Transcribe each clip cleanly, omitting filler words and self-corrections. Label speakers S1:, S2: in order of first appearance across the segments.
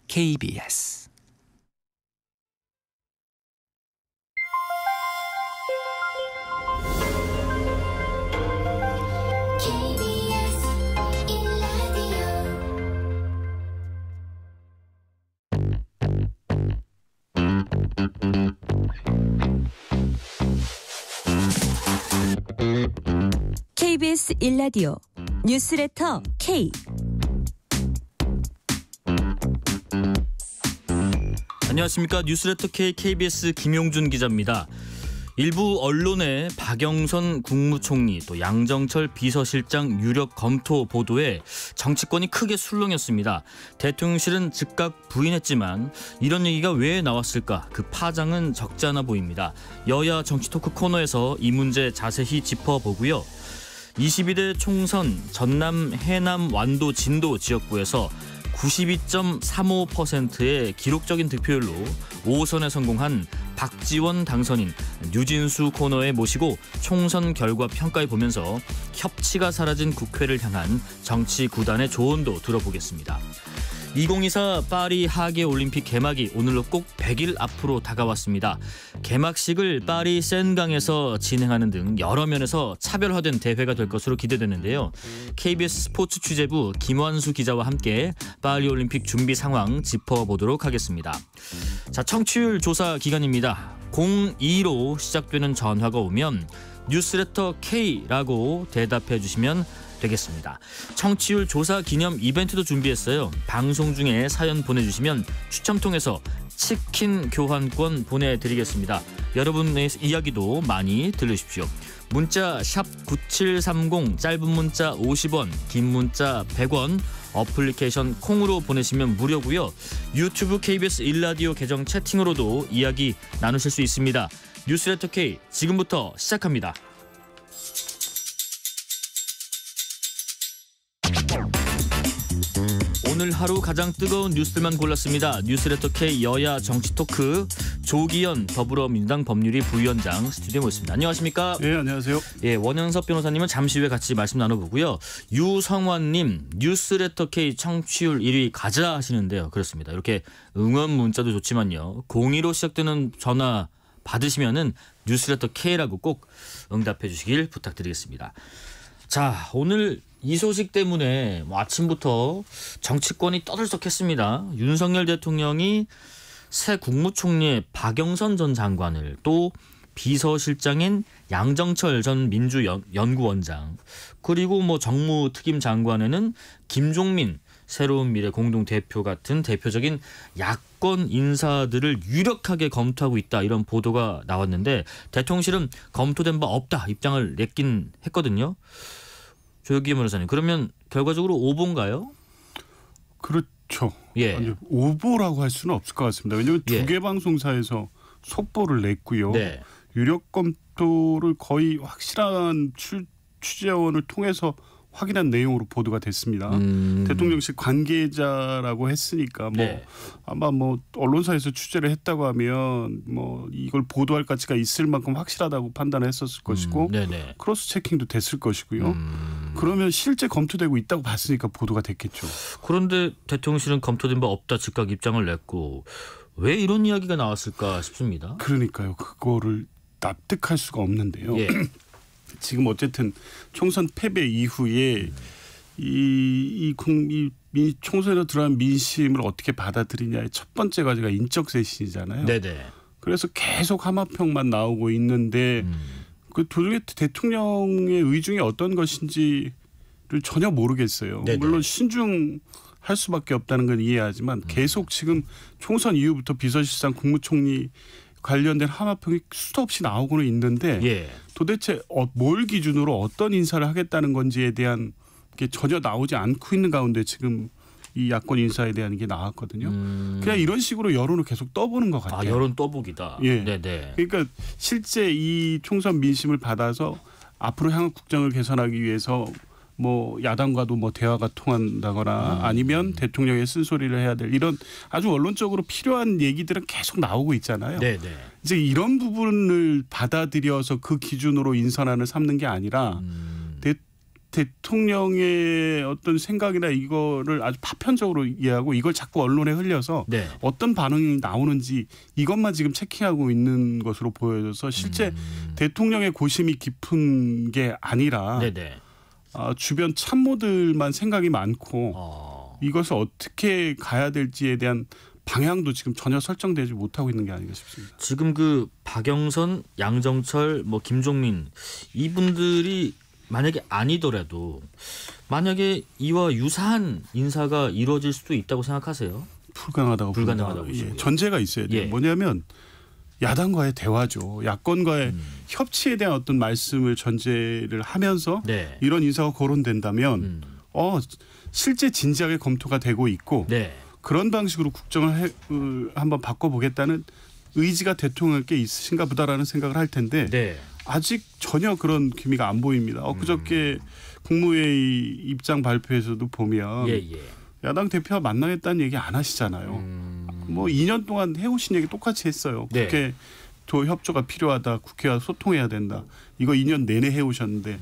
S1: KBS
S2: KBS 1라디오 뉴스레터 K.
S3: 안녕하십니까. 뉴스레터 K KBS 김용준 기자입니다. 일부 언론의 박영선 국무총리 또 양정철 비서실장 유력 검토 보도에 정치권이 크게 술렁였습니다. 대통령실은 즉각 부인했지만 이런 얘기가 왜 나왔을까? 그 파장은 적지 않아 보입니다. 여야 정치토크 코너에서 이 문제 자세히 짚어보고요. 22대 총선 전남, 해남, 완도, 진도 지역구에서 92.35%의 기록적인 득표율로 5선에 성공한 박지원 당선인 뉴진수 코너에 모시고 총선 결과 평가해 보면서 협치가 사라진 국회를 향한 정치 구단의 조언도 들어보겠습니다. 2024 파리 하계올림픽 개막이 오늘로 꼭 100일 앞으로 다가왔습니다. 개막식을 파리 센강에서 진행하는 등 여러 면에서 차별화된 대회가 될 것으로 기대되는데요. KBS 스포츠 취재부 김완수 기자와 함께 파리올림픽 준비 상황 짚어보도록 하겠습니다. 자, 청취율 조사 기간입니다. 02로 시작되는 전화가 오면 뉴스레터 K라고 대답해 주시면 되겠습니다. 청취율 조사 기념 이벤트도 준비했어요. 방송 중에 사연 보내주시면 추첨 통해서 치킨 교환권 보내드리겠습니다. 여러분의 이야기도 많이 들으십시오. 문자 샵 9730, 짧은 문자 50원, 긴 문자 100원, 어플리케이션 콩으로 보내시면 무료고요. 유튜브 KBS 1라디오 계정 채팅으로도 이야기 나누실 수 있습니다. 뉴스레터 K 지금부터 시작합니다. 오늘 하루 가장 뜨거운 뉴스들만 골랐습니다. 뉴스레터 K 여야 정치 토크 조기현 더불어민주당 법률위 부위원장 스튜디오에 모셨습니다. 안녕하십니까?
S4: 네, 안녕하세요.
S3: 예, 원영섭 변호사님은 잠시 후에 같이 말씀 나눠보고요. 유성환님 뉴스레터 K 청취율 1위 가자 하시는데요. 그렇습니다. 이렇게 응원 문자도 좋지만요. 02로 시작되는 전화 받으시면은 뉴스레터 K라고 꼭 응답해 주시길 부탁드리겠습니다. 자, 오늘 이 소식 때문에 아침부터 정치권이 떠들썩했습니다. 윤석열 대통령이 새 국무총리의 박영선 전 장관을 또 비서실장인 양정철 전 민주연구원장 그리고 정무특임 장관에는 김종민 새로운 미래 공동대표 같은 대표적인 야권 인사들을 유력하게 검토하고 있다 이런 보도가 나왔는데 대통령실은 검토된 바 없다 입장을 냈긴 했거든요. 조기현 변호사님, 그러면 결과적으로 오보인가요?
S4: 그렇죠.
S3: 예.
S4: 아니, 오보라고 할 수는 없을 것 같습니다. 왜냐하면
S3: 예.
S4: 두 개 방송사에서 속보를 냈고요.
S3: 네.
S4: 유력 검토를 거의 확실한 취재원을 통해서 확인한 내용으로 보도가 됐습니다. 대통령실 관계자라고 했으니까
S3: 네.
S4: 아마 언론사에서 취재를 했다고 하면 이걸 보도할 가치가 있을 만큼 확실하다고 판단했었을 것이고
S3: 네네.
S4: 크로스 체킹도 됐을 것이고요. 그러면 실제 검토되고 있다고 봤으니까 보도가 됐겠죠.
S3: 그런데 대통령실은 검토된 바 없다 즉각 입장을 냈고 왜 이런 이야기가 나왔을까 싶습니다.
S4: 그러니까요. 그거를 납득할 수가 없는데요.
S3: 예.
S4: 지금 어쨌든 총선 패배 이후에 이 총선에 들어간 민심을 어떻게 받아들이냐의 첫 번째 과제가 인적 쇄신이잖아요.
S3: 네네.
S4: 그래서 계속 하마평만 나오고 있는데 그 도중에 대통령의 의중이 어떤 것인지를 전혀 모르겠어요.
S3: 네네.
S4: 물론 신중할 수밖에 없다는 건 이해하지만 계속 지금 총선 이후부터 비서실장 국무총리 관련된 하마평이 수도 없이 나오고는 있는데
S3: 예.
S4: 도대체 뭘 기준으로 어떤 인사를 하겠다는 건지에 대한 게 전혀 나오지 않고 있는 가운데 지금 이 야권 인사에 대한 게 나왔거든요. 그냥 이런 식으로 여론을 계속 떠보는 것 같아요.
S3: 여론 떠보기다.
S4: 예.
S3: 네네.
S4: 그러니까 실제 이 총선 민심을 받아서 앞으로 향후 국정을 개선하기 위해서 야당과도 대화가 통한다거나 아니면 대통령의 쓴소리를 해야 될 이런 아주 원론적으로 필요한 얘기들은 계속 나오고 있잖아요.
S3: 네네.
S4: 이제 이런 부분을 받아들여서 그 기준으로 인선안을 삼는 게 아니라 대통령의 어떤 생각이나 이거를 아주 파편적으로 이해하고 이걸 자꾸 언론에 흘려서
S3: 네.
S4: 어떤 반응이 나오는지 이것만 지금 체킹하고 있는 것으로 보여져서 실제 대통령의 고심이 깊은 게 아니라
S3: 네네.
S4: 주변 참모들만 생각이 많고 이것을 어떻게 가야 될지에 대한 방향도 지금 전혀 설정되지 못하고 있는 게 아닌가 싶습니다.
S3: 지금 그 박영선, 양정철, 뭐 김종민 이분들이 만약에 아니더라도 만약에 이와 유사한 인사가 이루어질 수도 있다고 생각하세요?
S4: 불가능하다고
S3: 불가능하다고
S4: 봅니다.
S3: 보시고요.
S4: 전제가 있어야 돼요.
S3: 예.
S4: 뭐냐면 야당과의 대화죠. 야권과의 협치에 대한 어떤 말씀을 전제를 하면서
S3: 네.
S4: 이런 인사가 거론된다면 실제 진지하게 검토가 되고 있고
S3: 네.
S4: 그런 방식으로 국정을 한번 바꿔보겠다는 의지가 대통령께 있으신가 보다라는 생각을 할 텐데
S3: 네.
S4: 아직 전혀 그런 기미가 안 보입니다. 그저께 국무회의 입장 발표에서도 보면
S3: 예.
S4: 야당 대표와 만나겠다는 얘기 안 하시잖아요. 뭐 2년 동안 해오신 얘기 똑같이 했어요.
S3: 네.
S4: 국회 협조가 필요하다. 국회와 소통해야 된다. 이거 2년 내내 해오셨는데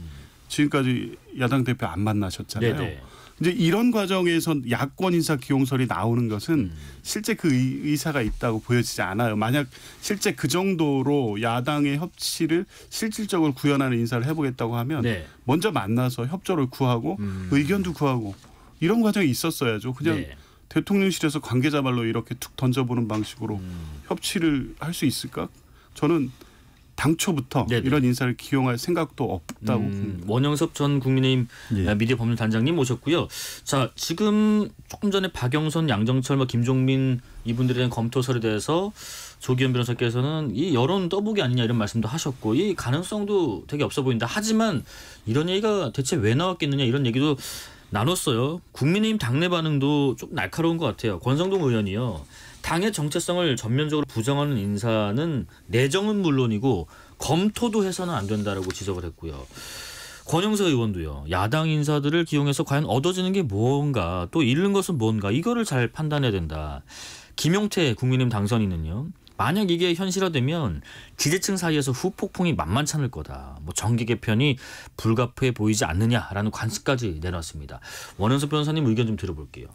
S4: 지금까지 야당 대표 안 만나셨잖아요.
S3: 네네.
S4: 이제 이런 과정에서 야권 인사 기용설이 나오는 것은 실제 그 의사가 있다고 보여지지 않아요. 만약 실제 그 정도로 야당의 협치를 실질적으로 구현하는 인사를 해보겠다고 하면
S3: 네.
S4: 먼저 만나서 협조를 구하고 의견도 구하고 이런 과정이 있었어야죠. 그냥
S3: 네.
S4: 대통령실에서 관계자 말로 이렇게 툭 던져보는 방식으로 협치를 할 수 있을까? 저는 당초부터
S3: 네네.
S4: 이런 인사를 기용할 생각도 없다고 봅니다.
S3: 원영섭 전 국민의힘 미디어 법률단장님 모셨고요. 자, 지금 조금 전에 박영선, 양정철, 김종민 이분들에 대한 검토설에 대해서 조기현 변호사께서는 이 여론 떠보기 아니냐 이런 말씀도 하셨고 이 가능성도 되게 없어 보인다. 하지만 이런 얘기가 대체 왜 나왔겠느냐 이런 얘기도 나눴어요. 국민의힘 당내 반응도 좀 날카로운 것 같아요. 권성동 의원이요. 당의 정체성을 전면적으로 부정하는 인사는 내정은 물론이고 검토도 해서는 안 된다라고 지적을 했고요. 권영세 의원도요. 야당 인사들을 기용해서 과연 얻어지는 게 뭔가 또 잃는 것은 뭔가 이거를 잘 판단해야 된다. 김용태 국민의힘 당선인은요. 만약 이게 현실화되면 지지층 사이에서 후폭풍이 만만치 않을 거다. 뭐 정기 개편이 불가피해 보이지 않느냐라는 관측까지 내놨습니다. 원현석 변호사님 의견 좀 들어볼게요.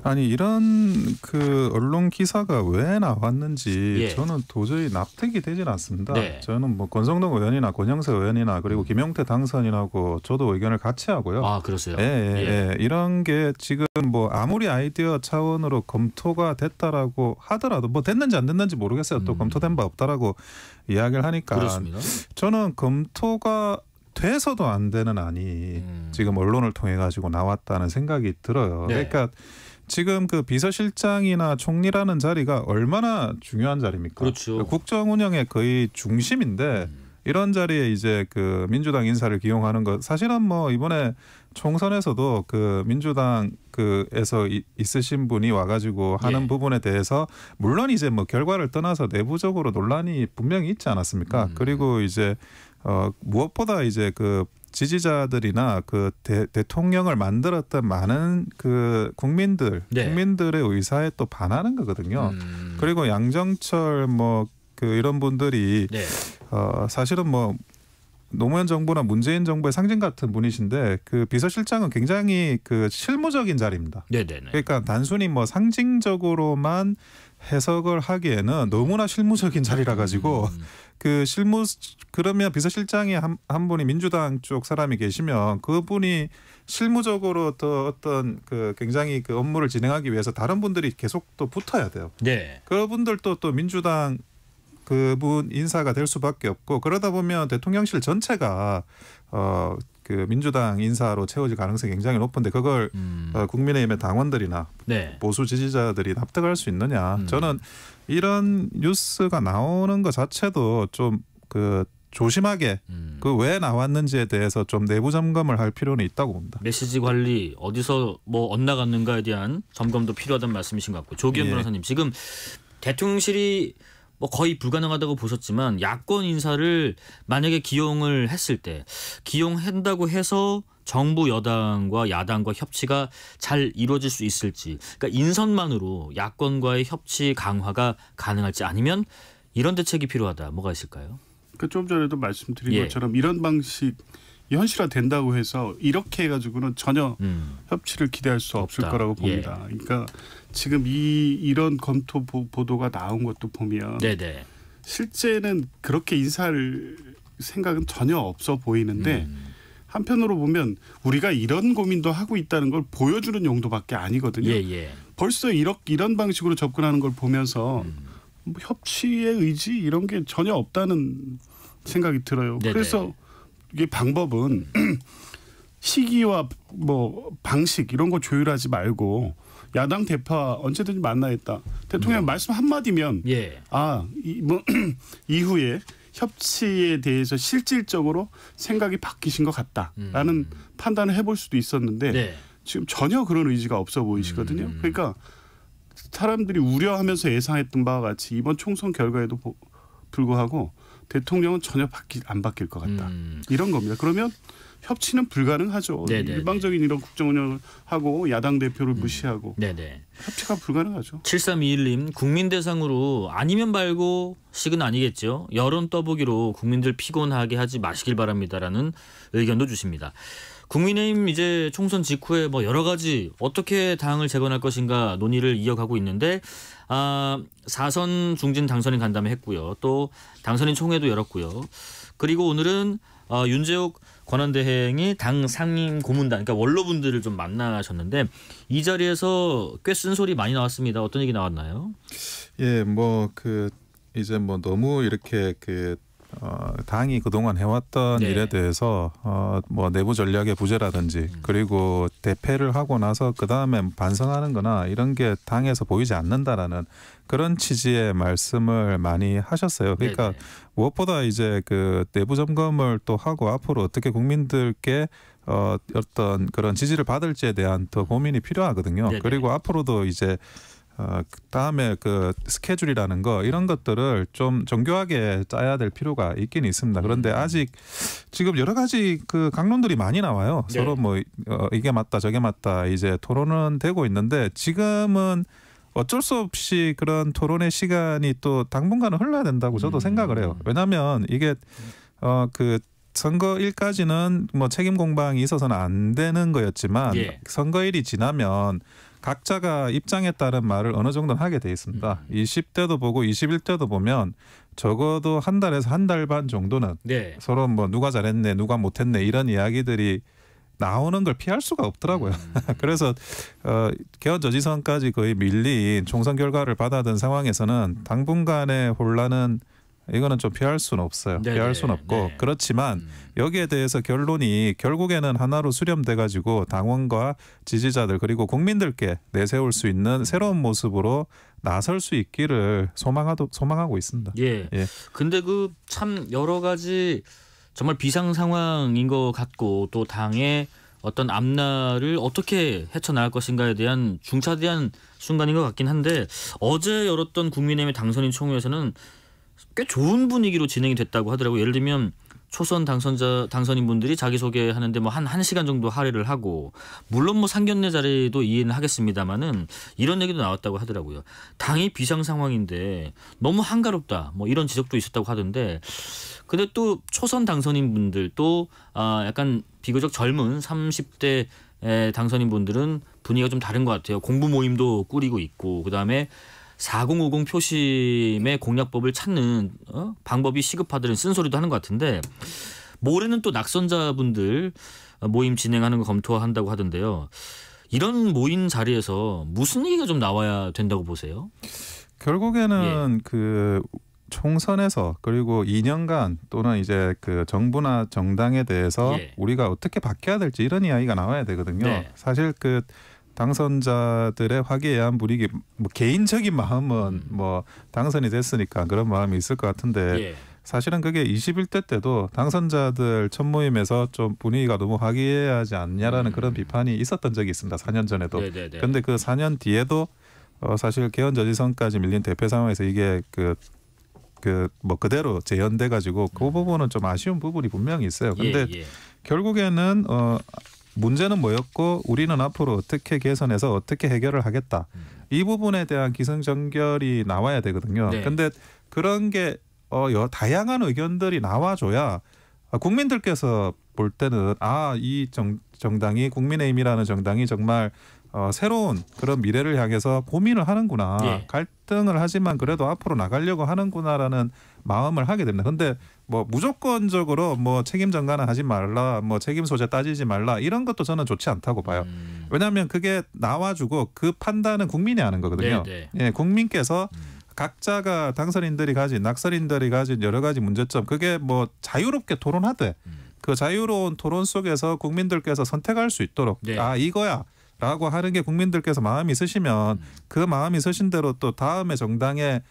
S1: 아니 이런 그 언론 기사가 왜 나왔는지 저는 도저히 납득이 되질 않습니다.
S3: 네.
S1: 저는 뭐 권성동 의원이나 권영세 의원이나 그리고 김용태 당선인하고 저도 의견을 같이 하고요.
S3: 아 그러세요?
S1: 예. 이런 게 지금 뭐 아무리 아이디어 차원으로 검토가 됐다라고 하더라도 뭐 됐는지 안 됐는지 모르겠어요. 또 검토된 바 없다라고 이야기를 하니까
S3: 그렇습니다.
S1: 저는 검토가 돼서도 안 되는 안이 지금 언론을 통해 가지고 나왔다는 생각이 들어요.
S3: 네.
S1: 그러니까 지금 그 비서실장이나 총리라는 자리가 얼마나 중요한 자리입니까?
S3: 그렇죠.
S1: 국정 운영의 거의 중심인데 이런 자리에 이제 그 민주당 인사를 기용하는 것 사실은 뭐 이번에 총선에서도 그 민주당 그에서 있으신 분이 와가지고 하는 부분에 대해서 물론 이제 뭐 결과를 떠나서 내부적으로 논란이 분명히 있지 않았습니까? 그리고 이제 무엇보다 이제 그 지지자들이나 그 대통령을 만들었던 많은 그 국민들의 의사에 또 반하는 거거든요. 그리고 양정철 뭐 그 이런 분들이 사실은 뭐 노무현 정부나 문재인 정부의 상징 같은 분이신데 그 비서실장은 굉장히 그 실무적인 자리입니다.
S3: 네네네.
S1: 그러니까 단순히 뭐 상징적으로만 해석을 하기에는 너무나 실무적인 자리라 가지고 그러면 비서실장이 한 분이 민주당 쪽 사람이 계시면 그분이 실무적으로 또 어떤 그 굉장히 그 업무를 진행하기 위해서 다른 분들이 계속 또 붙어야 돼요.
S3: 네.
S1: 그분들도 또 민주당 그분 인사가 될 수밖에 없고 그러다 보면 대통령실 전체가 그 민주당 인사로 채워질 가능성이 굉장히 높은데 그걸 국민의힘의 당원들이나 보수 지지자들이 납득할 수 있느냐? 저는 이런 뉴스가 나오는 것 자체도 좀 그 조심하게 그 왜 나왔는지에 대해서 좀 내부 점검을 할 필요는 있다고 봅니다.
S3: 메시지 관리 어디서 뭐 엇나갔는가에 대한 점검도 필요하다는 말씀이신 것 같고 조기현 변호사님 지금 대통령실이 뭐 거의 불가능하다고 보셨지만 야권 인사를 만약에 기용을 했을 때 기용한다고 해서 정부 여당과 야당과 협치가 잘 이루어질 수 있을지 그러니까 인선만으로 야권과의 협치 강화가 가능할지 아니면 이런 대책이 필요하다. 뭐가 있을까요?
S4: 좀 전에도 말씀드린 것처럼 이런 방식의 현실화 된다고 해서 이렇게 해가지고는 전혀 협치를 기대할 수 없을
S3: 없다.
S4: 거라고 봅니다. 그러니까 지금 이런 검토 보도가 나온 것도 보면
S3: 네네.
S4: 실제는 그렇게 인사할 생각은 전혀 없어 보이는데 한편으로 보면 우리가 이런 고민도 하고 있다는 걸 보여주는 용도밖에 아니거든요.
S3: 예.
S4: 벌써 이런 방식으로 접근하는 걸 보면서 뭐 협치의 의지 이런 게 전혀 없다는 생각이 들어요.
S3: 네네.
S4: 그래서 이게 방법은 시기와 뭐 방식 이런 거 조율하지 말고 야당 대파 언제든지 만나겠다. 대통령 말씀 한마디면
S3: 예.
S4: 뭐 이후에 협치에 대해서 실질적으로 생각이 바뀌신 것 같다라는 판단을 해볼 수도 있었는데
S3: 네.
S4: 지금 전혀 그런 의지가 없어 보이시거든요. 그러니까 사람들이 우려하면서 예상했던 바와 같이 이번 총선 결과에도 불구하고 대통령은 전혀 안 바뀔 것 같다. 이런 겁니다. 그러면 협치는 불가능하죠.
S3: 네네네.
S4: 일방적인 이런 국정 운영을 하고 야당 대표를 무시하고
S3: 네네.
S4: 협치가 불가능하죠.
S3: 7321님 국민 대상으로 아니면 말고 식은 아니겠죠. 여론 떠보기로 국민들 피곤하게 하지 마시길 바랍니다라는 의견도 주십니다. 국민의힘 이제 총선 직후에 뭐 여러 가지 어떻게 당을 재건할 것인가 논의를 이어가고 있는데 4선 중진 당선인 간담회 했고요. 또 당선인 총회도 열었고요. 그리고 오늘은 윤재욱 권한대행이 당 상임 고문단, 그러니까 원로분들을 좀 만나셨는데 이 자리에서 꽤 쓴소리 많이 나왔습니다. 어떤 얘기 나왔나요?
S1: 예, 뭐 이제 뭐 너무 이렇게 당이 그동안 해왔던
S3: 네.
S1: 일에 대해서 뭐 내부 전략의 부재라든지 그리고 대패를 하고 나서 그 다음에 반성하는 거나 이런 게 당에서 보이지 않는다라는 그런 취지의 말씀을 많이 하셨어요. 그러니까
S3: 네네.
S1: 무엇보다 이제 내부 점검을 또 하고 앞으로 어떻게 국민들께 어떤 그런 지지를 받을지에 대한 더 고민이 필요하거든요.
S3: 네네.
S1: 그리고 앞으로도 이제 다음에 스케줄이라는 거 이런 것들을 좀 정교하게 짜야 될 필요가 있긴 있습니다. 그런데 아직 지금 여러 가지 강론들이 많이 나와요.
S3: 네.
S1: 서로 뭐 이게 맞다 저게 맞다 이제 토론은 되고 있는데 지금은 어쩔 수 없이 그런 토론의 시간이 또 당분간은 흘러야 된다고 저도 생각을 해요. 왜냐하면 이게 선거일까지는 뭐 책임 공방이 있어서는 안 되는 거였지만
S3: 예.
S1: 선거일이 지나면 각자가 입장에 따른 말을 어느 정도는 하게 돼 있습니다. 20대도 보고 21대도 보면 적어도 한 달에서 한 달 반 정도는
S3: 네.
S1: 서로 뭐 누가 잘했네 누가 못했네 이런 이야기들이 나오는 걸 피할 수가 없더라고요. 그래서 개헌 저지선까지 거의 밀린 총선 결과를 받아든 상황에서는 당분간의 혼란은 이거는 좀 피할 수는 없어요.
S3: 네네.
S1: 피할 수는 없고
S3: 네.
S1: 그렇지만 여기에 대해서 결론이 결국에는 하나로 수렴돼 가지고 당원과 지지자들 그리고 국민들께 내세울 수 있는 새로운 모습으로 나설 수 있기를 소망하고 있습니다.
S3: 예.
S1: 예.
S3: 근데 참 여러 가지 정말 비상 상황인 것 같고 또 당의 어떤 앞날을 어떻게 헤쳐나갈 것인가에 대한 중차대한 순간인 것 같긴 한데 어제 열었던 국민의힘의 당선인 총회에서는 꽤 좋은 분위기로 진행이 됐다고 하더라고요. 예를 들면 초선 당선인분들이 자기소개하는데 뭐 한 1시간 정도 할애를 하고 물론 뭐 상견례 자리도 이해는 하겠습니다마는 이런 얘기도 나왔다고 하더라고요. 당이 비상 상황인데 너무 한가롭다 뭐 이런 지적도 있었다고 하던데 근데 또 초선 당선인분들도 약간 비교적 젊은 30대 당선인분들은 분위기가 좀 다른 것 같아요. 공부 모임도 꾸리고 있고 그다음에 4050 표심의 공략법을 찾는 방법이 시급하다는 쓴소리도 하는 것 같은데 모레는 또 낙선자분들 모임 진행하는 거 검토한다고 하던데요. 이런 모임 자리에서 무슨 얘기가 좀 나와야 된다고 보세요?
S1: 결국에는 총선에서 그리고 2년간 또는 이제 정부나 정당에 대해서
S3: 예.
S1: 우리가 어떻게 바뀌어야 될지 이런 이야기가 나와야 되거든요.
S3: 네.
S1: 사실 당선자들의 화기애애한 분위기, 뭐 개인적인 마음은 뭐 당선이 됐으니까 그런 마음이 있을 것 같은데
S3: 예.
S1: 사실은 그게 21대 때도 당선자들 첫 모임에서 좀 분위기가 너무 화기애애하지 않냐라는 그런 비판이 있었던 적이 있습니다. 4년 전에도.
S3: 네네네.
S1: 그런데 그 4년 뒤에도 사실 개헌 저지선까지 밀린 대표 상황에서 이게 뭐 그대로 재현돼 가지고 그 부분은 좀 아쉬운 부분이 분명히 있어요. 근데
S3: 예.
S1: 결국에는 문제는 뭐였고 우리는 앞으로 어떻게 개선해서 어떻게 해결을 하겠다. 이 부분에 대한 기승전결이 나와야 되거든요.
S3: 네.
S1: 근데 그런 게 다양한 의견들이 나와줘야 국민들께서 볼 때는 이 정당이 국민의힘이라는 정당이 정말 새로운 그런 미래를 향해서 고민을 하는구나.
S3: 예.
S1: 갈등을 하지만 그래도 앞으로 나가려고 하는구나라는 마음을 하게 됩니다. 근데 뭐 무조건적으로 뭐 책임 전가는 하지 말라, 뭐 책임 소재 따지지 말라 이런 것도 저는 좋지 않다고 봐요. 왜냐하면 그게 나와주고 그 판단은 국민이 하는 거거든요.
S3: 네.
S1: 예, 국민께서 각자가 당선인들이 가진 낙선인들이 가진 여러 가지 문제점 그게 뭐 자유롭게 토론하되 그 자유로운 토론 속에서 국민들께서 선택할 수 있도록
S3: 네.
S1: 이거야. 라고 하는 게 국민들께서 마음이 있으시면 그 마음이 있으신 대로 또 다음에 정당에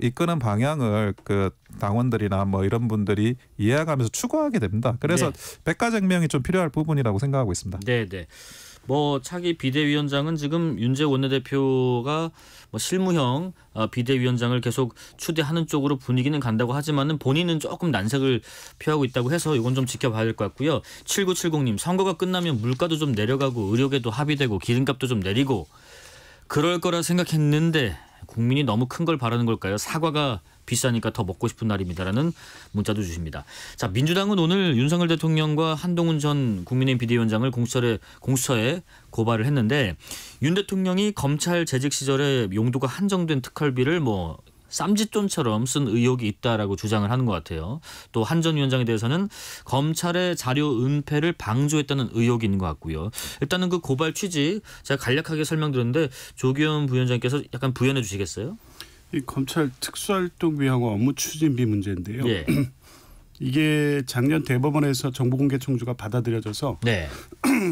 S1: 이끄는 방향을 그 당원들이나 뭐 이런 분들이 이해하면서 추구하게 됩니다. 그래서 백가쟁명이 좀 필요할 부분이라고 생각하고 있습니다.
S3: 네. 뭐 차기 비대위원장은 지금 윤재 원내대표가 뭐 실무형 비대위원장을 계속 추대하는 쪽으로 분위기는 간다고 하지만은 본인은 조금 난색을 표하고 있다고 해서 이건 좀 지켜봐야 될 것 같고요. 7970님 선거가 끝나면 물가도 좀 내려가고 의료계도 합의되고 기름값도 좀 내리고 그럴 거라 생각했는데 국민이 너무 큰 걸 바라는 걸까요? 사과가 비싸니까 더 먹고 싶은 날입니다라는 문자도 주십니다. 자, 민주당은 오늘 윤석열 대통령과 한동훈 전 국민의힘 비대위원장을 공수처에 고발을 했는데 윤 대통령이 검찰 재직 시절에 용도가 한정된 특활비를 뭐 쌈짓돈처럼 쓴 의혹이 있다라고 주장을 하는 것 같아요. 또 한 전 위원장에 대해서는 검찰의 자료 은폐를 방조했다는 의혹이 있는 것 같고요. 일단은 그 고발 취지 제가 간략하게 설명드렸는데 조기현 부위원장께서 약간 부연해 주시겠어요?
S4: 이 검찰 특수활동비하고 업무추진비 문제인데요.
S3: 예.
S4: 이게 작년 대법원에서 정보공개 청구가 받아들여져서
S3: 네.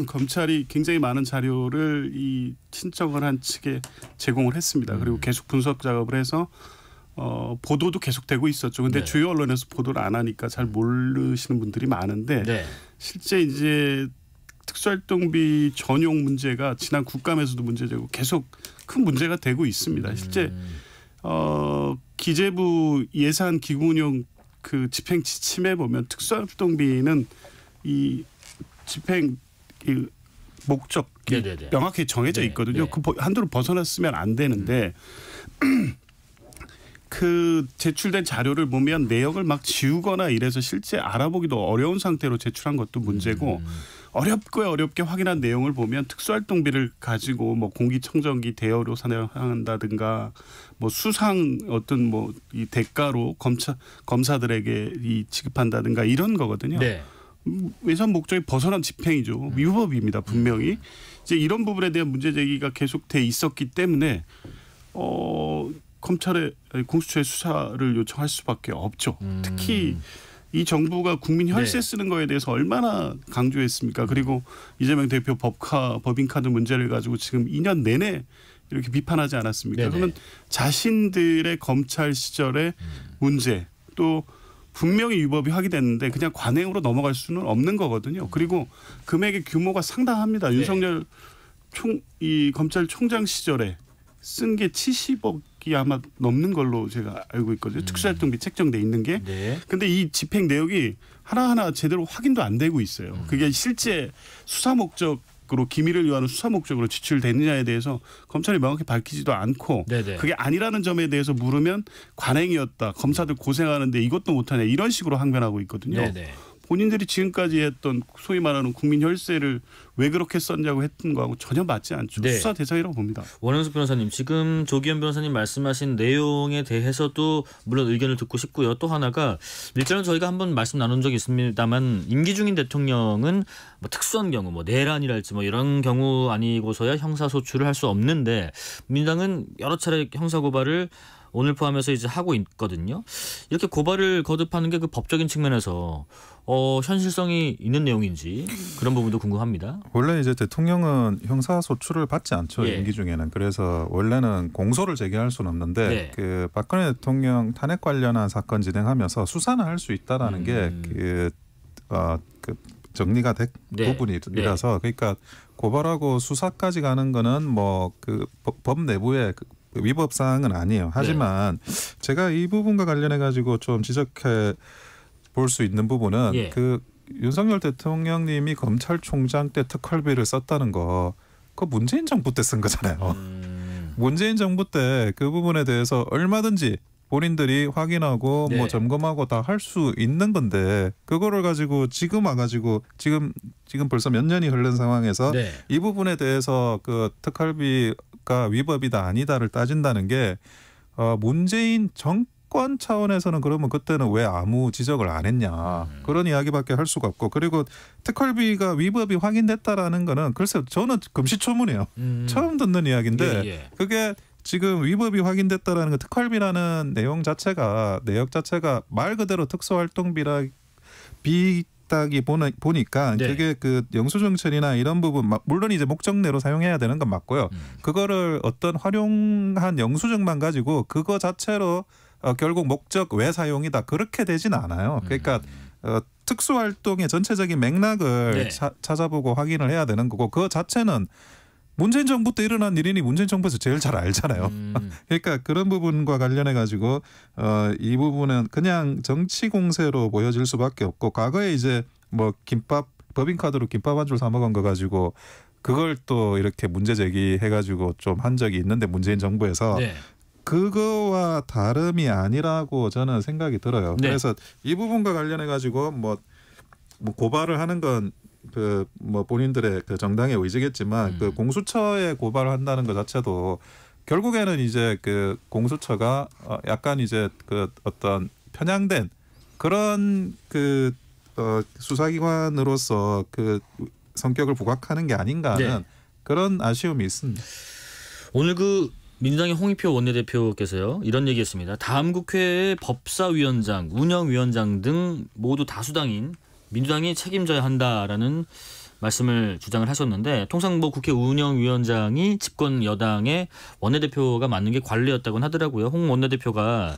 S4: 검찰이 굉장히 많은 자료를 이 친정을 한 측에 제공을 했습니다. 그리고 계속 분석 작업을 해서 보도도 계속되고 있었죠. 근데
S3: 네.
S4: 주요 언론에서 보도를 안 하니까 잘 모르시는 분들이 많은데
S3: 네.
S4: 실제 이제 특수활동비 전용 문제가 지난 국감에서도 문제되고 계속 큰 문제가 되고 있습니다. 실제 기재부 예산 기구운용 그 집행 지침에 보면 특수활동비는 이 집행 이 목적
S3: 네네네.
S4: 명확히 정해져 있거든요.
S3: 네.
S4: 그 한도를 벗어났으면 안 되는데 그 제출된 자료를 보면 내역을 막 지우거나 이래서 실제 알아보기도 어려운 상태로 제출한 것도 문제고 어렵게 확인한 내용을 보면 특수활동비를 가지고 뭐 공기청정기 대여로 산행한다든가 뭐 수상 어떤 뭐 이 대가로 검사들에게 이 지급한다든가 이런 거거든요.
S3: 네.
S4: 예산 목적이 벗어난 집행이죠. 위법입니다. 분명히. 이제 이런 부분에 대한 문제 제기가 계속돼 있었기 때문에 검찰에 공수처에 수사를 요청할 수밖에 없죠. 특히 이 정부가 국민 혈세 쓰는 거에 대해서 얼마나 강조했습니까? 그리고 이재명 대표 법인카드 문제를 가지고 지금 2년 내내 이렇게 비판하지 않았습니까?
S3: 네네.
S4: 그러면 자신들의 검찰 시절의 문제 또 분명히 위법이 확인됐는데 그냥 관행으로 넘어갈 수는 없는 거거든요. 그리고 금액의 규모가 상당합니다.
S3: 네.
S4: 윤석열 이 검찰총장 시절에 쓴 게 70억이 아마 넘는 걸로 제가 알고 있거든요. 특수활동비 책정돼 있는 게.
S3: 네.
S4: 근데 이 집행 내역이 하나하나 제대로 확인도 안 되고 있어요. 그게 실제 수사 목적으로 기밀을 위한 수사 목적으로 지출됐느냐에 대해서 검찰이 명확히 밝히지도 않고
S3: 네네.
S4: 그게 아니라는 점에 대해서 물으면 관행이었다. 검사들 고생하는데 이것도 못하냐 이런 식으로 항변하고 있거든요.
S3: 네네.
S4: 본인들이 지금까지 했던 소위 말하는 국민 혈세를 왜 그렇게 썼냐고 했던 거하고 전혀 맞지 않죠.
S3: 네.
S4: 수사 대상이라고 봅니다.
S3: 원영숙 변호사님 지금 조기현 변호사님 말씀하신 내용에 대해서도 물론 의견을 듣고 싶고요. 또 하나가 일전에 저희가 한번 말씀 나눈 적이 있습니다만 임기 중인 대통령은 뭐 특수한 경우 뭐 내란이랄지 뭐 이런 경우 아니고서야 형사소출을 할 수 없는데 민주당은 여러 차례 형사고발을 오늘 포함해서 이제 하고 있거든요. 이렇게 고발을 거듭하는 게 그 법적인 측면에서 현실성이 있는 내용인지 그런 부분도 궁금합니다.
S1: 원래 이제 대통령은 형사 소출을 받지 않죠.
S3: 예.
S1: 임기 중에는. 그래서 원래는 공소를 제기할 수는 없는데
S3: 네.
S1: 그 박근혜 대통령 탄핵 관련한 사건 진행하면서 수사는 할 수 있다라는 게 그 정리가 된
S3: 네.
S1: 부분이라서 그러니까 고발하고 수사까지 가는 거는 뭐 그 법 내부의 위법 사항은 아니에요. 하지만 제가 이 부분과 관련해 가지고 좀 지적해 볼 수 있는 부분은
S3: 예.
S1: 그 윤석열 대통령님이 검찰총장 때 특활비를 썼다는 거 그거 문재인 정부 때 쓴 거잖아요. 문재인 정부 때 그 부분에 대해서 얼마든지 본인들이 확인하고
S3: 네.
S1: 뭐 점검하고 다 할 수 있는 건데 그거를 가지고 지금 와가지고 지금 벌써 몇 년이 흐른 상황에서
S3: 네.
S1: 이 부분에 대해서 그 특활비가 위법이다 아니다를 따진다는 게 문재인 정권 차원에서는 그러면 그때는 왜 아무 지적을 안 했냐 그런 이야기밖에 할 수가 없고 그리고 특활비가 위법이 확인됐다라는 거는 글쎄요 저는 금시초문이에요. 처음 듣는 이야기인데
S3: 예.
S1: 그게 지금 위법이 확인됐다라는 거 특활비라는 내용 자체가 내역 자체가 말 그대로 특수활동비다기 보니까
S3: 네.
S1: 그게 그 영수증처리나 이런 부분 물론 이제 목적 내로 사용해야 되는 건 맞고요. 그거를 어떤 활용한 영수증만 가지고 그거 자체로 결국 목적 외 사용이다 그렇게 되지는 않아요. 그러니까 특수활동의 전체적인 맥락을
S3: 네.
S1: 찾아보고 확인을 해야 되는 거고 그 자체는 문재인 정부 때 일어난 일이니 문재인 정부에서 제일 잘 알잖아요. 그러니까 그런 부분과 관련해 가지고 이 부분은 그냥 정치 공세로 보여질 수밖에 없고 과거에 이제 뭐 김밥 법인카드로 김밥 한 줄 사 먹은 거 가지고 그걸 또 이렇게 문제 제기해 가지고 좀 한 적이 있는데 문재인 정부에서
S3: 네.
S1: 그거와 다름이 아니라고 저는 생각이 들어요.
S3: 네.
S1: 그래서 이 부분과 관련해 가지고 뭐 고발을 하는 건 그 뭐 본인들의 그 정당의 의지겠지만 그 공수처에 고발을 한다는 것 자체도 결국에는 이제 그 공수처가 약간 이제 그 어떤 편향된 그런 그 수사기관으로서 그 성격을 부각하는 게 아닌가 하는
S3: 네.
S1: 그런 아쉬움이 있습니다.
S3: 오늘 그 민주당의 홍익표 원내대표께서요 이런 얘기했습니다. 다음 국회의 법사위원장, 운영위원장 등 모두 다수당인 민주당이 책임져야 한다라는 말씀을 주장을 하셨는데 통상 뭐 국회 운영위원장이 집권 여당의 원내대표가 맡는 게 관례였다고는 하더라고요. 홍 원내대표가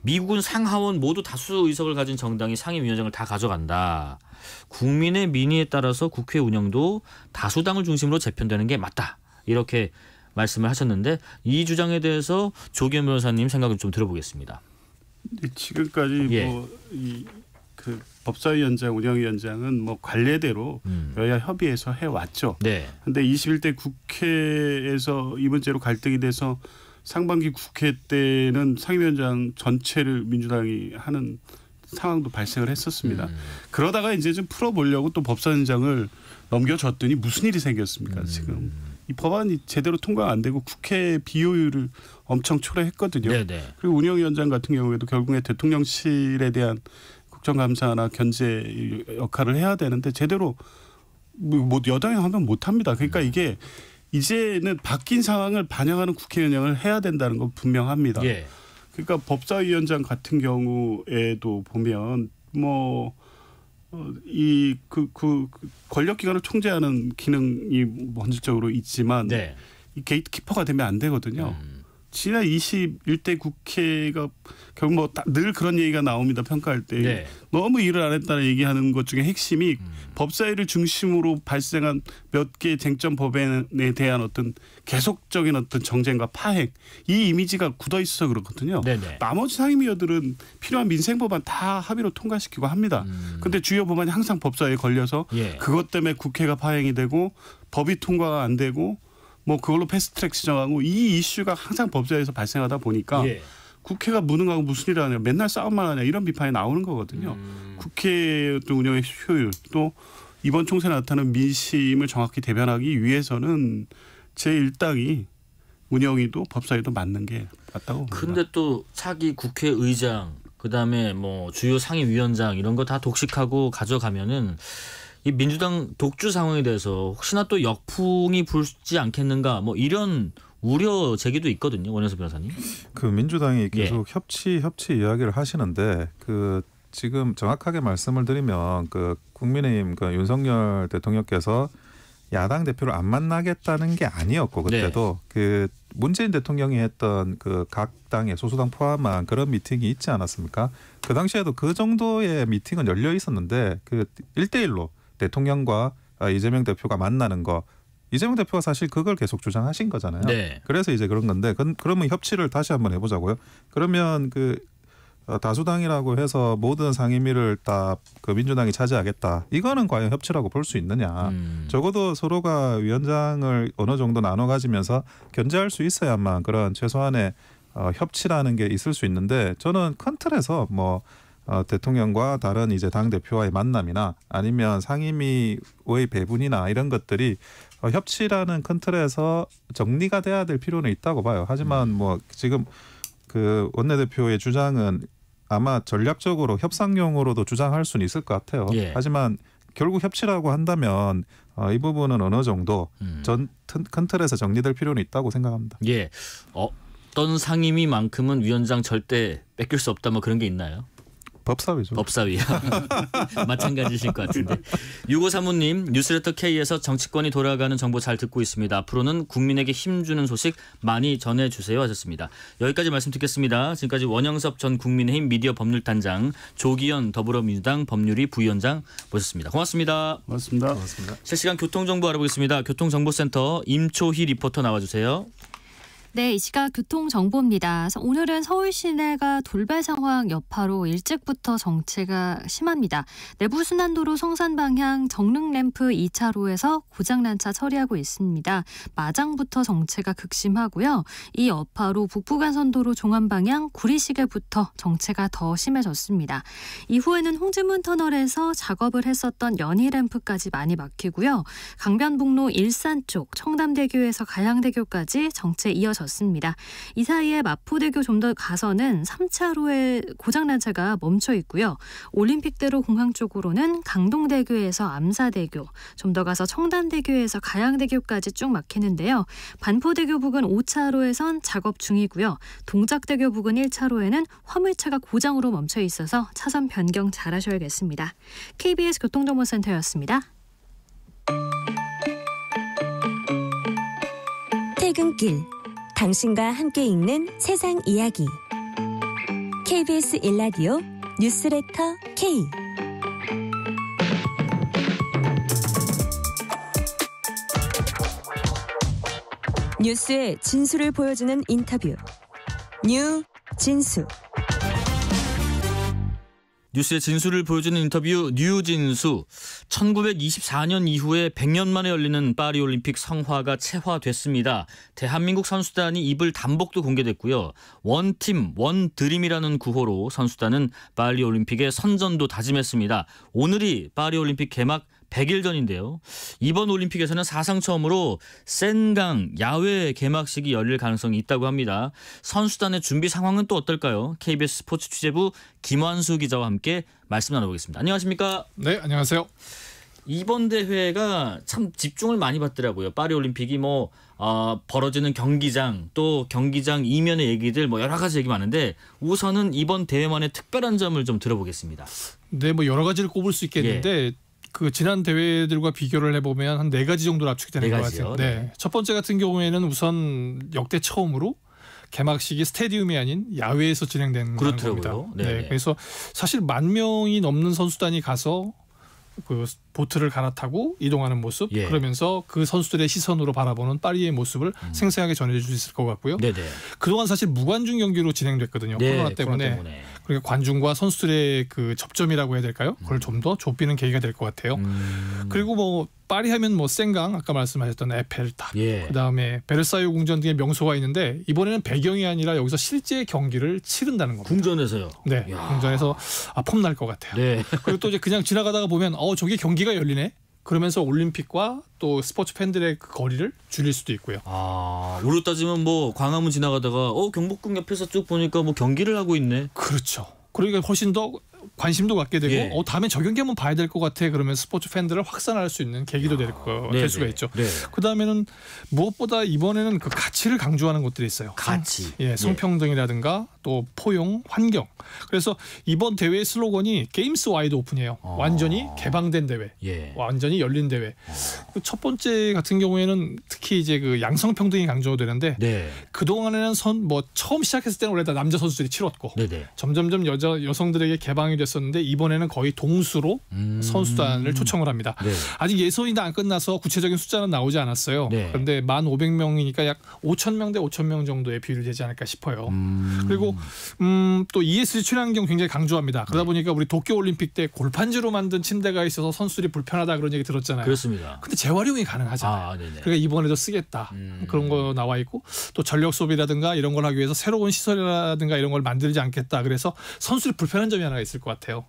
S3: 미국은 상하원 모두 다수 의석을 가진 정당이 상임위원장을 다 가져간다. 국민의 민의에 따라서 국회 운영도 다수당을 중심으로 재편되는 게 맞다. 이렇게 말씀을 하셨는데 이 주장에 대해서 조기현 변호사님 생각을 좀 들어보겠습니다.
S4: 지금까지
S3: 예.
S4: 그 법사위원장, 운영위원장은 뭐 관례대로 여야 협의해서 해왔죠.
S3: 네.
S4: 그런데 21대 국회에서 이 문제로 갈등이 돼서 상반기 국회 때는 상임위원장 전체를 민주당이 하는 상황도 발생을 했었습니다. 그러다가 이제 좀 풀어보려고 또 법사위원장을 넘겨줬더니 무슨 일이 생겼습니까? 지금 이 법안이 제대로 통과가 안 되고 국회 비효율을 엄청 초래했거든요.
S3: 네네.
S4: 그리고 운영위원장 같은 경우에도 결국에 대통령실에 대한 국정감사나 견제 역할을 해야 되는데 제대로 뭐 여당이 하면 못합니다. 그러니까 이게 이제는 바뀐 상황을 반영하는 국회 운영을 해야 된다는 건 분명합니다.
S3: 예.
S4: 그러니까 법사위원장 같은 경우에도 보면 뭐 이 그 권력기관을 통제하는 기능이 본질적으로 있지만
S3: 네.
S4: 이 게이트키퍼가 되면 안 되거든요. 지난 21대 국회가 결국 뭐 늘 그런 얘기가 나옵니다. 평가할 때.
S3: 네.
S4: 너무 일을 안 했다는 얘기하는 것 중에 핵심이 법사위를 중심으로 발생한 몇 개의 쟁점 법안에 대한 어떤 계속적인 어떤 정쟁과 파행 이 이미지가 굳어 있어서 그렇거든요.
S3: 네네.
S4: 나머지 상임위원들은 필요한 민생 법안 다 합의로 통과시키고 합니다. 그런데 주요 법안이 항상 법사위에 걸려서
S3: 예.
S4: 그것 때문에 국회가 파행이 되고 법이 통과가 안 되고 뭐 그걸로 패스트트랙 지정하고 이 이슈가 항상 법사위에서 발생하다 보니까
S3: 예.
S4: 국회가 무능하고 무슨 일을 하냐 맨날 싸움만 하냐 이런 비판이 나오는 거거든요. 국회 또 운영의 효율 또 이번 총선에 나타나는 민심을 정확히 대변하기 위해서는 제1당이 운영위도 법사위도 맞는 게 맞다고 봅니다.
S3: 근데 또 차기 국회의장 그다음에 뭐 주요 상임위원장 이런 거 다 독식하고 가져가면은 이 민주당 독주 상황에 대해서 혹시나 또 역풍이 불지 않겠는가 뭐 이런 우려 제기도 있거든요. 원현석 변호사님.
S1: 그 민주당이 계속 협치 이야기를 하시는데 그 지금 정확하게 말씀을 드리면 그 국민의힘 그 윤석열 대통령께서 야당 대표를 안 만나겠다는 게 아니었고 그때도 그 문재인 대통령이 했던 그 각 당의 소수당 포함한 그런 미팅이 있지 않았습니까? 그 당시에도 그 정도의 미팅은 열려 있었는데 그 1대1로 대통령과 이재명 대표가 만나는 거 이재명 대표가 사실 그걸 계속 주장하신 거잖아요.
S3: 네.
S1: 그래서 이제 그런 건데 그러면 협치를 다시 한번 해보자고요. 그러면 그 다수당이라고 해서 모든 상임위를 다 그 민주당이 차지하겠다. 이거는 과연 협치라고 볼 수 있느냐. 적어도 서로가 위원장을 어느 정도 나눠 가지면서 견제할 수 있어야만 그런 최소한의 협치라는 게 있을 수 있는데 저는 큰 틀에서 뭐 대통령과 다른 이제 당 대표와의 만남이나 아니면 상임위의 배분이나 이런 것들이 협치라는 큰 틀에서 정리가 돼야 될 필요는 있다고 봐요. 하지만 뭐 지금 그 원내대표의 주장은 아마 전략적으로 협상용으로도 주장할 수는 있을 것 같아요.
S3: 예.
S1: 하지만 결국 협치라고 한다면 이 부분은 어느 정도 큰 틀에서 정리될 필요는 있다고 생각합니다.
S3: 예. 어떤 상임위만큼은 위원장 절대 뺏길 수 없다 뭐 그런 게 있나요?
S1: 법사위죠.
S3: 법사위요. 마찬가지실 것 같은데. 6535님 뉴스레터 K에서 정치권이 돌아가는 정보 잘 듣고 있습니다. 앞으로는 국민에게 힘주는 소식 많이 전해주세요 하셨습니다. 여기까지 말씀 듣겠습니다. 지금까지 원영섭 전 국민의힘 미디어 법률단장, 조기현 더불어민주당 법률위 부위원장 모셨습니다. 고맙습니다.
S4: 고맙습니다.
S3: 실시간 교통정보 알아보겠습니다. 교통정보센터 임초희 리포터 나와주세요.
S5: 네, 이 시각 교통정보입니다. 오늘은 서울 시내가 돌발 상황 여파로 일찍부터 정체가 심합니다. 내부순환도로 성산 방향 정릉램프 2차로에서 고장난 차 처리하고 있습니다. 마장부터 정체가 극심하고요. 이 여파로 북부간선도로 종암 방향 구리시계부터 정체가 더 심해졌습니다. 이후에는 홍지문 터널에서 작업을 했었던 연희램프까지 많이 막히고요. 강변북로 일산 쪽 청담대교에서 가양대교까지 정체 이어졌습니다. 이 사이에 마포대교 좀 더 가서는 3차로에 고장난 차가 멈춰 있고요. 올림픽대로 공항 쪽으로는 강동대교에서 암사대교, 좀 더 가서 청담대교에서 가양대교까지 쭉 막히는데요. 반포대교 부근 5차로에선 작업 중이고요. 동작대교 부근 1차로에는 화물차가 고장으로 멈춰 있어서 차선 변경 잘 하셔야겠습니다. KBS 교통정보센터였습니다.
S2: 퇴근길 당신과 함께 읽는 세상 이야기 KBS 일라디오 뉴스레터 K. 뉴스의 진수를 보여주는 인터뷰 뉴진수.
S3: 뉴스의 진수를 보여주는 인터뷰 뉴진수. 1924년 이후에 100년 만에 열리는 파리올림픽 성화가 채화됐습니다. 대한민국 선수단이 입을 단복도 공개됐고요. 원팀 원드림이라는 구호로 선수단은 파리올림픽의 선전도 다짐했습니다. 오늘이 파리올림픽 개막 100일 전인데요. 이번 올림픽에서는 사상 처음으로 센강 야외 개막식이 열릴 가능성이 있다고 합니다. 선수단의 준비 상황은 또 어떨까요? KBS 스포츠 취재부 김완수 기자와 함께 말씀 나눠보겠습니다. 안녕하십니까?
S6: 네, 안녕하세요.
S3: 이번 대회가 참 집중을 많이 받더라고요. 파리올림픽이 벌어지는 경기장, 또 경기장 이면의 얘기들 여러 가지 얘기 많은데 우선은 이번 대회만의 특별한 점을 좀 들어보겠습니다.
S6: 네, 여러 가지를 꼽을 수 있겠는데 그 지난 대회들과 비교를 해보면 한 4가지 정도로 압축이 되는 것 같아요. 네. 첫 번째 같은 경우에는 우선 역대 처음으로 개막식이 스테디움이 아닌 야외에서 진행된 겁니다. 네. 그래서 사실 10,000명이 넘는 선수단이 가서 그 보트를 갈아타고 이동하는 모습, 그러면서 그 선수들의 시선으로 바라보는 파리의 모습을 생생하게 전해줄 수 있을 것 같고요. 그동안 사실 무관중 경기로 진행됐거든요. 코로나 때문에. 그러니까 관중과 선수들의 그 접점이라고 해야 될까요? 그걸 좀 더 좁히는 계기가 될 것 같아요. 그리고 파리 하면 센강, 아까 말씀하셨던 에펠탑, 그다음에 베르사유 궁전 등의 명소가 있는데 이번에는 배경이 아니라 여기서 실제 경기를 치른다는 겁니다.
S3: 궁전에서요?
S6: 네, 궁전에서 폼날 것 같아요. 그리고 또 이제 그냥 지나가다가 보면 저기 경기가 열리네. 그러면서 올림픽과 또 스포츠 팬들의 그 거리를 줄일 수도 있고요.
S3: 우리로 따지면 광화문 지나가다가 경복궁 옆에서 쭉 보니까 경기를 하고 있네.
S6: 그렇죠. 그러니까 훨씬 더 관심도 갖게 되고 다음에 저 경기 한번 봐야 될 것 같아. 그러면 스포츠 팬들을 확산할 수 있는 계기도 될 수가 있죠. 그다음에는 무엇보다 이번에는 그 가치를 강조하는 것들이 있어요.
S3: 가치.
S6: 성평등이라든가 또 포용, 환경. 그래서 이번 대회의 슬로건이 게임스 와이드 오픈이에요. 완전히 개방된 대회. 완전히 열린 대회. 첫 번째 같은 경우에는 특히 이제 그 양성평등이 강조되는데 그동안에는 처음 시작했을 때는 원래 다 남자 선수들이 치렀고 점점점 여성들에게 개방이 그랬었는데 이번에는 거의 동수로 선수단을 초청을 합니다.
S3: 네.
S6: 아직 예선이 다 안 끝나서 구체적인 숫자는 나오지 않았어요.
S3: 네.
S6: 그런데 1,500명이니까 약 5,000명 대 5,000명 정도의 비율이 되지 않을까 싶어요. 그리고 또 ESG 친환경 굉장히 강조합니다. 그러다 보니까 우리 도쿄올림픽 때 골판지로 만든 침대가 있어서 선수들이 불편하다 그런 얘기 들었잖아요.
S3: 그렇습니다.
S6: 근데 재활용이 가능하잖아요.
S3: 네네.
S6: 그러니까 이번에도 쓰겠다. 그런 거 나와 있고 또 전력 소비라든가 이런 걸 하기 위해서 새로운 시설이라든가 이런 걸 만들지 않겠다. 그래서 선수들이 불편한 점이 하나 있을 것 같아요.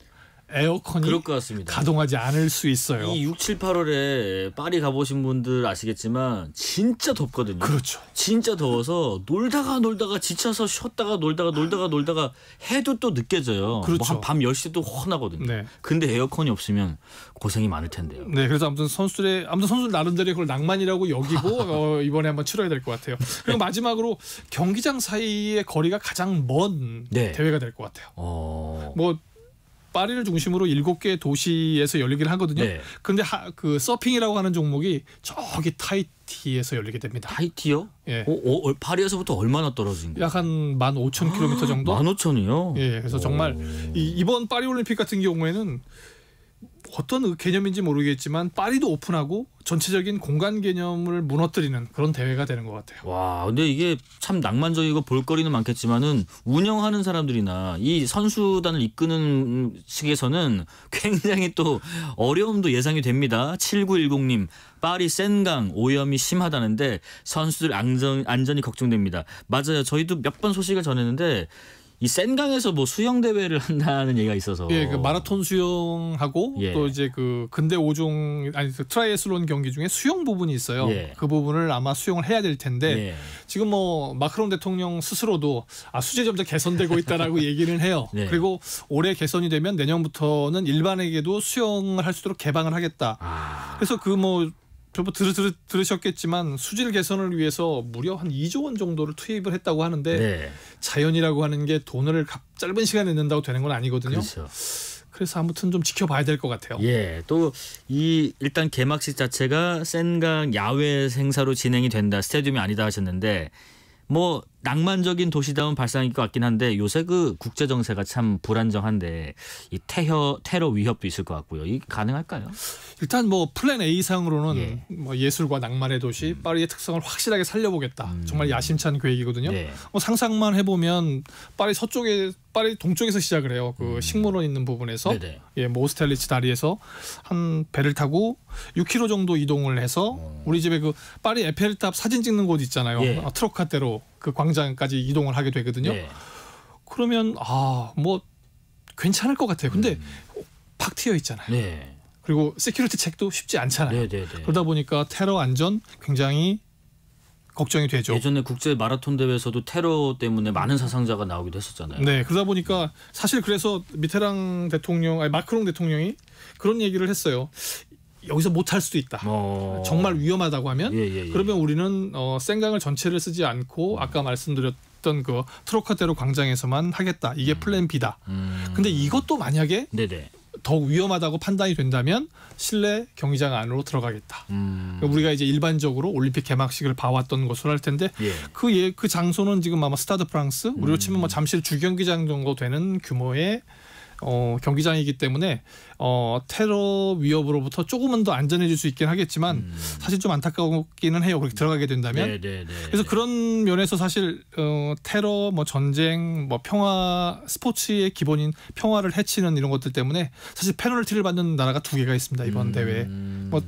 S6: 에어컨이
S3: 그럴 것 같습니다.
S6: 가동하지 않을 수 있어요.
S3: 이 6, 7, 8월에 파리 가보신 분들 아시겠지만 진짜 덥거든요.
S6: 그렇죠.
S3: 진짜 더워서 놀다가 지쳐서 쉬었다가 놀다가 해도 또 느껴져요.
S6: 그렇죠.
S3: 뭐 한 밤 10시 또 훤하거든요.
S6: 네.
S3: 근데 에어컨이 없으면 고생이 많을 텐데요.
S6: 네, 그래서 아무튼 선수들 나름대로 그걸 낭만이라고 여기고 이번에 한번 치러야 될 것 같아요. 그리고 마지막으로 경기장 사이의 거리가 가장 먼
S3: 네.
S6: 대회가 될 것 같아요. 뭐 파리를 중심으로 7개 도시에서 열리긴 하거든요.
S3: 네.
S6: 그런데 그 서핑이라고 하는 종목이 저기 타히티에서 열리게 됩니다.
S3: 타히티요?
S6: 예.
S3: 파리에서부터 얼마나 떨어진 거예요?
S6: 약 한 15,000km 정도.
S3: 15,000이요?
S6: 예, 그래서 정말 이번 파리 올림픽 같은 경우에는 어떤 개념인지 모르겠지만 파리도 오픈하고 전체적인 공간 개념을 무너뜨리는 그런 대회가 되는 것 같아요.
S3: 와, 근데 이게 참 낭만적이고 볼거리는 많겠지만은 운영하는 사람들이나 이 선수단을 이끄는 측에서는 굉장히 또 어려움도 예상이 됩니다. 7910님, 파리 센강 오염이 심하다는데 선수들 안전이 걱정됩니다. 맞아요. 저희도 몇 번 소식을 전했는데 이 센강에서 뭐 수영 대회를 한다는 얘기가 있어서
S6: 예, 그 마라톤 수영하고
S3: 예.
S6: 또 이제 그 근대 5종 그 트라이애슬론 경기 중에 수영 부분이 있어요.
S3: 예.
S6: 그 부분을 아마 수영을 해야 될 텐데
S3: 예.
S6: 지금 뭐 마크롱 대통령 스스로도 수제 점점 개선되고 있다라고 얘기를 해요.
S3: 네.
S6: 그리고 올해 개선이 되면 내년부터는 일반에게도 수영을 할 수 있도록 개방을 하겠다. 그래서 그 뭐 들으셨겠지만 수질 개선을 위해서 무려 한 2조 원 정도를 투입을 했다고 하는데
S3: 네.
S6: 자연이라고 하는 게 돈을 짧은 시간에 낸다고 되는 건 아니거든요.
S3: 그렇죠.
S6: 그래서 아무튼 좀 지켜봐야 될 것 같아요.
S3: 예, 또 이 일단 개막식 자체가 센강 야외 행사로 진행이 된다. 스타디움이 아니다 하셨는데 뭐 낭만적인 도시다운 발상일 것 같긴 한데 요새 그 국제 정세가 참 불안정한데 이 테러 위협도 있을 것 같고요. 이게 가능할까요?
S6: 일단 뭐 플랜 A 상으로는
S3: 예.
S6: 뭐 예술과 낭만의 도시 파리의 특성을 확실하게 살려보겠다. 정말 야심찬 계획이거든요.
S3: 네.
S6: 뭐 상상만 해보면 파리 동쪽에서 시작을 해요. 그 식물원 있는 부분에서
S3: 네네.
S6: 예, 모스텔리치 다리에서 한 배를 타고 6km 정도 이동을 해서 우리 집에 그 파리 에펠탑 사진 찍는 곳 있잖아요.
S3: 예.
S6: 트로카테로 그 광장까지 이동을 하게 되거든요.
S3: 네.
S6: 그러면 뭐 괜찮을 것 같아요. 근데 팍 트여 있잖아요.
S3: 네.
S6: 그리고 시큐리티 체크도 쉽지 않잖아요.
S3: 네.
S6: 그러다 보니까 테러 안전 굉장히 걱정이 되죠.
S3: 예전에 국제 마라톤 대회에서도 테러 때문에 많은 사상자가 나오기도 했었잖아요.
S6: 네, 그러다 보니까 사실 그래서 마크롱 대통령이 그런 얘기를 했어요. 여기서 못할 수도 있다. 정말 위험하다고 하면
S3: 예.
S6: 그러면 우리는 센강을 전체를 쓰지 않고 아까 말씀드렸던 그 트로카테로 광장에서만 하겠다. 이게 플랜 B다. 근데 이것도 만약에
S3: 네네.
S6: 더욱 위험하다고 판단이 된다면 실내 경기장 안으로 들어가겠다. 그러니까 우리가 이제 일반적으로 올림픽 개막식을 봐왔던 것으로 할 텐데
S3: 예.
S6: 그 장소는 지금 아마 스타드 프랑스 우리로 치면 뭐 잠실 주경기장 정도 되는 규모의 경기장이기 때문에 테러 위협으로부터 조금은 더 안전해질 수 있긴 하겠지만 사실 좀 안타깝기는 해요. 그렇게 들어가게 된다면. 그래서 그런 면에서 사실 테러, 뭐 전쟁, 뭐 평화, 스포츠의 기본인 평화를 해치는 이런 것들 때문에 사실 페널티를 받는 나라가 2개가 있습니다. 이번 대회에. 뭐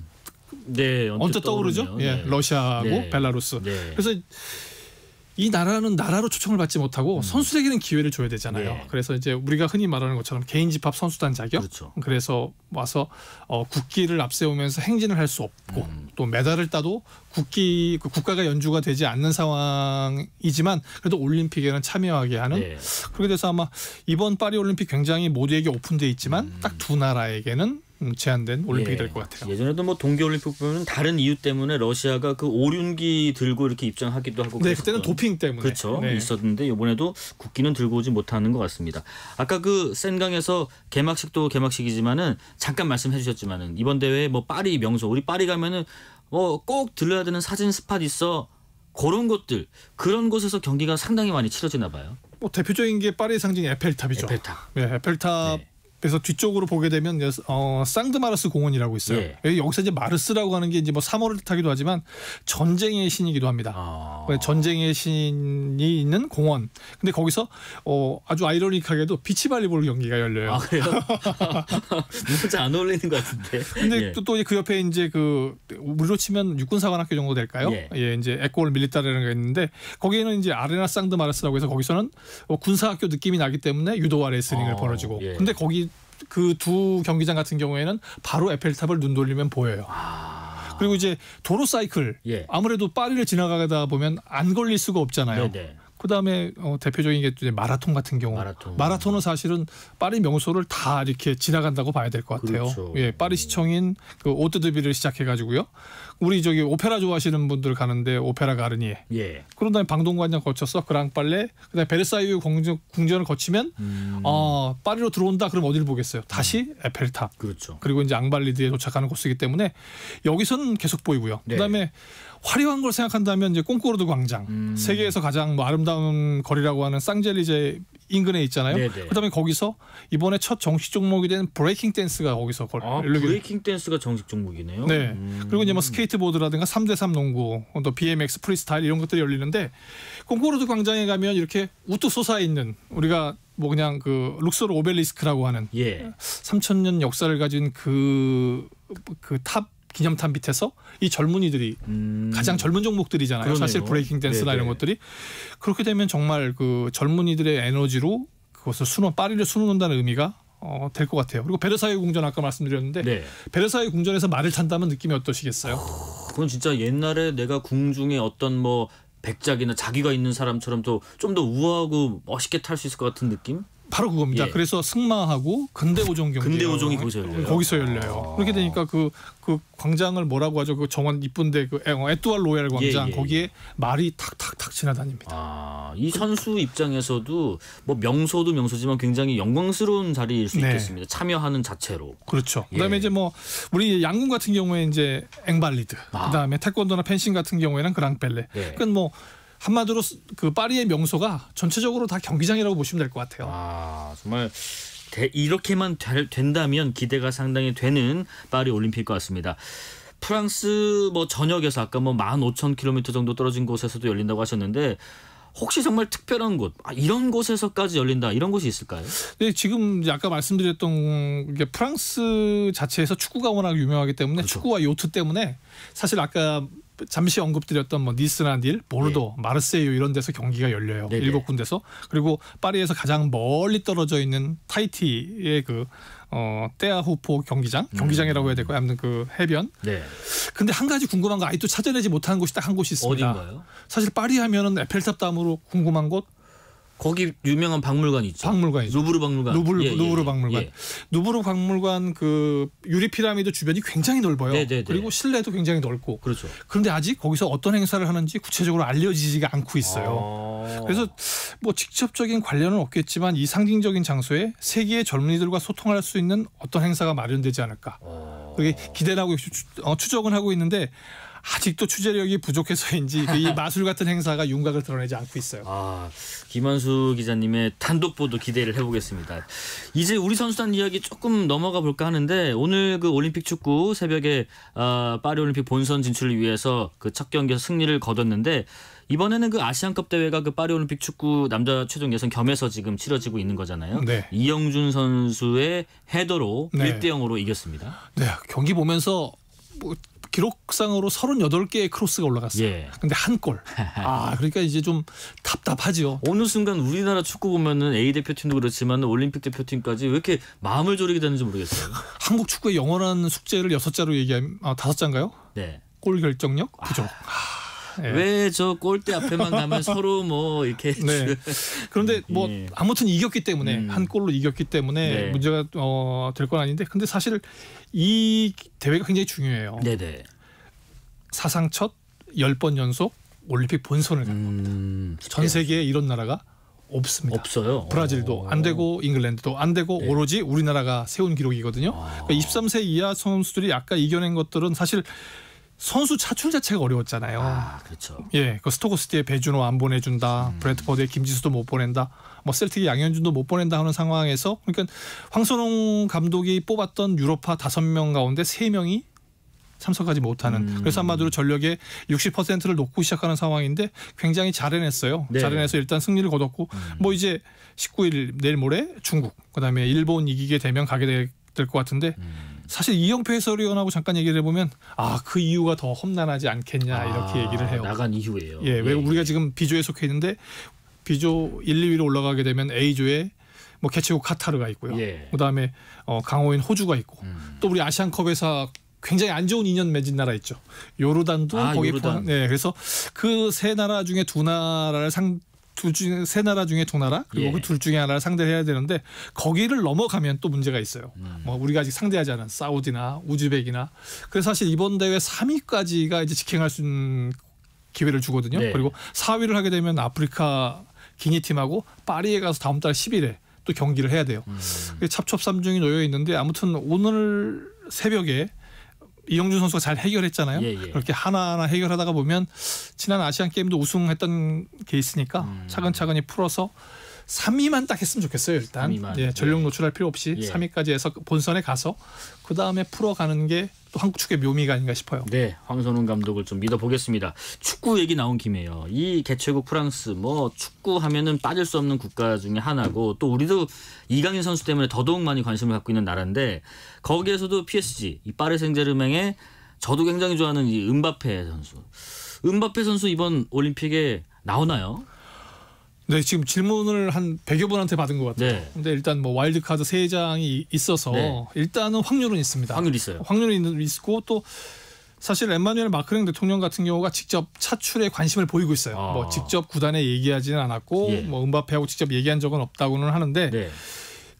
S3: 네,
S6: 언뜻 떠오르죠. 예,
S3: 네.
S6: 러시아하고
S3: 네.
S6: 벨라루스.
S3: 네.
S6: 그래서 이 나라는 나라로 초청을 받지 못하고 선수에게는 기회를 줘야 되잖아요.
S3: 네.
S6: 그래서 이제 우리가 흔히 말하는 것처럼 개인 집합 선수단 자격.
S3: 그렇죠.
S6: 그래서 와서 국기를 앞세우면서 행진을 할 수 없고 또 메달을 따도 국가가 연주가 되지 않는 상황이지만 그래도 올림픽에는 참여하게 하는.
S3: 네.
S6: 그렇게 돼서 아마 이번 파리 올림픽 굉장히 모두에게 오픈돼 있지만 딱 2나라에게는 제한된 올림픽이 될 것 같아요.
S3: 예전에도 뭐 동계올림픽 보면 다른 이유 때문에 러시아가 그 오륜기 들고 이렇게 입장하기도 하고
S6: 네, 그때는 도핑 때문에
S3: 그렇죠.
S6: 네.
S3: 있었는데 이번에도 국기는 들고 오지 못하는 것 같습니다. 아까 그 센강에서 개막식도 개막식이지만은 잠깐 말씀해 주셨지만은 이번 대회 뭐 파리 명소 우리 파리 가면은 뭐 꼭 들러야 되는 사진 스팟 있어 그런 곳들 그런 곳에서 경기가 상당히 많이 치러지나 봐요.
S6: 뭐 대표적인 게 파리의 상징 에펠탑이죠.
S3: 에펠탑.
S6: 네, 에펠탑.
S3: 네.
S6: 그래서 뒤쪽으로 보게 되면 상드마르스 공원이라고 있어요.
S3: 예.
S6: 여기서 이제 마르스라고 하는 게 이제 뭐 3월을 뜻하기도 하지만 전쟁의 신이기도 합니다. 전쟁의 신이 있는 공원. 근데 거기서 아주 아이러니하게도 비치발리볼 경기가 열려요.
S3: 아, 그래요? 진짜 안 어울리는 것 같은데.
S6: 근데 또 그 옆에 이제 그 우리로 치면 육군사관학교 정도 될까요? 예, 이제 에콜 밀리타르라는 게 있는데 거기에는 이제 아레나 상드마르스라고 해서 거기서는 군사학교 느낌이 나기 때문에 유도와 레슬링을 벌어지고.
S3: 예.
S6: 근데 거기 그 두 경기장 같은 경우에는 바로 에펠탑을 눈 돌리면 보여요. 그리고 이제 도로 사이클 아무래도 파리를 지나가다 보면 안 걸릴 수가 없잖아요.
S3: 네네.
S6: 그다음에 대표적인 게 이제 마라톤 같은 경우. 마라톤은 사실은 파리 명소를 다 이렇게 지나간다고 봐야 될 것 같아요.
S3: 그렇죠.
S6: 예, 파리 시청인 그 오트드빌을 시작해가지고요. 우리 저기 오페라 좋아하시는 분들 가는데 오페라 가르니에.
S3: 예.
S6: 그런 다음에 방동관장 거쳐서 그랑빨레, 그다음에 베르사유 궁전을 거치면 파리로 들어온다. 그럼 어디를 보겠어요? 다시 에펠탑.
S3: 그렇죠.
S6: 그리고 이제 앙발리드에 도착하는 코스이기 때문에 여기서는 계속 보이고요. 그다음에 화려한 걸 생각한다면 이제 꽁꼬르드 광장, 세계에서 가장 뭐 아름다운 거리라고 하는 쌍젤리제 인근에 있잖아요. 그다음에 거기서 이번에 첫 정식 종목이 된 브레이킹 댄스가 거기서
S3: 브레이킹 댄스가 정식 종목이네요.
S6: 네. 그리고 이제 뭐 스케이트보드라든가 3대3 농구, 또 BMX 프리스타일 이런 것들이 열리는데 꽁꼬르드 광장에 가면 이렇게 우뚝 솟아 있는 우리가 뭐 그냥 그 룩소르 오벨리스크라고 하는 3,000년 역사를 가진 그 탑 기념탑 밑에서 이 젊은이들이 가장 젊은 종목들이잖아요.
S3: 그러네요.
S6: 사실 브레이킹 댄스나 이런 것들이 그렇게 되면 정말 그 젊은이들의 에너지로 그것을 파리를 수놓는다는 의미가 될 것 같아요. 그리고 베르사유 궁전 아까 말씀드렸는데 베르사유 궁전에서 말을 탄다면 느낌이 어떠시겠어요?
S3: 그건 진짜 옛날에 내가 궁중에 어떤 뭐 백작이나 자기가 있는 사람처럼 좀 더 우아하고 멋있게 탈 수 있을 것 같은 느낌?
S6: 바로 그겁니다. 그래서 승마하고 근대오종 경기.
S3: 근대오종이 거기서 열려요.
S6: 그렇게 되니까 그 광장을 뭐라고 하죠? 그 정원 이쁜데 그 에뚜알 로얄 광장 거기에 말이 탁탁탁 지나다닙니다.
S3: 이 선수 입장에서도 뭐 명소도 명소지만 굉장히 영광스러운 자리일 수 있겠습니다. 참여하는 자체로.
S6: 그렇죠. 그다음에 이제 뭐 우리 양궁 같은 경우에 이제 앵발리드, 그다음에 태권도나 펜싱 같은 경우에는 그랑펠레. 그러니까 뭐 한마디로 그 파리의 명소가 전체적으로 다 경기장이라고 보시면 될 것 같아요.
S3: 정말 이렇게만 된다면 기대가 상당히 되는 파리 올림픽 같습니다. 프랑스 뭐 전역에서 아까 뭐 15,000km 정도 떨어진 곳에서도 열린다고 하셨는데 혹시 정말 특별한 곳, 이런 곳에서까지 열린다 이런 곳이 있을까요?
S6: 네, 지금 아까 말씀드렸던 게 프랑스 자체에서 축구가 워낙 유명하기 때문에 축구와 요트 때문에 사실 아까 잠시 언급드렸던 뭐 니스나 닐, 보르도, 마르세유 이런 데서 경기가 열려요. 7군데서. 그리고 파리에서 가장 멀리 떨어져 있는 타이티의 그 떼아후포 경기장이라고 해야 될까요? 아무튼 그 해변. 근데 한 가지 궁금한 거 아직도 찾아내지 못한 곳이 딱 한 곳이 있습니다.
S3: 어딘가요?
S6: 사실 파리 하면은 에펠탑 다음으로 궁금한 곳.
S3: 거기 유명한 박물관 있죠.
S6: 박물관이죠.
S3: 루브르 박물관.
S6: 루브르 박물관. 루브르 박물관 그 유리 피라미드 주변이 굉장히 넓어요. 그리고 실내도 굉장히 넓고.
S3: 그렇죠.
S6: 그런데 아직 거기서 어떤 행사를 하는지 구체적으로 알려지지가 않고 있어요. 그래서 뭐 직접적인 관련은 없겠지만 이 상징적인 장소에 세계의 젊은이들과 소통할 수 있는 어떤 행사가 마련되지 않을까. 그게 기대를 하고 추적은 하고 있는데 아직도 취재력이 부족해서인지 이 마술 같은 행사가 윤곽을 드러내지 않고 있어요.
S3: 김한수 기자님의 단독 보도 기대를 해보겠습니다. 이제 우리 선수단 이야기 조금 넘어가 볼까 하는데 오늘 그 올림픽 축구 새벽에 파리 올림픽 본선 진출을 위해서 그 첫 경기에서 승리를 거뒀는데 이번에는 그 아시안컵 대회가 그 파리 올림픽 축구 남자 최종 예선 겸해서 지금 치러지고 있는 거잖아요. 이영준 선수의 헤더로 1대0으로 이겼습니다.
S6: 네, 경기 보면서 뭐 기록상으로 38개의 크로스가 올라갔어요. 근데 한 골. 그러니까 이제 좀 답답하죠.
S3: 어느 순간 우리나라 축구 보면은 A 대표팀도 그렇지만 올림픽 대표팀까지 왜 이렇게 마음을 졸이게 되는지 모르겠어요.
S6: 한국 축구의 영원한 숙제를 6자로 얘기하면 5자인가요? 골 결정력? 그죠.
S3: 왜 저 골대 앞에만 가면 서로 뭐 이렇게
S6: 그런데 뭐 아무튼 이겼기 때문에 한 골로 이겼기 때문에 문제가 될 건 아닌데 근데 사실 이 대회가 굉장히 중요해요. 사상 첫 10번 연속 올림픽 본선을 간 거. 전 세계에 이런 나라가 없습니다.
S3: 없어요.
S6: 브라질도 안 되고 잉글랜드도 안 되고 오로지 우리나라가 세운 기록이거든요. 그러니까 23세 이하 선수들이 아까 이겨낸 것들은 사실 선수 차출 자체가 어려웠잖아요.
S3: 아, 그렇죠.
S6: 예, 그 스토크시티에 배준호 안 보내준다, 브래드포드에 김지수도 못 보낸다, 뭐 셀틱의 양현준도 못 보낸다 하는 상황에서 그러니까 황선홍 감독이 뽑았던 유럽파 5명 가운데 3명이 참석하지 못하는 그래서 한마디로 전력의 60%를 놓고 시작하는 상황인데 굉장히 잘 해냈어요.
S3: 네.
S6: 잘 해내서 일단 승리를 거뒀고 뭐 이제 19일 내일 모레 중국 그다음에 일본 이기게 되면 가게 될 것 같은데 사실 이영표 해설위원하고 잠깐 얘기를 해보면 그 이유가 더 험난하지 않겠냐 이렇게 얘기를 해요.
S3: 나간 이후에요.
S6: 예, 왜 우리가 지금 B조에 속해 있는데 B조 1, 2위로 올라가게 되면 A조에 뭐 개최국 카타르가 있고요.
S3: 예.
S6: 그다음에 강호인 호주가 있고 또 우리 아시안컵에서 굉장히 안 좋은 인연 맺은 나라 있죠. 요르단도 거기
S3: 요르단.
S6: 네, 그래서 그 세 나라 중에 세 나라 중에 2나라 그리고
S3: 예.
S6: 그 둘 중에 하나를 상대를 해야 되는데 거기를 넘어가면 또 문제가 있어요. 뭐 우리가 아직 상대하지 않은 사우디나 우즈벡이나 그래서 사실 이번 대회 3위까지가 이제 직행할 수 있는 기회를 주거든요.
S3: 네.
S6: 그리고 4위를 하게 되면 아프리카 기니 팀하고 파리에 가서 다음 달 10일에 또 경기를 해야 돼요. 찹첩삼중이 놓여 있는데 아무튼 오늘 새벽에 이영준 선수가 잘 해결했잖아요.
S3: 예.
S6: 그렇게 하나하나 해결하다가 보면 지난 아시안 게임도 우승했던 게 있으니까 차근차근히 풀어서 3위만 딱 했으면 좋겠어요. 일단
S3: 3위만.
S6: 예, 전력 노출할 필요 없이
S3: 예.
S6: 3위까지 해서 본선에 가서 그 다음에 풀어가는 게 또 한국 축구의 묘미가 아닌가 싶어요.
S3: 네, 황선홍 감독을 좀 믿어보겠습니다. 축구 얘기 나온 김에요. 이 개최국 프랑스 뭐 축구 하면은 빠질 수 없는 국가 중에 하나고 또 우리도 이강인 선수 때문에 더더욱 많이 관심을 갖고 있는 나라인데 거기에서도 PSG, 이 파리 생제르맹의 저도 굉장히 좋아하는 이 은바페 선수. 은바페 선수 이번 올림픽에 나오나요?
S6: 네, 지금 질문을 한 100여 분한테 받은 것 같아요.
S3: 네.
S6: 근데 일단 뭐 와일드카드 3장이 있어서
S3: 네.
S6: 일단은 확률은 있습니다.
S3: 확률 있어요.
S6: 확률이 있고 또 사실 엠마누엘 마크롱 대통령 같은 경우가 직접 차출에 관심을 보이고 있어요. 뭐 직접 구단에 얘기하지는 않았고
S3: 예.
S6: 뭐 은바페하고 직접 얘기한 적은 없다고는 하는데
S3: 네.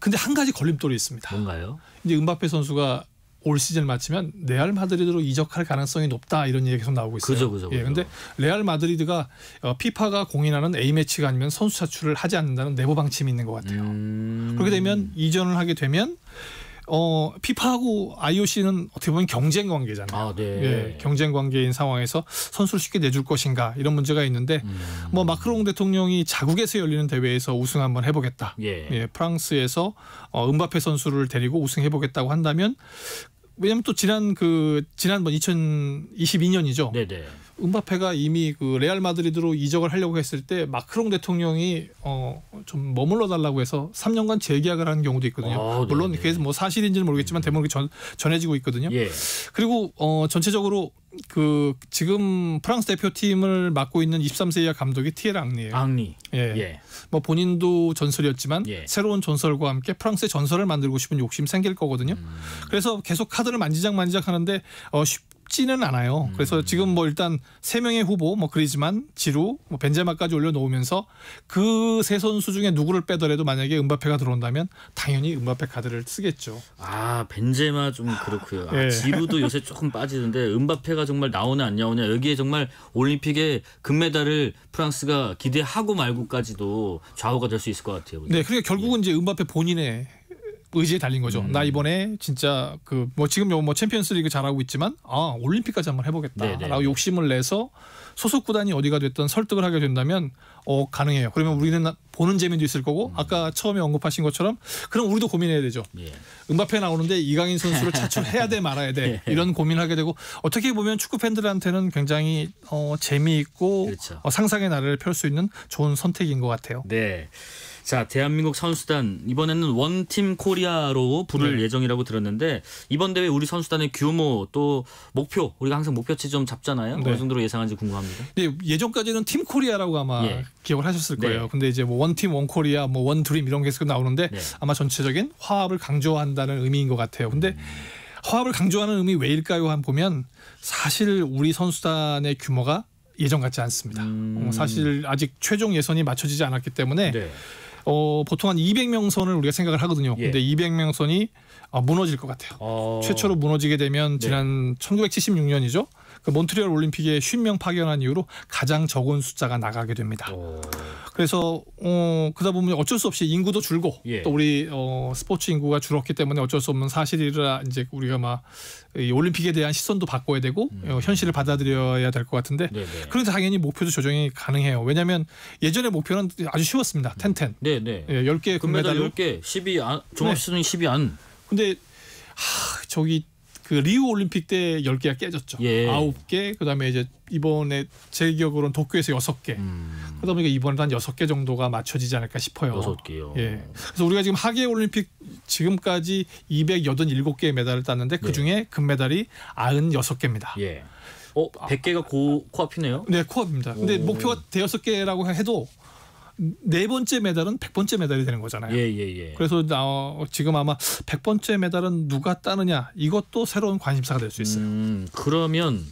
S6: 근데 한 가지 걸림돌이 있습니다.
S3: 뭔가요?
S6: 이제 은바페 선수가 올 시즌을 마치면 레알 마드리드로 이적할 가능성이 높다 이런 얘기가 계속 나오고 있어요.
S3: 그죠.
S6: 예, 근데 레알 마드리드가 피파가 공인하는 A 매치가 아니면 선수 차출을 하지 않는다는 내부 방침이 있는 것 같아요. 그렇게 되면 이전을 하게 되면 피파하고 IOC는 어떻게 보면 경쟁 관계잖아요.
S3: 아, 네.
S6: 예, 경쟁 관계인 상황에서 선수를 쉽게 내줄 것인가 이런 문제가 있는데 뭐 마크롱 대통령이 자국에서 열리는 대회에서 우승 한번 해보겠다.
S3: 예.
S6: 프랑스에서 은바페 선수를 데리고 우승해보겠다고 한다면 왜냐하면 또 지난번 2022년이죠.
S3: 네네.
S6: 은바페가 이미 그 레알 마드리드로 이적을 하려고 했을 때 마크롱 대통령이 좀 머물러 달라고 해서 3년간 재계약을 하는 경우도 있거든요. 물론 그게 뭐 사실인지는 모르겠지만 대부분 전해지고 있거든요.
S3: 예.
S6: 그리고 전체적으로 그 지금 프랑스 대표팀을 맡고 있는 23세 이하 감독이 티에르 앙리예요.
S3: 앙리.
S6: 예. 뭐 본인도 전설이었지만
S3: 예.
S6: 새로운 전설과 함께 프랑스의 전설을 만들고 싶은 욕심 생길 거거든요. 그래서 계속 카드를 만지작 하는데 쉽지는 않아요. 그래서 지금 뭐 일단 3명의 후보 뭐 그리즈만, 지루, 뭐 벤제마까지 올려놓으면서 그 세 선수 중에 누구를 빼더라도 만약에 은바페가 들어온다면 당연히 은바페 카드를 쓰겠죠.
S3: 아, 벤제마 좀 그렇고요.
S6: 예.
S3: 지루도 요새 조금 빠지는데 은바페가 정말 나오냐 안 나오냐 여기에 정말 올림픽에 금메달을 프랑스가 기대하고 말고까지도 좌우가 될 수 있을 것 같아요.
S6: 네, 그러니까 결국은 이제 은바페 본인의 의지에 달린 거죠. 나 이번에 진짜 그 뭐 지금 뭐 챔피언스리그 잘하고 있지만 올림픽까지 한번 해보겠다라고
S3: 네네.
S6: 욕심을 내서 소속 구단이 어디가 됐든 설득을 하게 된다면 가능해요. 그러면 우리는 보는 재미도 있을 거고 아까 처음에 언급하신 것처럼 그럼 우리도 고민해야 되죠.
S3: 예.
S6: 은바페 나오는데 이강인 선수를 차출해야 돼 말아야 돼 이런 고민을 하게 되고 어떻게 보면 축구 팬들한테는 굉장히 재미있고
S3: 그렇죠.
S6: 상상의 나래를 펼 수 있는 좋은 선택인 것 같아요.
S3: 네. 자, 대한민국 선수단 이번에는 원팀 코리아로 부를 예정이라고 들었는데 이번 대회 우리 선수단의 규모 또 목표 우리가 항상 목표치 좀 잡잖아요.
S6: 네.
S3: 어느 정도로 예상한지 궁금합니다.
S6: 네, 예전까지는 팀 코리아라고 아마
S3: 예.
S6: 기억을 하셨을 거예요.
S3: 네.
S6: 근데 이제 뭐 원팀 원코리아 뭐 원드림 이런 게 계속 나오는데
S3: 네.
S6: 아마 전체적인 화합을 강조한다는 의미인 것 같아요. 근데 화합을 강조하는 의미 왜일까요? 한번 보면 사실 우리 선수단의 규모가 예전 같지 않습니다. 사실 아직 최종 예선이 맞춰지지 않았기 때문에
S3: 네.
S6: 보통 한 200명 선을 우리가 생각을 하거든요.
S3: 예.
S6: 근데 200명 선이 무너질 것 같아요. 최초로 무너지게 되면 지난 1976년이죠. 그 몬트리올 올림픽에 50명 파견한 이후로 가장 적은 숫자가 나가게 됩니다. 그래서 그러다 보면 어쩔 수 없이 인구도 줄고
S3: 예.
S6: 또 우리 스포츠 인구가 줄었기 때문에 어쩔 수 없는 사실이라 이제 우리가 막 이 올림픽에 대한 시선도 바꿔야 되고 현실을 받아들여야 될 것 같은데 그런데 당연히 목표도 조정이 가능해요. 왜냐하면 예전의 목표는 아주 쉬웠습니다. 10-10.
S3: 네네.
S6: 예, 10개
S3: 금메달
S6: 금메달로
S3: 10개, 12안 종합순위 12안.
S6: 근데 저기 그 리우 올림픽 때 10개가 깨졌죠.
S3: 예.
S6: 9개. 그다음에 이제 이번에 제 기억으로는 도쿄에서 6개. 그러다 보니까 이번에도 한 6개 정도가 맞춰지지 않을까 싶어요.
S3: 6개요.
S6: 예. 그래서 우리가 지금 하계 올림픽 지금까지 287개의 메달을 땄는데 그중에 금메달이 96개입니다.
S3: 예. 100개가 코앞이네요.
S6: 네, 코앞입니다. 근데 목표가 6개라고 해도 네 번째 메달은 100번째 메달이 되는 거잖아요.
S3: 예.
S6: 그래서 지금 아마 100번째 메달은 누가 따느냐 이것도 새로운 관심사가 될 수 있어요.
S3: 그러면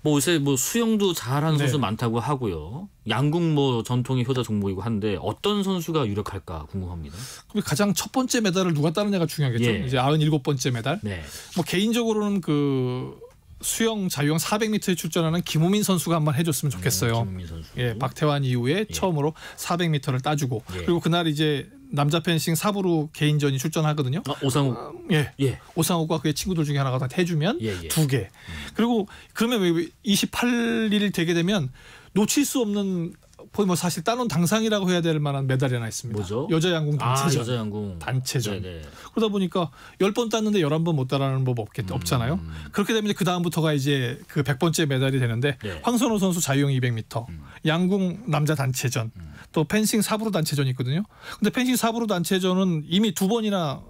S3: 뭐 요새 뭐 수영도 잘하는
S6: 네.
S3: 선수 많다고 하고요. 양궁 뭐 전통의 효자 종목이고 한데 어떤 선수가 유력할까 궁금합니다.
S6: 그럼 가장 첫 번째 메달을 누가 따느냐가 중요하겠죠.
S3: 예.
S6: 이제 97번째 메달.
S3: 네.
S6: 뭐 개인적으로는 그 수영 자유형 400m에 출전하는 김우민 선수가 한번 해줬으면 좋겠어요.
S3: 김우민 선수.
S6: 예, 박태환 이후에 처음으로 400m를 따주고 그리고 그날 이제 남자 펜싱 4부로 개인전이 출전하거든요.
S3: 오상욱.
S6: 예. 오상욱과 그의 친구들 중에 하나가 다 해주면
S3: 예.
S6: 2개. 그리고 그러면 28일 되게 되면 놓칠 수 없는 거의 뭐 사실 따놓은 당상이라고 해야 될 만한 메달이 하나 있습니다.
S3: 뭐죠?
S6: 여자 양궁 단체전.
S3: 여자 양궁
S6: 단체전.
S3: 네네.
S6: 그러다 보니까 10번 땄는데 11번 못 따라하는 법 없잖아요. 그렇게 되면 그 다음부터가 이제 그 100번째 메달이 되는데 황선호 선수 자유형 200m, 양궁 남자 단체전, 또 펜싱 4부로 단체전이 있거든요. 근데 펜싱 4부로 단체전은 이미 2번이나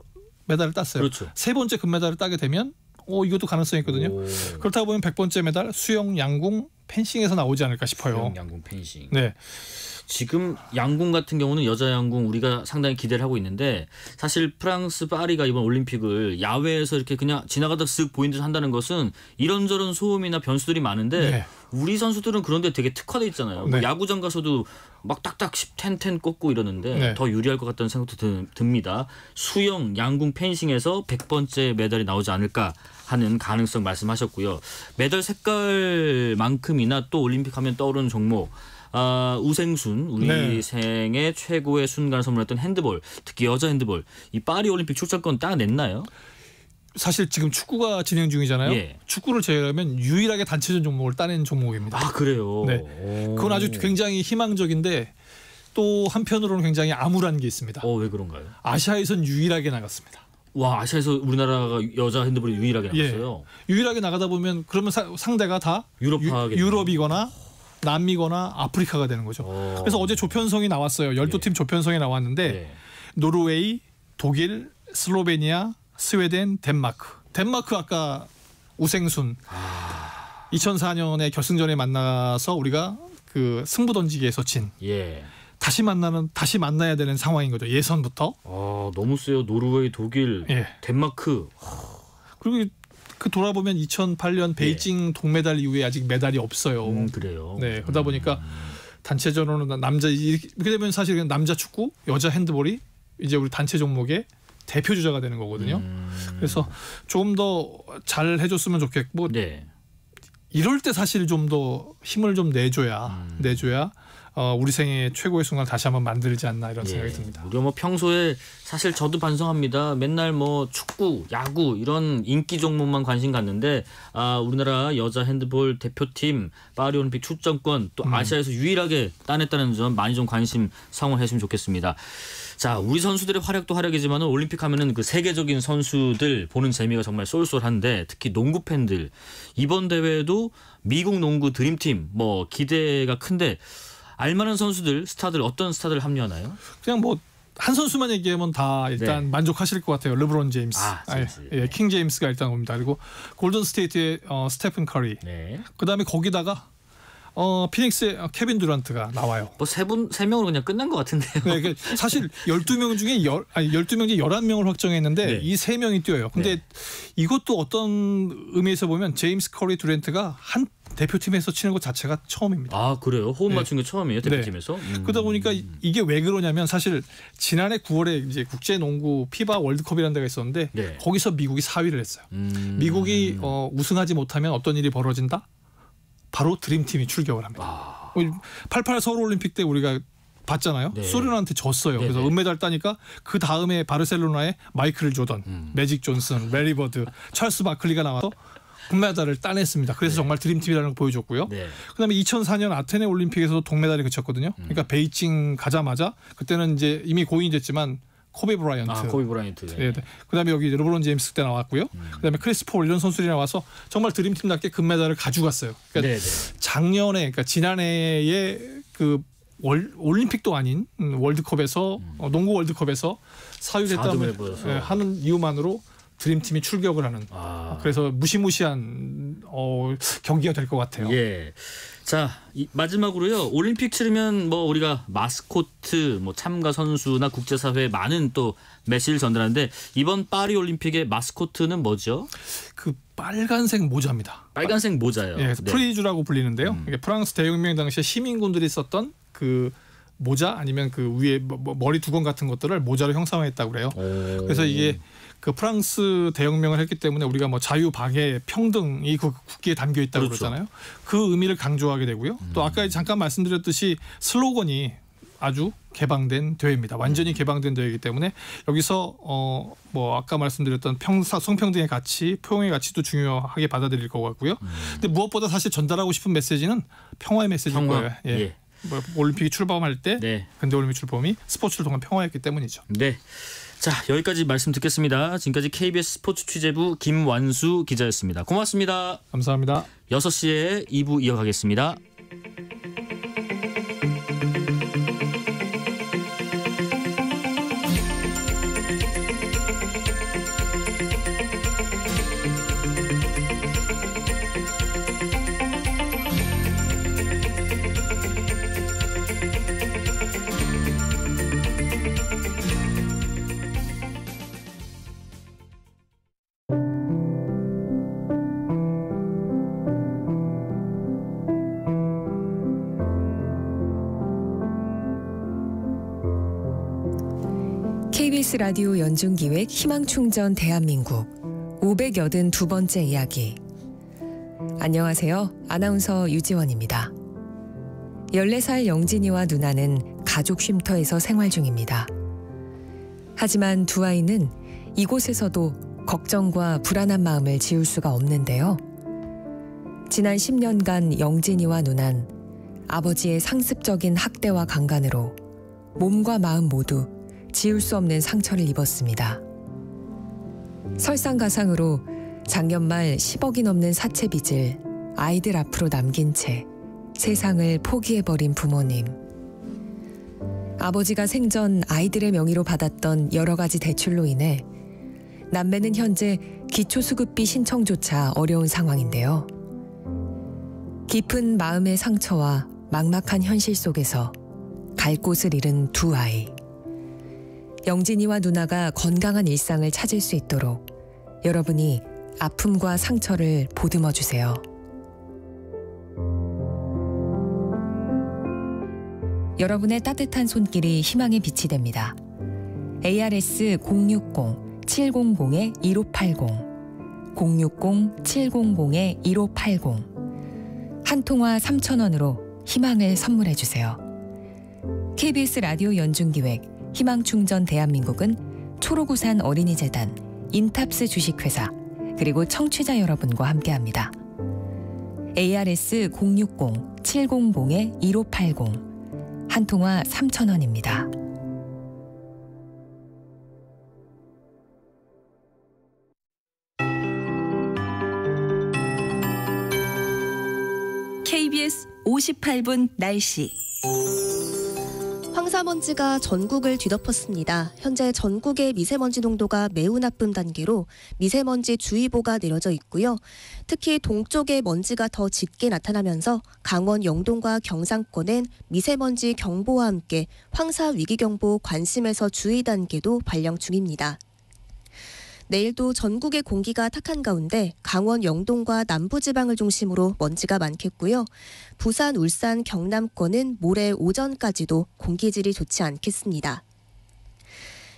S6: 메달을 땄어요.
S3: 그렇죠.
S6: 세 번째 금메달을 따게 되면 이것도 가능성이 있거든요. 그렇다고 보면 100번째 메달 수영, 양궁, 펜싱에서 나오지 않을까 싶어요.
S3: 수영, 양궁, 펜싱.
S6: 네.
S3: 지금 양궁 같은 경우는 여자 양궁 우리가 상당히 기대를 하고 있는데 사실 프랑스 파리가 이번 올림픽을 야외에서 이렇게 그냥 지나가다 쓱 보인 듯 한다는 것은 이런저런 소음이나 변수들이 많은데 우리 선수들은 그런데 되게 특화돼 있잖아요. 뭐 야구장 가서도 막 딱딱 10 꽂고 이러는데 더 유리할 것 같다는 생각도 듭니다. 수영, 양궁, 펜싱에서 100번째 메달이 나오지 않을까 하는 가능성 말씀하셨고요. 메달 색깔만큼이나 또 올림픽 하면 떠오르는 종목 우생순 우리 생애 최고의 순간을 선물했던 핸드볼, 특히 여자 핸드볼 이 파리 올림픽 출전권 따냈나요?
S6: 사실 지금 축구가 진행 중이잖아요.
S3: 예.
S6: 축구를 제외하면 유일하게 단체전 종목을 따낸 종목입니다.
S3: 아 그래요?
S6: 네. 그건 아주 굉장히 희망적인데 또 한편으로는 굉장히 암울한 게 있습니다.
S3: 왜 그런가요?
S6: 아시아에선 유일하게 나갔습니다.
S3: 와, 아시아에서 우리나라가 여자 핸드볼이 유일하게 나갔어요.
S6: 유일하게 나가다 보면 그러면 상대가 다 유럽이거나 남미거나 아프리카가 되는 거죠. 그래서 어제 조편성이 나왔어요. 12팀 조편성이 나왔는데 노르웨이, 독일, 슬로베니아, 스웨덴, 덴마크 아까 우생순 2004년에 결승전에 만나서 우리가 그 승부 던지기에서 진. 다시 만나야 되는 상황인 거죠. 예선부터.
S3: 너무 세요. 노르웨이, 독일, 덴마크.
S6: 그리고 그 돌아보면 2008년 베이징 동메달 이후에 아직 메달이 없어요.
S3: 그래요.
S6: 네, 그러다 보니까 단체전으로는 이렇게 되면 사실 남자 축구, 여자 핸드볼이 이제 우리 단체 종목의 대표 주자가 되는 거거든요. 그래서 조금 더 잘 해줬으면 좋겠고 이럴 때 사실 좀 더 힘을 좀 내줘야 우리 생애 최고의 순간 다시 한번 만들지 않나 이런 생각이 듭니다.
S3: 우리가 뭐 평소에 사실 저도 반성합니다. 맨날 뭐 축구, 야구 이런 인기 종목만 관심 갖는데 우리나라 여자 핸드볼 대표팀 파리올림픽 출전권 또 아시아에서 유일하게 따냈다는 점 많이 좀 관심 상원했으면 좋겠습니다. 자, 우리 선수들의 활약도 활약이지만 올림픽 하면은 그 세계적인 선수들 보는 재미가 정말 쏠쏠한데 특히 농구 팬들 이번 대회에도 미국 농구 드림팀 뭐 기대가 큰데 알만한 선수들, 스타들 어떤 스타들 합류하나요?
S6: 그냥 뭐 한 선수만 얘기하면 다 일단 만족하실 것 같아요. 르브론 제임스, 킹 제임스가 일단 옵니다. 그리고 골든 스테이트의 스테픈 커리. 그다음에 거기다가 피닉스의 케빈 듀란트가 나와요.
S3: 뭐 세 명으로 그냥 끝난 것 같은데요.
S6: 네, 그러니까 사실 12명 중에 12명 중에 11명을 확정했는데 이 3명이 뛰어요. 근데 이것도 어떤 의미에서 보면 제임스 커리 듀란트가 대표팀에서 치는 것 자체가 처음입니다.
S3: 아 그래요? 호흡
S6: 네.
S3: 맞춘 게 처음이에요 대표팀에서?
S6: 그러다 보니까 이게 왜 그러냐면 사실 지난해 9월에 이제 국제농구 피바 월드컵이라는 데가 있었는데
S3: 네.
S6: 거기서 미국이 4위를 했어요. 미국이 우승하지 못하면 어떤 일이 벌어진다? 바로 드림팀이 출격을 합니다. 88 서울올림픽 때 우리가 봤잖아요.
S3: 네.
S6: 소련한테 졌어요.
S3: 네네.
S6: 그래서 은메달 따니까 그 다음에 바르셀로나에 마이클 조던, 매직 존슨, 레리 버드, 찰스 바클리가 나와서 금메달을 따냈습니다. 그래서 정말 드림팀이라는 걸 보여줬고요.
S3: 네.
S6: 그다음에 2004년 아테네 올림픽에서도 동메달이 그쳤거든요. 그러니까 베이징 가자마자 그때는 이제 이미 고인이 됐지만 코비 브라이언트.
S3: 코비 브라이언트.
S6: 네. 그다음에 여기 르브론 제임스 때 나왔고요. 그다음에 크리스 폴 이런 선수들이 나와서 정말 드림팀답게 금메달을 가져갔어요. 그러니까 작년에 그러니까 지난해에 그 올림픽도 아닌 월드컵에서 농구 월드컵에서 4위 됐다는 하는 이유만으로 드림팀이 출격을 하는 그래서 무시무시한 경기가 될 것 같아요.
S3: 예. 자 마지막으로요. 올림픽 치르면 뭐 우리가 마스코트, 뭐 참가 선수나 국제사회에 많은 또 메시지를 전달하는데 이번 파리 올림픽의 마스코트는 뭐죠?
S6: 그 빨간색 모자입니다.
S3: 빨간색 모자요.
S6: 예, 프리주라고 불리는데요. 이게 프랑스 대혁명 당시에 시민군들이 썼던 그 모자 아니면 그 위에 머리 두건 같은 것들을 모자로 형상화했다고 그래요. 그래서 이게 그 프랑스 대혁명을 했기 때문에 우리가 뭐 자유, 방해, 평등이 그 국기에 담겨 있다고 그러잖아요. 그 의미를 강조하게 되고요. 또 아까 잠깐 말씀드렸듯이 슬로건이 아주 개방된 대회입니다. 완전히 개방된 대회이기 때문에 여기서 뭐 아까 말씀드렸던 성평등의 가치, 포용의 가치도 중요하게 받아들일 것 같고요. 근데 무엇보다 사실 전달하고 싶은 메시지는 평화의 메시지일 거예요. 예. 뭐 올림픽이 출범할 때 근대 올림픽 출범이 스포츠를 통한 평화였기 때문이죠.
S3: 네. 자 여기까지 말씀 듣겠습니다. 지금까지 KBS 스포츠 취재부 김완수 기자였습니다. 고맙습니다.
S6: 감사합니다.
S3: 6시에 2부 이어가겠습니다.
S2: KBS 라디오 연중기획 희망충전 대한민국 582번째 이야기. 안녕하세요. 아나운서 유지원입니다. 14살 영진이와 누나는 가족 쉼터에서 생활 중입니다. 하지만 두 아이는 이곳에서도 걱정과 불안한 마음을 지울 수가 없는데요. 지난 10년간 영진이와 누난 아버지의 상습적인 학대와 강간으로 몸과 마음 모두 지울 수 없는 상처를 입었습니다. 설상가상으로 작년 말 10억이 넘는 사채 빚을 아이들 앞으로 남긴 채 세상을 포기해버린 부모님. 아버지가 생전 아이들의 명의로 받았던 여러 가지 대출로 인해 남매는 현재 기초수급비 신청조차 어려운 상황인데요. 깊은 마음의 상처와 막막한 현실 속에서 갈 곳을 잃은 두 아이. 영진이와 누나가 건강한 일상을 찾을 수 있도록 여러분이 아픔과 상처를 보듬어 주세요. 여러분의 따뜻한 손길이 희망의 빛이 됩니다. ARS 060-700-1580 060-700-1580 한 통화 3,000원으로 희망을 선물해 주세요. KBS 라디오 연중기획 희망충전 대한민국은 초록우산 어린이재단, 인탑스 주식회사, 그리고 청취자 여러분과 함께합니다. ARS 060-700-1580 한 통화 3,000원입니다.
S7: KBS 58분 날씨. 황사먼지가 전국을 뒤덮었습니다. 현재 전국의 미세먼지 농도가 매우 나쁨 단계로 미세먼지 주의보가 내려져 있고요. 특히 동쪽에 먼지가 더 짙게 나타나면서 강원 영동과 경상권엔 미세먼지 경보와 함께 황사 위기경보 관심에서 주의 단계도 발령 중입니다. 내일도 전국의 공기가 탁한 가운데 강원 영동과 남부지방을 중심으로 먼지가 많겠고요. 부산, 울산, 경남권은 모레 오전까지도 공기질이 좋지 않겠습니다.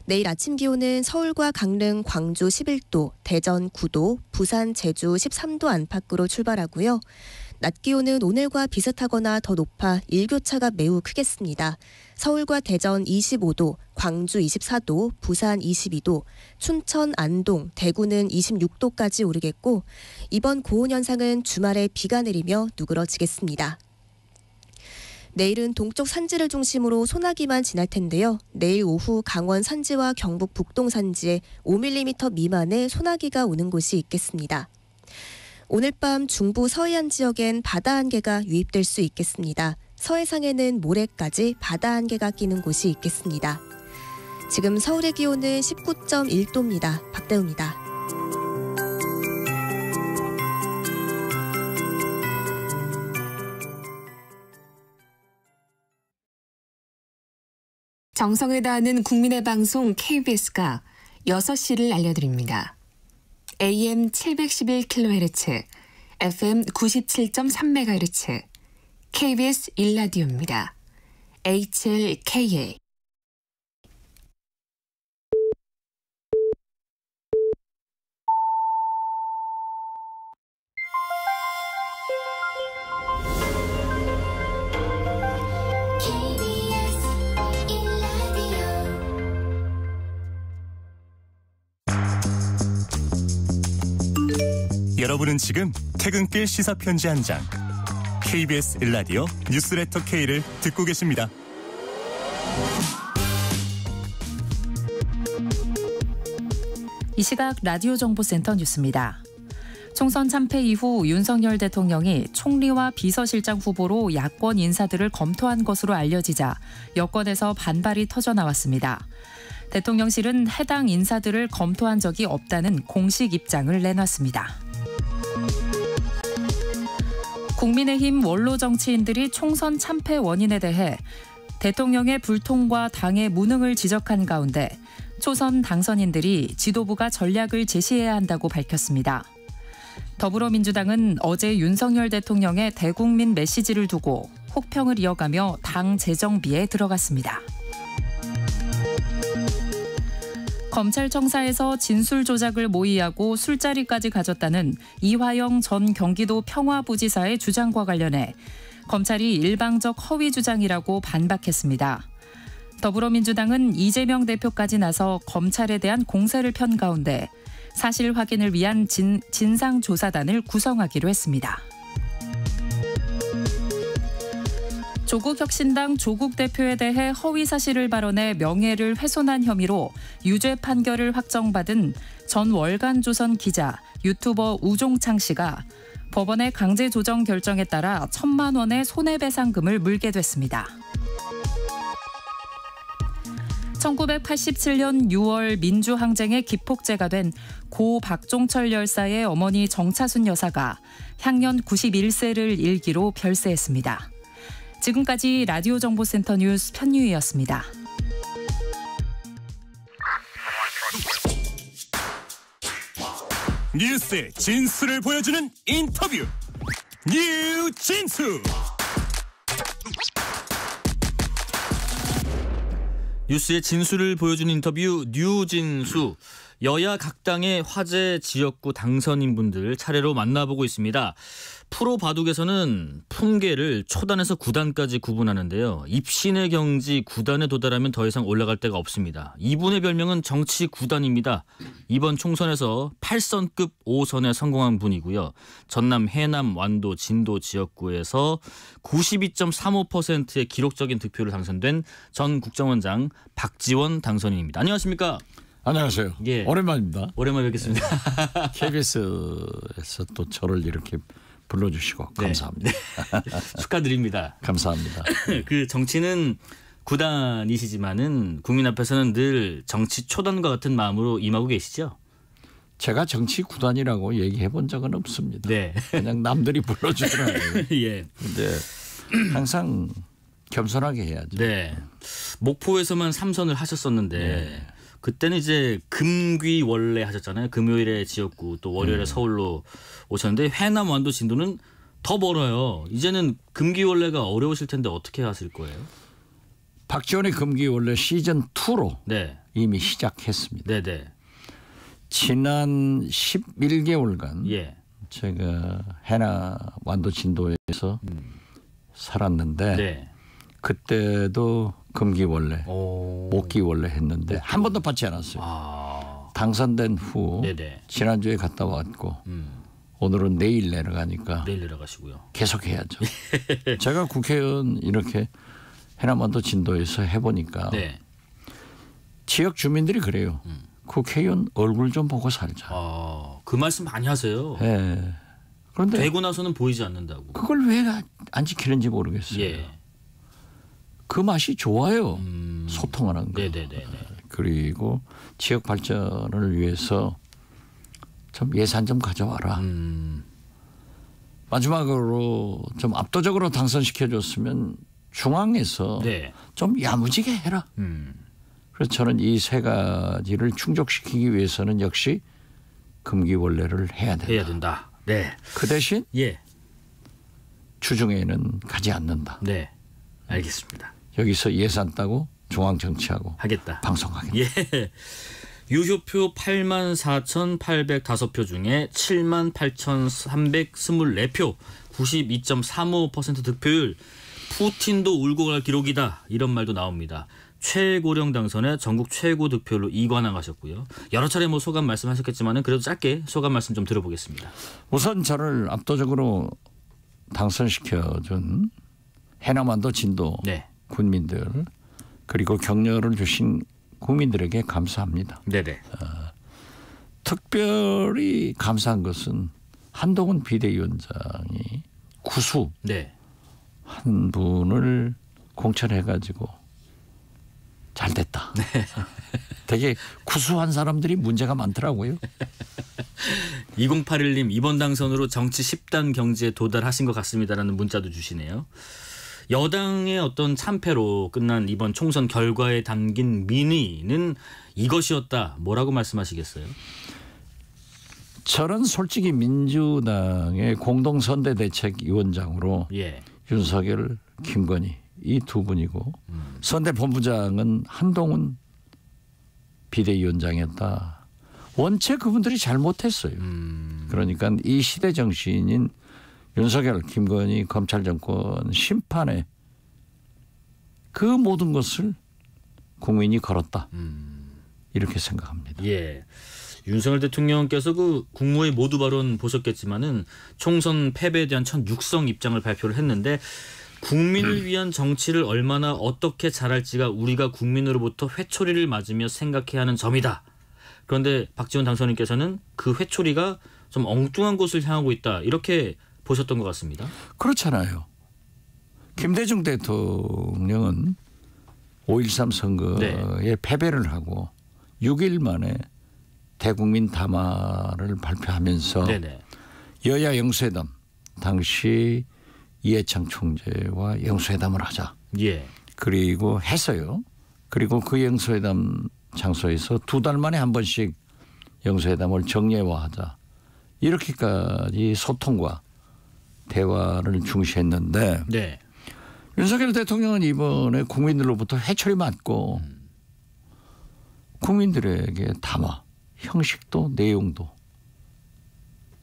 S7: 내일 아침 기온은 서울과 강릉, 광주 11도, 대전 9도, 부산, 제주 13도 안팎으로 출발하고요. 낮 기온은 오늘과 비슷하거나 더 높아 일교차가 매우 크겠습니다. 서울과 대전 25도, 광주 24도, 부산 22도, 춘천, 안동, 대구는 26도까지 오르겠고 이번 고온 현상은 주말에 비가 내리며 누그러지겠습니다. 내일은 동쪽 산지를 중심으로 소나기만 지날 텐데요. 내일 오후 강원 산지와 경북 북동 산지에 5mm 미만의 소나기가 오는 곳이 있겠습니다. 오늘 밤 중부 서해안 지역엔 바다 안개가 유입될 수 있겠습니다. 서해상에는 모레까지 바다 안개가 끼는 곳이 있겠습니다. 지금 서울의 기온은 19.1도입니다. 박대우입니다.
S2: 정성을 다하는 국민의 방송 KBS가 6시를 알려드립니다. AM 711kHz, FM 97.3MHz, KBS 1라디오입니다. HLKA.
S8: 여러분은 지금 퇴근길 시사편지 한 장, KBS 1라디오 뉴스레터 K를 듣고 계십니다.
S9: 이 시각 라디오 정보센터 뉴스입니다. 총선 참패 이후 윤석열 대통령이 총리와 비서실장 후보로 야권 인사들을 검토한 것으로 알려지자 여권에서 반발이 터져나왔습니다. 대통령실은 해당 인사들을 검토한 적이 없다는 공식 입장을 내놨습니다. 국민의힘 원로 정치인들이 총선 참패 원인에 대해 대통령의 불통과 당의 무능을 지적한 가운데 초선 당선인들이 지도부가 전략을 제시해야 한다고 밝혔습니다. 더불어민주당은 어제 윤석열 대통령의 대국민 메시지를 두고 혹평을 이어가며 당 재정비에 들어갔습니다. 검찰청사에서 진술 조작을 모의하고 술자리까지 가졌다는 이화영 전 경기도 평화부지사의 주장과 관련해 검찰이 일방적 허위 주장이라고 반박했습니다. 더불어민주당은 이재명 대표까지 나서 검찰에 대한 공세를 편 가운데 사실 확인을 위한 진상조사단을 구성하기로 했습니다. 조국혁신당 조국 대표에 대해 허위 사실을 발언해 명예를 훼손한 혐의로 유죄 판결을 확정받은 전 월간조선 기자, 유튜버 우종창 씨가 법원의 강제 조정 결정에 따라 1,000만 원의 손해배상금을 물게 됐습니다. 1987년 6월 민주항쟁의 기폭제가 된 고 박종철 열사의 어머니 정차순 여사가 향년 91세를 일기로 별세했습니다. 지금까지 라디오 정보센터 뉴스 편유희였습니다.
S8: 뉴스의 진수를 보여주는 인터뷰, 뉴진수.
S3: 뉴스의 진수를 보여주는 인터뷰 뉴진수. 여야 각 당의 화제 지역구 당선인분들 차례로 만나보고 있습니다. 프로 바둑에서는 품계를 초단에서 구단까지 구분하는데요. 입신의 경지 구단에 도달하면 더 이상 올라갈 데가 없습니다. 이분의 별명은 정치 구단입니다. 이번 총선에서 8선급 5선에 성공한 분이고요. 전남, 해남, 완도, 진도 지역구에서 92.35%의 기록적인 득표를 당선된 전 국정원장 박지원 당선인입니다. 안녕하십니까?
S10: 안녕하세요.
S3: 예.
S10: 오랜만입니다.
S3: 오랜만에 뵙겠습니다.
S10: KBS에서 또 저를 이렇게 불러주시고 감사합니다.
S3: 네. 축하드립니다.
S10: 감사합니다.
S3: 그 정치는 구단이시지만은 국민 앞에서는 늘 정치 초단과 같은 마음으로 임하고 계시죠?
S10: 제가 정치 구단이라고 얘기해 본 적은 없습니다.
S3: 네.
S10: 그냥 남들이 불러주더라고요.
S3: 예.
S10: 근데 항상 겸손하게 해야죠.
S3: 네. 목포에서만 3선을 하셨었는데
S10: 네.
S3: 그때는 이제 금귀원래 하셨잖아요. 금요일에 지역구 또 월요일에 서울로 오셨는데 해남 완도 진도는 더 멀어요. 이제는 금귀원래가 어려우실 텐데 어떻게 하실 거예요?
S10: 박지원의 금귀원래 시즌 2로
S3: 네.
S10: 이미 시작했습니다.
S3: 네네.
S10: 지난 11개월간
S3: 예.
S10: 제가 해남 완도 진도에서 살았는데
S3: 네.
S10: 그때도 금귀원래,
S3: 오.
S10: 목귀원래 했는데 한 번도 받지 않았어요.
S3: 아.
S10: 당선된 후
S3: 네네.
S10: 지난주에 갔다 왔고 오늘은 내일 내려가니까
S3: 내일 내려가시고요.
S10: 계속 해야죠. 제가 국회의원 이렇게 해남완도 진도에서 해보니까
S3: 네.
S10: 지역 주민들이 그래요. 국회의원 얼굴 좀 보고 살자.
S3: 그 말씀 많이 하세요.
S10: 네. 그런데
S3: 되고 나서는 보이지 않는다고.
S10: 그걸 왜 안 지키는지 모르겠어요.
S3: 예.
S10: 그 맛이 좋아요. 소통하는 거.
S3: 네네네.
S10: 그리고 지역 발전을 위해서 좀 예산 좀 가져와라. 마지막으로 좀 압도적으로 당선시켜줬으면 중앙에서
S3: 네.
S10: 좀 야무지게 해라. 그래서 저는 이 세 가지를 충족시키기 위해서는 역시 금기원래를 해야 된다.
S3: 네.
S10: 그 대신
S3: 예.
S10: 주중에는 가지 않는다.
S3: 네. 알겠습니다.
S10: 여기서 예산 따고 중앙 정치하고
S3: 하겠다.
S10: 방송하겠다.
S3: 예. 유효표 84,805표 중에 78,324표 92.35% 득표율 푸틴도 울고 갈 기록이다 이런 말도 나옵니다. 최고령 당선에 전국 최고 득표율로 2관왕하셨고요. 여러 차례 뭐 소감 말씀하셨겠지만 그래도 짧게 소감 말씀 좀 들어보겠습니다.
S10: 우선 저를 압도적으로 당선시켜준 해남완도 진도
S3: 네.
S10: 군민들 그리고 격려를 주신 국민들에게 감사합니다.
S3: 네네.
S10: 특별히 감사한 것은 한동훈 비대위원장이 구수
S3: 네.
S10: 한 분을 공천해가지고 잘 됐다.
S3: 네.
S10: 되게 구수한 사람들이 문제가 많더라고요.
S3: 2081님 이번 당선으로 정치 10단 경지에 도달하신 것 같습니다라는 문자도 주시네요. 여당의 어떤 참패로 끝난 이번 총선 결과에 담긴 민의는 이것이었다. 뭐라고 말씀하시겠어요?
S10: 저는 솔직히 민주당의 공동선대대책위원장으로
S3: 예.
S10: 윤석열, 김건희 이 두 분이고 선대본부장은 한동훈 비대위원장이었다. 원체 그분들이 잘못했어요. 그러니까 이 시대 정신인 윤석열, 김건희 검찰 정권 심판에 그 모든 것을 국민이 걸었다. 이렇게 생각합니다.
S3: 예. 윤석열 대통령께서 그 국무회의 모두 발언 보셨겠지만은 총선 패배에 대한 첫 육성 입장을 발표를 했는데 국민을 위한 정치를 얼마나 어떻게 잘할지가 우리가 국민으로부터 회초리를 맞으며 생각해야 하는 점이다. 그런데 박지원 당선인께서는 그 회초리가 좀 엉뚱한 곳을 향하고 있다. 이렇게 보셨던 것 같습니다.
S10: 그렇잖아요. 김대중 대통령은 5.13 선거에 패배를 하고 6일 만에 대국민 담화를 발표하면서
S3: 네네.
S10: 여야 영수회담 당시 이해창 총재와 영수회담을 하자.
S3: 예.
S10: 그리고 했어요. 그리고 그 영수회담 장소에서 2달 만에 한 번씩 영수회담을 정례화하자. 이렇게까지 소통과 대화를 중시했는데
S3: 네.
S10: 윤석열 대통령은 이번에 국민들로부터 회초리 맞고 국민들에게 담화, 형식도 내용도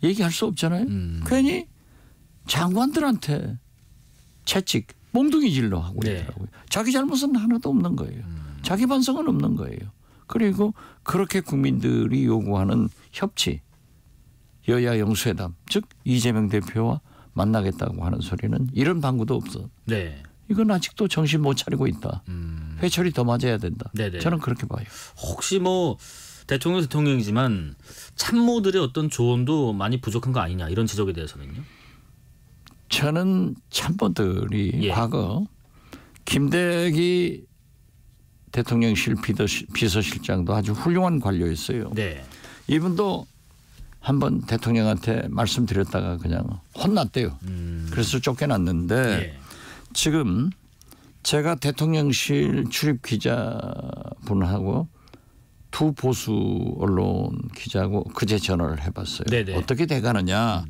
S10: 얘기할 수 없잖아요. 괜히 장관들한테 채찍, 몽둥이질로 하고 있더라고요. 자기 잘못은 하나도 없는 거예요. 자기 반성은 없는 거예요. 그리고 그렇게 국민들이 요구하는 협치, 여야 영수회담, 즉 이재명 대표와 만나겠다고 하는 소리는 이런 방구도 없어.
S3: 네.
S10: 이건 아직도 정신 못 차리고 있다. 회초리 더 맞아야 된다.
S3: 네네.
S10: 저는 그렇게 봐요.
S3: 혹시 뭐 대통령이지만 참모들의 어떤 조언도 많이 부족한 거 아니냐 이런 지적에 대해서는요?
S10: 저는 참모들이 과거 김대기 대통령실 비서실장도 아주 훌륭한 관료였어요.
S3: 네.
S10: 이분도 한번 대통령한테 말씀드렸다가 그냥 혼났대요. 그래서 쫓겨났는데 지금 제가 대통령실 출입 기자분하고 두 보수 언론 기자하고 그제 전화를 해봤어요.
S3: 네네.
S10: 어떻게 돼가느냐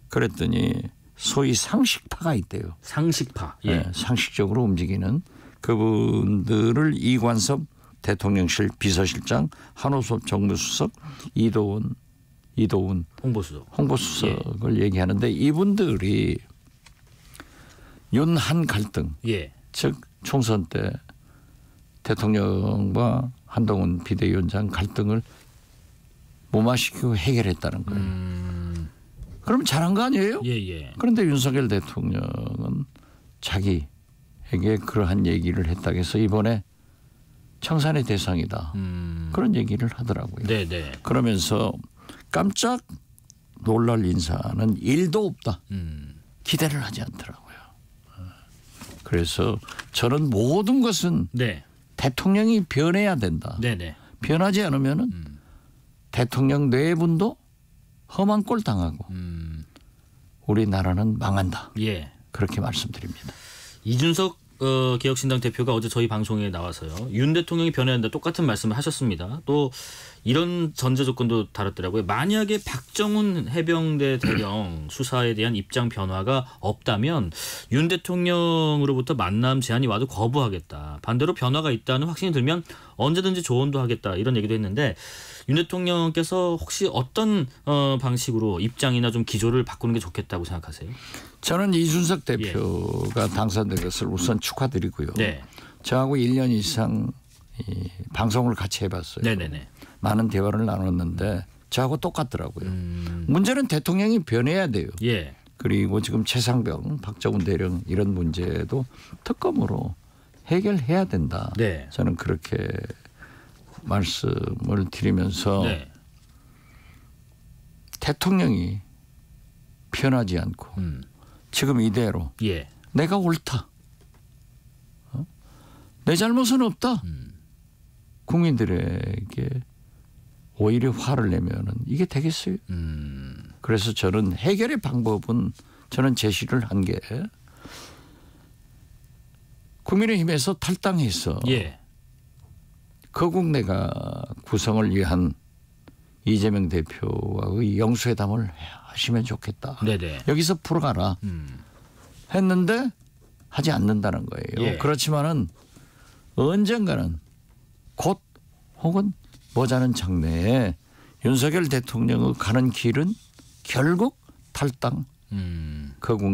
S10: 그랬더니 소위 상식파가 있대요.
S3: 상식파. 예.
S10: 네, 상식적으로 움직이는 그분들을 이관섭 대통령실 비서실장, 한호섭 정무수석, 이도훈 홍보수석을 얘기하는데 이분들이 윤한 갈등, 즉 총선 때 대통령과 한동훈 비대위원장 갈등을 무마시키고 해결했다는 거예요. 그러면 잘한 거 아니에요? 그런데 윤석열 대통령은 자기에게 그러한 얘기를 했다고 해서 이번에 청산의 대상이다. 그런 얘기를 하더라고요. 그러면서 깜짝 놀랄 인사는 1도 없다. 기대를 하지 않더라고요. 그래서 저는 모든 것은 대통령이 변해야 된다. 변하지 않으면 대통령 내분도 험한 꼴 당하고 우리나라는 망한다. 그렇게 말씀드립니다.
S3: 이준석 개혁신당 대표가 어제 저희 방송에 나와서요. 윤 대통령이 변해야 한다. 똑같은 말씀을 하셨습니다. 또 이런 전제 조건도 달았더라고요. 만약에 박정훈 해병대 대령 수사에 대한 입장 변화가 없다면 윤 대통령으로부터 만남 제안이 와도 거부하겠다. 반대로 변화가 있다는 확신이 들면 언제든지 조언도 하겠다. 이런 얘기도 했는데 윤 대통령께서 혹시 어떤 방식으로 입장이나 좀 기조를 바꾸는 게 좋겠다고 생각하세요?
S10: 저는 이준석 대표가 당선된 것을 우선 축하드리고요. 저하고 1년 이상 방송을 같이 해봤어요. 많은 대화를 나눴는데 저하고 똑같더라고요. 문제는 대통령이 변해야 돼요. 그리고 지금 최상병, 박정훈 대령 이런 문제도 특검으로 해결해야 된다. 저는 그렇게 말씀을 드리면서 대통령이 변하지 않고 지금 이대로 내가 옳다. 내 잘못은 없다. 국민들에게 오히려 화를 내면은 이게 되겠어요. 그래서 저는 해결의 방법은 저는 제시를 한 게 국민의힘에서 탈당해서 거국 내각 구성을 위한 이재명 대표와의 영수회담을 하시면 좋겠다. 여기서 풀어가라. 했는데 하지 않는다는 거예요. 그렇지만은 언젠가는 곧 혹은 머지않은 장래에 윤석열 대통령의 가는 길은 결국 탈당, 거국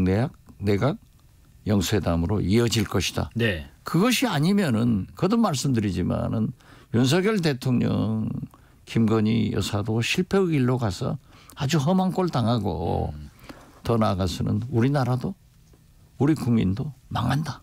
S10: 내각 영수회담으로 이어질 것이다. 그것이 아니면은 거듭 말씀드리지만은 윤석열 대통령, 김건희 여사도 실패의 길로 가서 아주 험한 꼴 당하고 더 나아가서는 우리나라도 우리 국민도 망한다.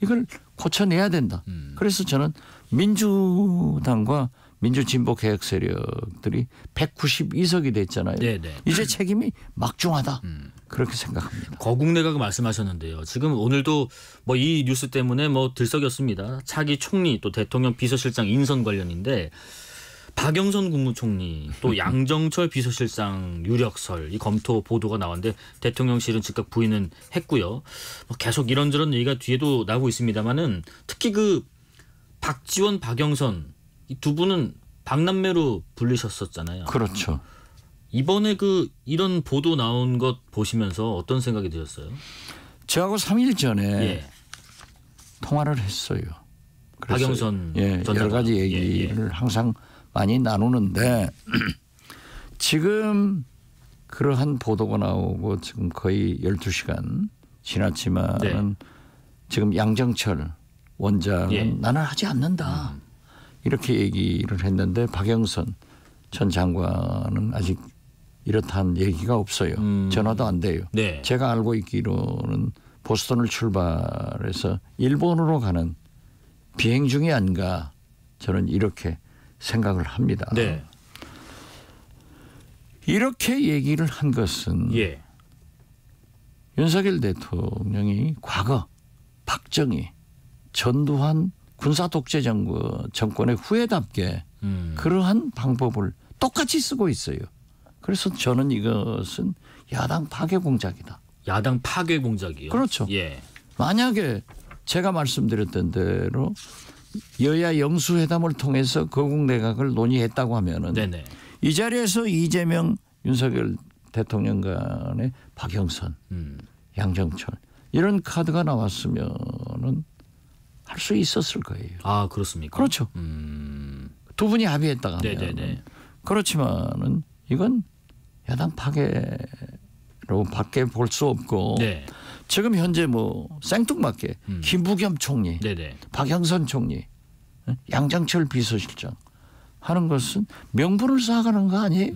S10: 이걸 고쳐내야 된다. 그래서 저는 민주당과 민주진보 개혁 세력들이 192석이 됐잖아요. 이제 책임이 막중하다. 그렇게 생각합니다.
S3: 거국 내각 말씀하셨는데요. 지금 오늘도 뭐 이 뉴스 때문에 뭐 들썩였습니다. 차기 총리 또 대통령 비서실장 인선 관련인데 박영선 국무총리 또 양정철 비서실장 유력설 이 검토 보도가 나왔는데 대통령실은 즉각 부인은 했고요. 뭐 계속 이런저런 얘기가 뒤에도 나오고 있습니다만은 특히 그 박지원, 박영선 이 두 분은 박남매로 불리셨었잖아요.
S10: 그렇죠.
S3: 이번에 그 이런 보도 나온 것 보시면서 어떤 생각이 드셨어요?
S10: 저하고 3일 전에 통화를 했어요.
S3: 박영선
S10: 여러 가지 얘기를 항상 많이 나누는데 지금 그러한 보도가 나오고 지금 거의 12시간 지났지만 지금 양정철 원장은 나는 하지 않는다. 이렇게 얘기를 했는데 박영선 전 장관은 아직 이렇다는 얘기가 없어요. 전화도 안 돼요. 제가 알고 있기로는 보스턴을 출발해서 일본으로 가는 비행 중이 아닌가 저는 이렇게 생각을 합니다. 이렇게 얘기를 한 것은 윤석열 대통령이 과거 박정희, 전두환 군사 독재 정권의 후예답게 그러한 방법을 똑같이 쓰고 있어요. 그래서 저는 이것은 야당 파괴 공작이다.
S3: 야당 파괴 공작이요?
S10: 그렇죠. 만약에 제가 말씀드렸던 대로 여야 영수회담을 통해서 거국 내각을 논의했다고 하면은
S3: 네네.
S10: 이 자리에서 이재명, 윤석열 대통령 간의 박영선, 양정철 이런 카드가 나왔으면은 할 수 있었을 거예요.
S3: 아 그렇습니까?
S10: 그렇죠. 두 분이 합의했다가 하면
S3: 네네네.
S10: 그렇지만은 이건 야당 파괴로 밖에 볼 수 없고
S3: 네.
S10: 지금 현재 뭐 생뚱맞게 김부겸 총리,
S3: 네네.
S10: 박영선 총리, 양정철 비서실장 하는 것은 명분을 쌓아가는 거 아니에요?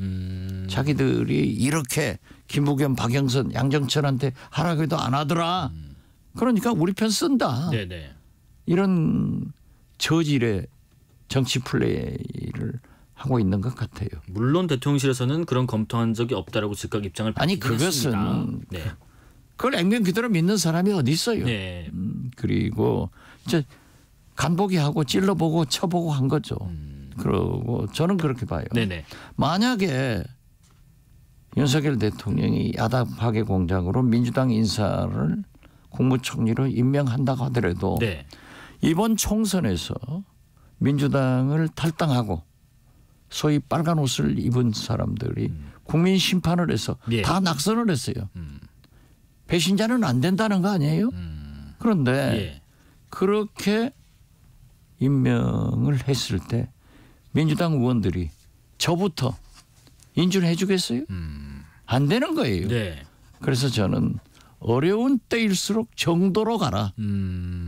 S10: 자기들이 이렇게 김부겸, 박영선, 양정철한테 하라고 해도 안 하더라. 그러니까 우리 편 쓴다.
S3: 네네.
S10: 이런 저질의 정치 플레이를 하고 있는 것 같아요.
S3: 물론 대통령실에서는 그런 검토한 적이 없다라고 즉각 입장을
S10: 아니
S3: 밝히긴 했습니다.
S10: 그것은
S3: 네.
S10: 그걸 액면 그대로 믿는 사람이 어디 있어요.
S3: 네.
S10: 그리고 이제 간보기하고 찔러보고 쳐보고 한 거죠. 그러고 저는 그렇게 봐요.
S3: 네네.
S10: 만약에 윤석열 대통령이 야당 파괴 공작으로 민주당 인사를 국무총리로 임명한다고 하더라도
S3: 네.
S10: 이번 총선에서 민주당을 탈당하고 소위 빨간 옷을 입은 사람들이 국민 심판을 해서
S3: 예.
S10: 다 낙선을 했어요. 배신자는 안 된다는 거 아니에요? 그런데
S3: 예.
S10: 그렇게 임명을 했을 때 민주당 의원들이 저부터 인준해 주겠어요? 안 되는 거예요.
S3: 네.
S10: 그래서 저는 어려운 때일수록 정도로 가라.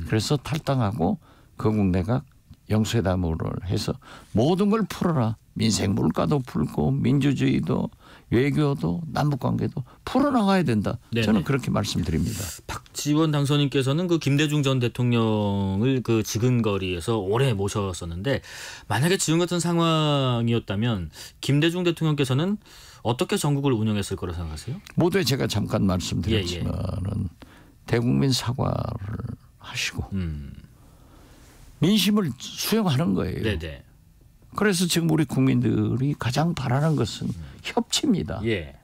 S10: 그래서 탈당하고 거국 내각 영수회담을 해서 모든 걸 풀어라. 민생 물가도 풀고 민주주의도 외교도 남북관계도 풀어나가야 된다.
S3: 네네.
S10: 저는 그렇게 말씀드립니다.
S3: 박지원 당선인께서는 그 김대중 전 대통령을 그 지근거리에서 오래 모셨었는데 만약에 지금 같은 상황이었다면 김대중 대통령께서는 어떻게 전국을 운영했을 거라고 생각하세요?
S10: 모두에 제가 잠깐 말씀드렸지만은 대국민 사과를 하시고 민심을 수용하는 거예요.
S3: 네네.
S10: 그래서 지금 우리 국민들이 가장 바라는 것은 협치입니다.
S3: 예.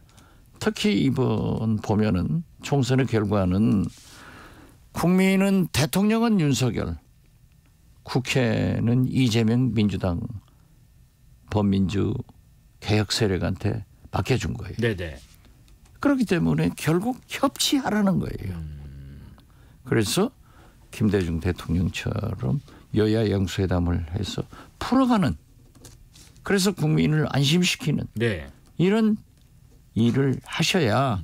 S10: 특히 이번 보면은 총선의 결과는 국민은 대통령은 윤석열, 국회는 이재명 민주당 범민주 개혁 세력한테 맡겨준 거예요.
S3: 네네.
S10: 그렇기 때문에 결국 협치하라는 거예요. 그래서 김대중 대통령처럼 여야 영수회담을 해서 풀어가는 그래서 국민을 안심시키는
S3: 네.
S10: 이런 일을 하셔야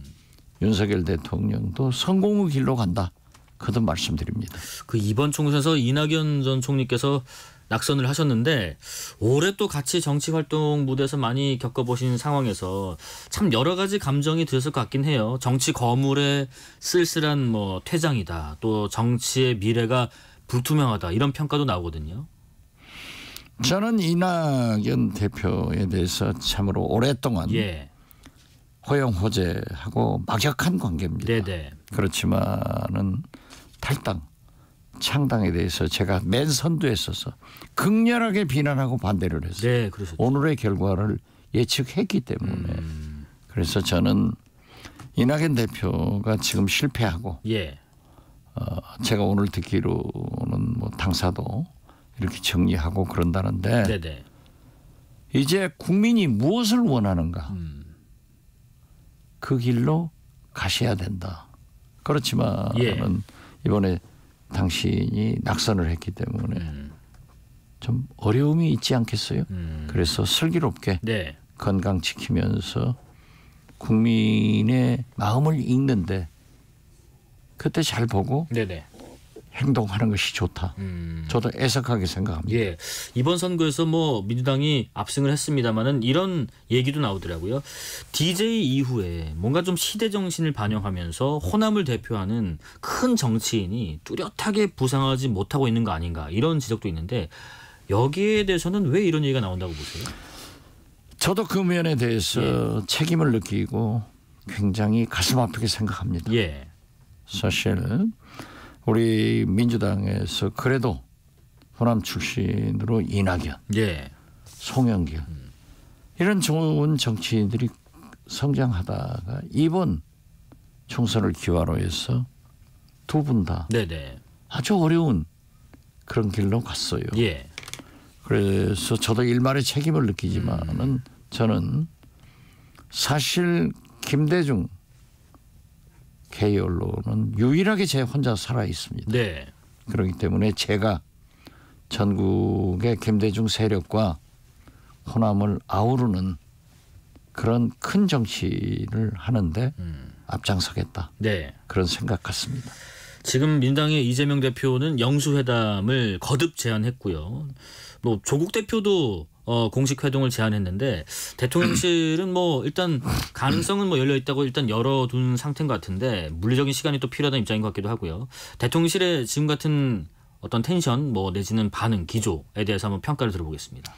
S10: 윤석열 대통령도 성공의 길로 간다. 거듭 말씀드립니다.
S3: 그 이번 총선에서 이낙연 전 총리께서 낙선을 하셨는데 올해 또 같이 정치 활동 무대에서 많이 겪어보신 상황에서 참 여러 가지 감정이 드셨을 것 같긴 해요. 정치 거물의 쓸쓸한 뭐 퇴장이다. 또 정치의 미래가 불투명하다. 이런 평가도 나오거든요.
S10: 저는 이낙연 대표에 대해서 참으로 오랫동안
S3: 예.
S10: 호영호재하고 막역한 관계입니다.
S3: 네네.
S10: 그렇지만은 탈당, 창당에 대해서 제가 맨 선두에 서서 극렬하게 비난하고 반대를 했어요.
S3: 네, 그러셨죠.
S10: 오늘의 결과를 예측했기 때문에 그래서 저는 이낙연 대표가 지금 실패하고
S3: 예.
S10: 제가 오늘 듣기로는 뭐 당사도 이렇게 정리하고 그런다는데
S3: 네네.
S10: 이제 국민이 무엇을 원하는가 그 길로 가셔야 된다. 그렇지만은
S3: 예.
S10: 이번에 당신이 낙선을 했기 때문에 좀 어려움이 있지 않겠어요? 그래서 슬기롭게
S3: 네.
S10: 건강 지키면서 국민의 마음을 읽는데 그때 잘 보고
S3: 네네.
S10: 행동하는 것이 좋다. 저도 애석하게 생각합니다.
S3: 예. 이번 선거에서 뭐 민주당이 압승을 했습니다마는 이런 얘기도 나오더라고요. DJ 이후에 뭔가 좀 시대 정신을 반영하면서 호남을 대표하는 큰 정치인이 뚜렷하게 부상하지 못하고 있는 거 아닌가 이런 지적도 있는데 여기에 대해서는 왜 이런 얘기가 나온다고 보세요?
S10: 저도 그 면에 대해서 책임을 느끼고 굉장히 가슴 아프게 생각합니다.
S3: 예.
S10: 사실 우리 민주당에서 그래도 호남 출신으로 이낙연,
S3: 예.
S10: 송영길 이런 좋은 정치인들이 성장하다가 이번 총선을 기화로 해서 두 분 다
S3: 네네.
S10: 아주 어려운 그런 길로 갔어요.
S3: 예.
S10: 그래서 저도 일말의 책임을 느끼지만은 저는 사실 김대중 K 언론은 유일하게 제 혼자 살아 있습니다.
S3: 네.
S10: 그렇기 때문에 제가 전국의 김대중 세력과 호남을 아우르는 그런 큰 정치를 하는데 앞장서겠다.
S3: 네.
S10: 그런 생각 같습니다.
S3: 지금 민당의 이재명 대표는 영수회담을 거듭 제안했고요. 뭐 조국 대표도 공식 회동을 제안했는데 대통령실은 뭐 일단 가능성은 뭐 열려 있다고 일단 열어둔 상태인 것 같은데 물리적인 시간이 또 필요하다는 입장인 것 같기도 하고요. 대통령실의 지금 같은 어떤 텐션 뭐 내지는 반응 기조에 대해서 한번 평가를 들어보겠습니다.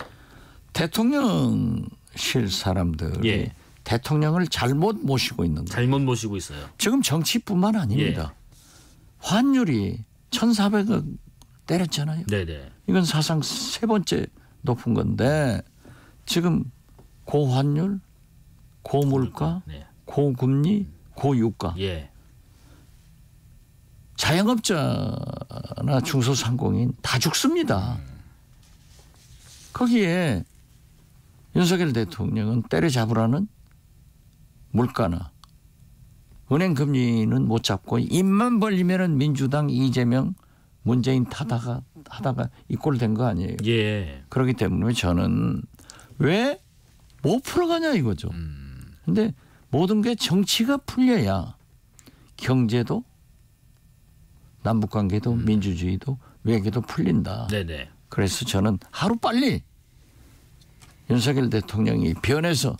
S10: 대통령실 사람들이
S3: 예.
S10: 대통령을 잘못 모시고 있는 거예요.
S3: 잘못 모시고 있어요.
S10: 지금 정치뿐만 아닙니다.
S3: 예.
S10: 환율이 1,400억 때렸잖아요.
S3: 네네.
S10: 이건 사상 세 번째 높은 건데 지금 고환율, 고물가,
S3: 네.
S10: 고금리, 고유가.
S3: 예.
S10: 자영업자나 중소상공인 다 죽습니다. 거기에 윤석열 대통령은 때려잡으라는 물가나 은행 금리는 못 잡고 입만 벌리면은 민주당 이재명 문재인 하다가 이 꼴 된 거 아니에요.
S3: 예.
S10: 그렇기 때문에 저는 왜 못 풀어가냐 이거죠. 근데 모든 게 정치가 풀려야 경제도 남북관계도 민주주의도 외교도 풀린다.
S3: 네네.
S10: 그래서 저는 하루빨리 윤석열 대통령이 변해서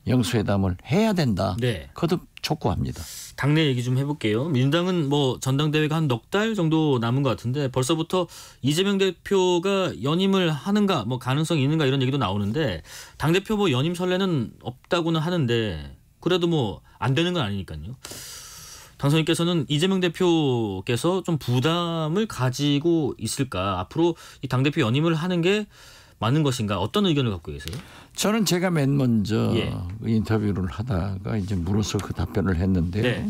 S10: 영수회담을 해야 된다.
S3: 네.
S10: 거듭 촉구합니다.
S3: 당내 얘기 좀 해볼게요. 민주당은 뭐 전당대회가 한 넉 달 정도 남은 것 같은데 벌써부터 이재명 대표가 연임을 하는가 뭐 가능성이 있는가 이런 얘기도 나오는데 당대표 뭐 연임 선례는 없다고는 하는데 그래도 뭐 안 되는 건 아니니까요. 당선인께서는 이재명 대표께서 좀 부담을 가지고 있을까? 앞으로 이 당대표 연임을 하는 게 맞는 것인가? 어떤 의견을 갖고 계세요?
S10: 저는 제가 맨 먼저
S3: 예.
S10: 인터뷰를 하다가 이제 물어서 그 답변을 했는데
S3: 네.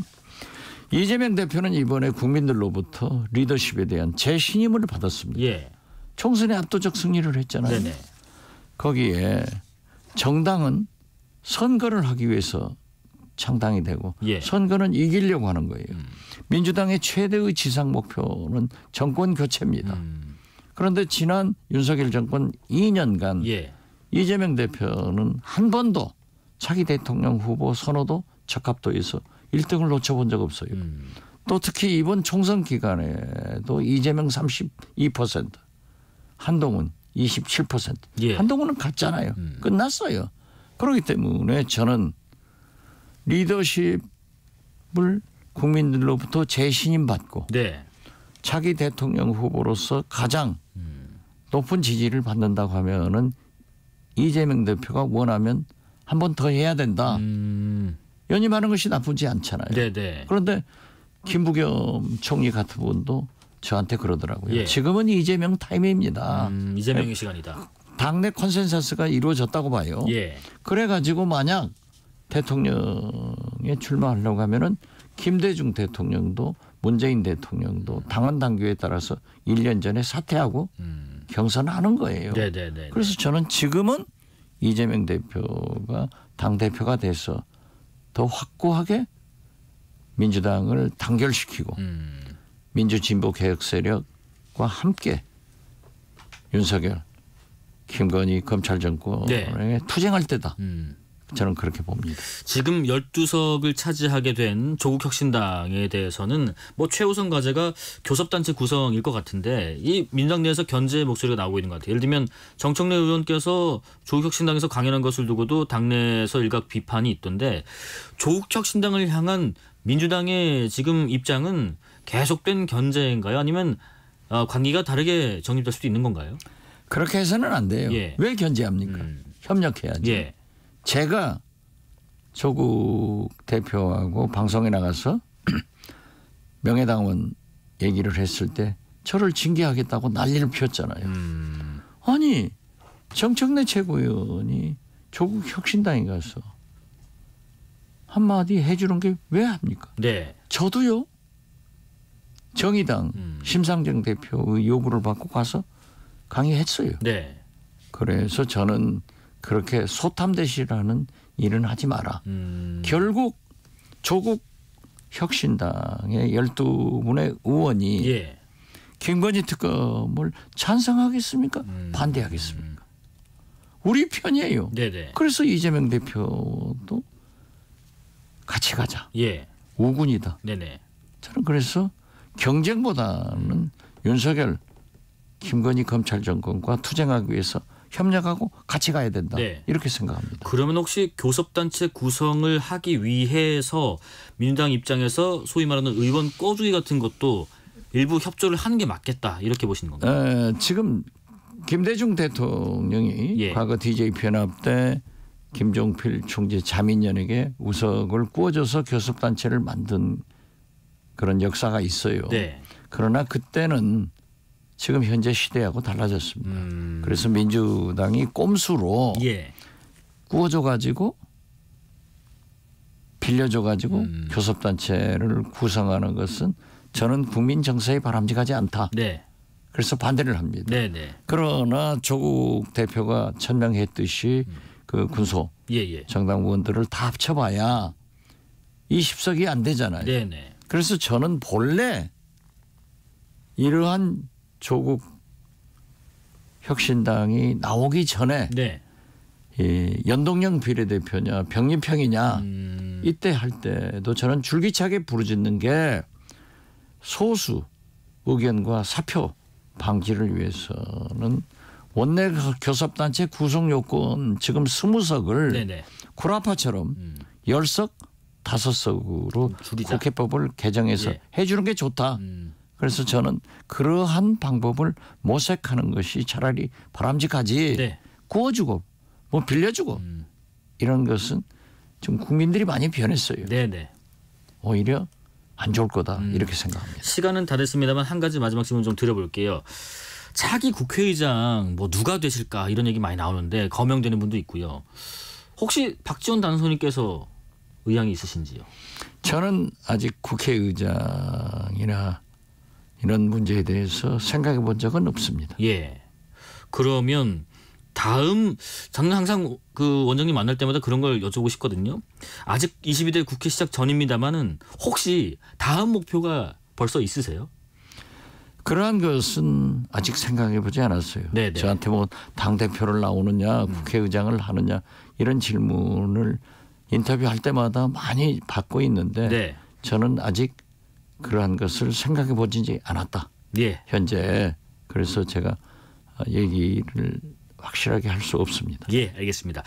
S10: 이재명 대표는 이번에 국민들로부터 리더십에 대한 재신임을 받았습니다.
S3: 예.
S10: 총선에 압도적 승리를 했잖아요.
S3: 네네.
S10: 거기에 정당은 선거를 하기 위해서 창당이 되고
S3: 예.
S10: 선거는 이기려고 하는 거예요. 민주당의 최대의 지상 목표는 정권 교체입니다. 그런데 지난 윤석열 정권 2년간
S3: 예.
S10: 이재명 대표는 한 번도 차기 대통령 후보 선호도 적합도에서 1등을 놓쳐본 적 없어요. 또 특히 이번 총선 기간에도 이재명 32%, 한동훈 27%.
S3: 예.
S10: 한동훈은 갔잖아요. 끝났어요. 그렇기 때문에 저는 리더십을 국민들로부터 재신임받고
S3: 네.
S10: 차기 대통령 후보로서 가장 높은 지지를 받는다고 하면은 이재명 대표가 원하면 한 번 더 해야 된다. 연임하는 것이 나쁘지 않잖아요.
S3: 네네.
S10: 그런데 김부겸 총리 같은 분도 저한테 그러더라고요.
S3: 예.
S10: 지금은 이재명 타임입니다.
S3: 이재명의 시간이다.
S10: 당내 컨센서스가 이루어졌다고 봐요.
S3: 예.
S10: 그래가지고 만약 대통령에 출마하려고 하면은 김대중 대통령도 문재인 대통령도 당헌 당규에 따라서 1년 전에 사퇴하고 경선하는 거예요.
S3: 네네네.
S10: 그래서 저는 지금은 이재명 대표가 당대표가 돼서 더 확고하게 민주당을 단결시키고 민주진보 개혁 세력과 함께 윤석열, 김건희 검찰 정권에
S3: 네.
S10: 투쟁할 때다. 저는 그렇게 봅니다.
S3: 지금 12석을 차지하게 된 조국혁신당에 대해서는 뭐 최우선 과제가 교섭단체 구성일 것 같은데 이 민주당 내에서 견제 목소리가 나오고 있는 것 같아요. 예를 들면 정청래 의원께서 조국혁신당에서 강연한 것을 두고도 당내에서 일각 비판이 있던데 조국혁신당을 향한 민주당의 지금 입장은 계속된 견제인가요? 아니면 관계가 다르게 정립될 수도 있는 건가요?
S10: 그렇게 해서는 안 돼요.
S3: 예.
S10: 왜 견제합니까? 협력해야죠.
S3: 예.
S10: 제가 조국 대표하고 방송에 나가서 명예당원 얘기를 했을 때 저를 징계하겠다고 난리를 피웠잖아요. 아니 정청래 최고위원이 조국 혁신당에 가서 한마디 해주는 게 왜 합니까?
S3: 네.
S10: 저도요. 정의당 심상정 대표의 요구를 받고 가서 강의했어요.
S3: 네.
S10: 그래서 저는 그렇게 소탐대실하는 일은 하지 마라. 결국 조국 혁신당의 12분의 의원이
S3: 예.
S10: 김건희 특검을 찬성하겠습니까? 반대하겠습니까? 우리 편이에요.
S3: 네네.
S10: 그래서 이재명 대표도 같이 가자.
S3: 예.
S10: 우군이다.
S3: 네네.
S10: 저는 그래서 경쟁보다는 윤석열, 김건희 검찰 정권과 투쟁하기 위해서 협력하고 같이 가야 된다.
S3: 네.
S10: 이렇게 생각합니다.
S3: 그러면 혹시 교섭단체 구성을 하기 위해서 민주당 입장에서 소위 말하는 의원 꺼주기 같은 것도 일부 협조를 하는 게 맞겠다 이렇게 보시는 건가요?
S10: 지금 김대중 대통령이
S3: 예.
S10: 과거 DJ 편압 때 김종필 총재 자민련에게 우석을 구워줘서 교섭단체를 만든 그런 역사가 있어요.
S3: 네.
S10: 그러나 그때는 지금 현재 시대하고 달라졌습니다. 그래서 민주당이 꼼수로
S3: 예.
S10: 구워줘가지고 빌려줘가지고 교섭단체를 구성하는 것은 저는 국민 정서에 바람직하지 않다.
S3: 네.
S10: 그래서 반대를 합니다.
S3: 네네.
S10: 그러나 조국 대표가 천명했듯이 그 군소
S3: 예예.
S10: 정당 의원들을 다 합쳐봐야 20석이 안 되잖아요.
S3: 네네.
S10: 그래서 저는 본래 이러한 조국 혁신당이 나오기 전에
S3: 네.
S10: 이 연동형 비례대표냐 병립형이냐 이때 할 때도 저는 줄기차게 부르짖는 게 소수 의견과 사표 방지를 위해서는 원내 교섭단체 구성 요건 지금 20석을
S3: 네네.
S10: 쿠라파처럼 10석 5석으로
S3: 줄이자.
S10: 국회법을 개정해서
S3: 예.
S10: 해주는 게 좋다. 그래서 저는 그러한 방법을 모색하는 것이 차라리 바람직하지
S3: 네.
S10: 구워주고 뭐 빌려주고 이런 것은 지금 국민들이 많이 변했어요.
S3: 네네.
S10: 오히려 안 좋을 거다 이렇게 생각합니다.
S3: 시간은 다 됐습니다만 한 가지 마지막 질문 좀 드려볼게요. 차기 국회의장 뭐 누가 되실까 이런 얘기 많이 나오는데 거명되는 분도 있고요. 혹시 박지원 당선인께서 의향이 있으신지요?
S10: 저는 아직 국회의장이나 이런 문제에 대해서 생각해 본 적은 없습니다.
S3: 예. 그러면 저는 항상 그 원장님 만날 때마다 그런 걸 여쭤보고 싶거든요. 아직 22대 국회 시작 전입니다만은 혹시 다음 목표가 벌써 있으세요?
S10: 그러한 것은 아직 생각해 보지 않았어요.
S3: 네네.
S10: 저한테 뭐 당대표를 나오느냐 국회의장을 하느냐 이런 질문을 인터뷰할 때마다 많이 받고 있는데
S3: 네.
S10: 저는 아직 그러한 것을 생각해 보지 않았다.
S3: 예.
S10: 현재 그래서 제가 얘기를 확실하게 할 수 없습니다.
S3: 예, 알겠습니다.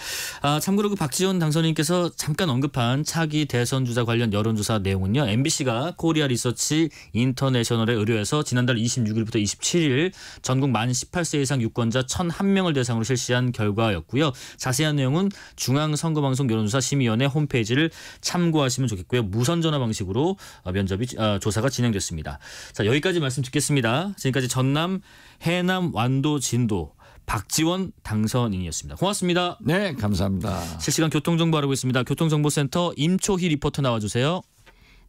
S3: 참고로 그 박지원 당선인께서 잠깐 언급한 차기 대선 주자 관련 여론조사 내용은요. MBC가 코리아 리서치 인터내셔널에 의뢰해서 지난달 26일부터 27일 전국 만 18세 이상 유권자 1,001명을 대상으로 실시한 결과였고요. 자세한 내용은 중앙선거방송 여론조사 심의위원회 홈페이지를 참고하시면 좋겠고요. 무선 전화 방식으로 조사가 진행됐습니다. 자, 여기까지 말씀 듣겠습니다. 지금까지 전남, 해남, 완도, 진도 박지원 당선인이었습니다. 고맙습니다.
S10: 네, 감사합니다.
S3: 실시간 교통정보 알아보겠습니다. 교통정보센터 임초희 리포터 나와주세요.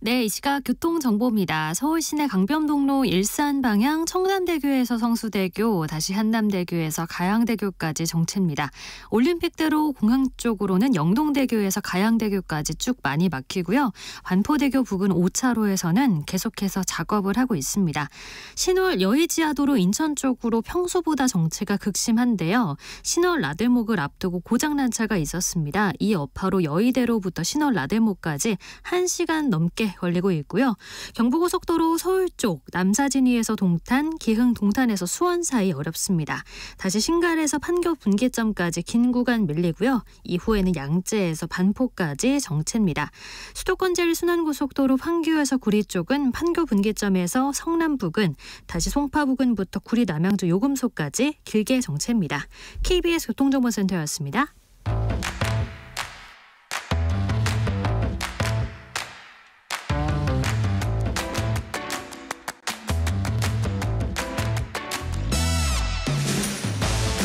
S5: 네, 이 시각 교통정보입니다. 서울 시내 강변북로 일산 방향 청담대교에서 성수대교, 다시 한남대교에서 가양대교까지 정체입니다. 올림픽대로 공항 쪽으로는 영동대교에서 가양대교까지 쭉 많이 막히고요. 반포대교 부근 5차로에서는 계속해서 작업을 하고 있습니다. 신월 여의지하도로 인천 쪽으로 평소보다 정체가 극심한데요. 신월 라들목을 앞두고 고장난 차가 있었습니다. 이 여파로 여의대로부터 신월 라들목까지 1시간 넘게 걸리고 있고요. 경부고속도로 서울 쪽 남사진위에서 동탄, 기흥 동탄에서 수원 사이 어렵습니다. 다시 신갈에서 판교 분기점까지 긴 구간 밀리고요. 이후에는 양재에서 반포까지 정체입니다. 수도권 제1순환고속도로 판교에서 구리 쪽은 판교 분기점에서 성남 부근, 다시 송파 부근부터 구리 남양주 요금소까지 길게 정체입니다. KBS 교통정보센터였습니다.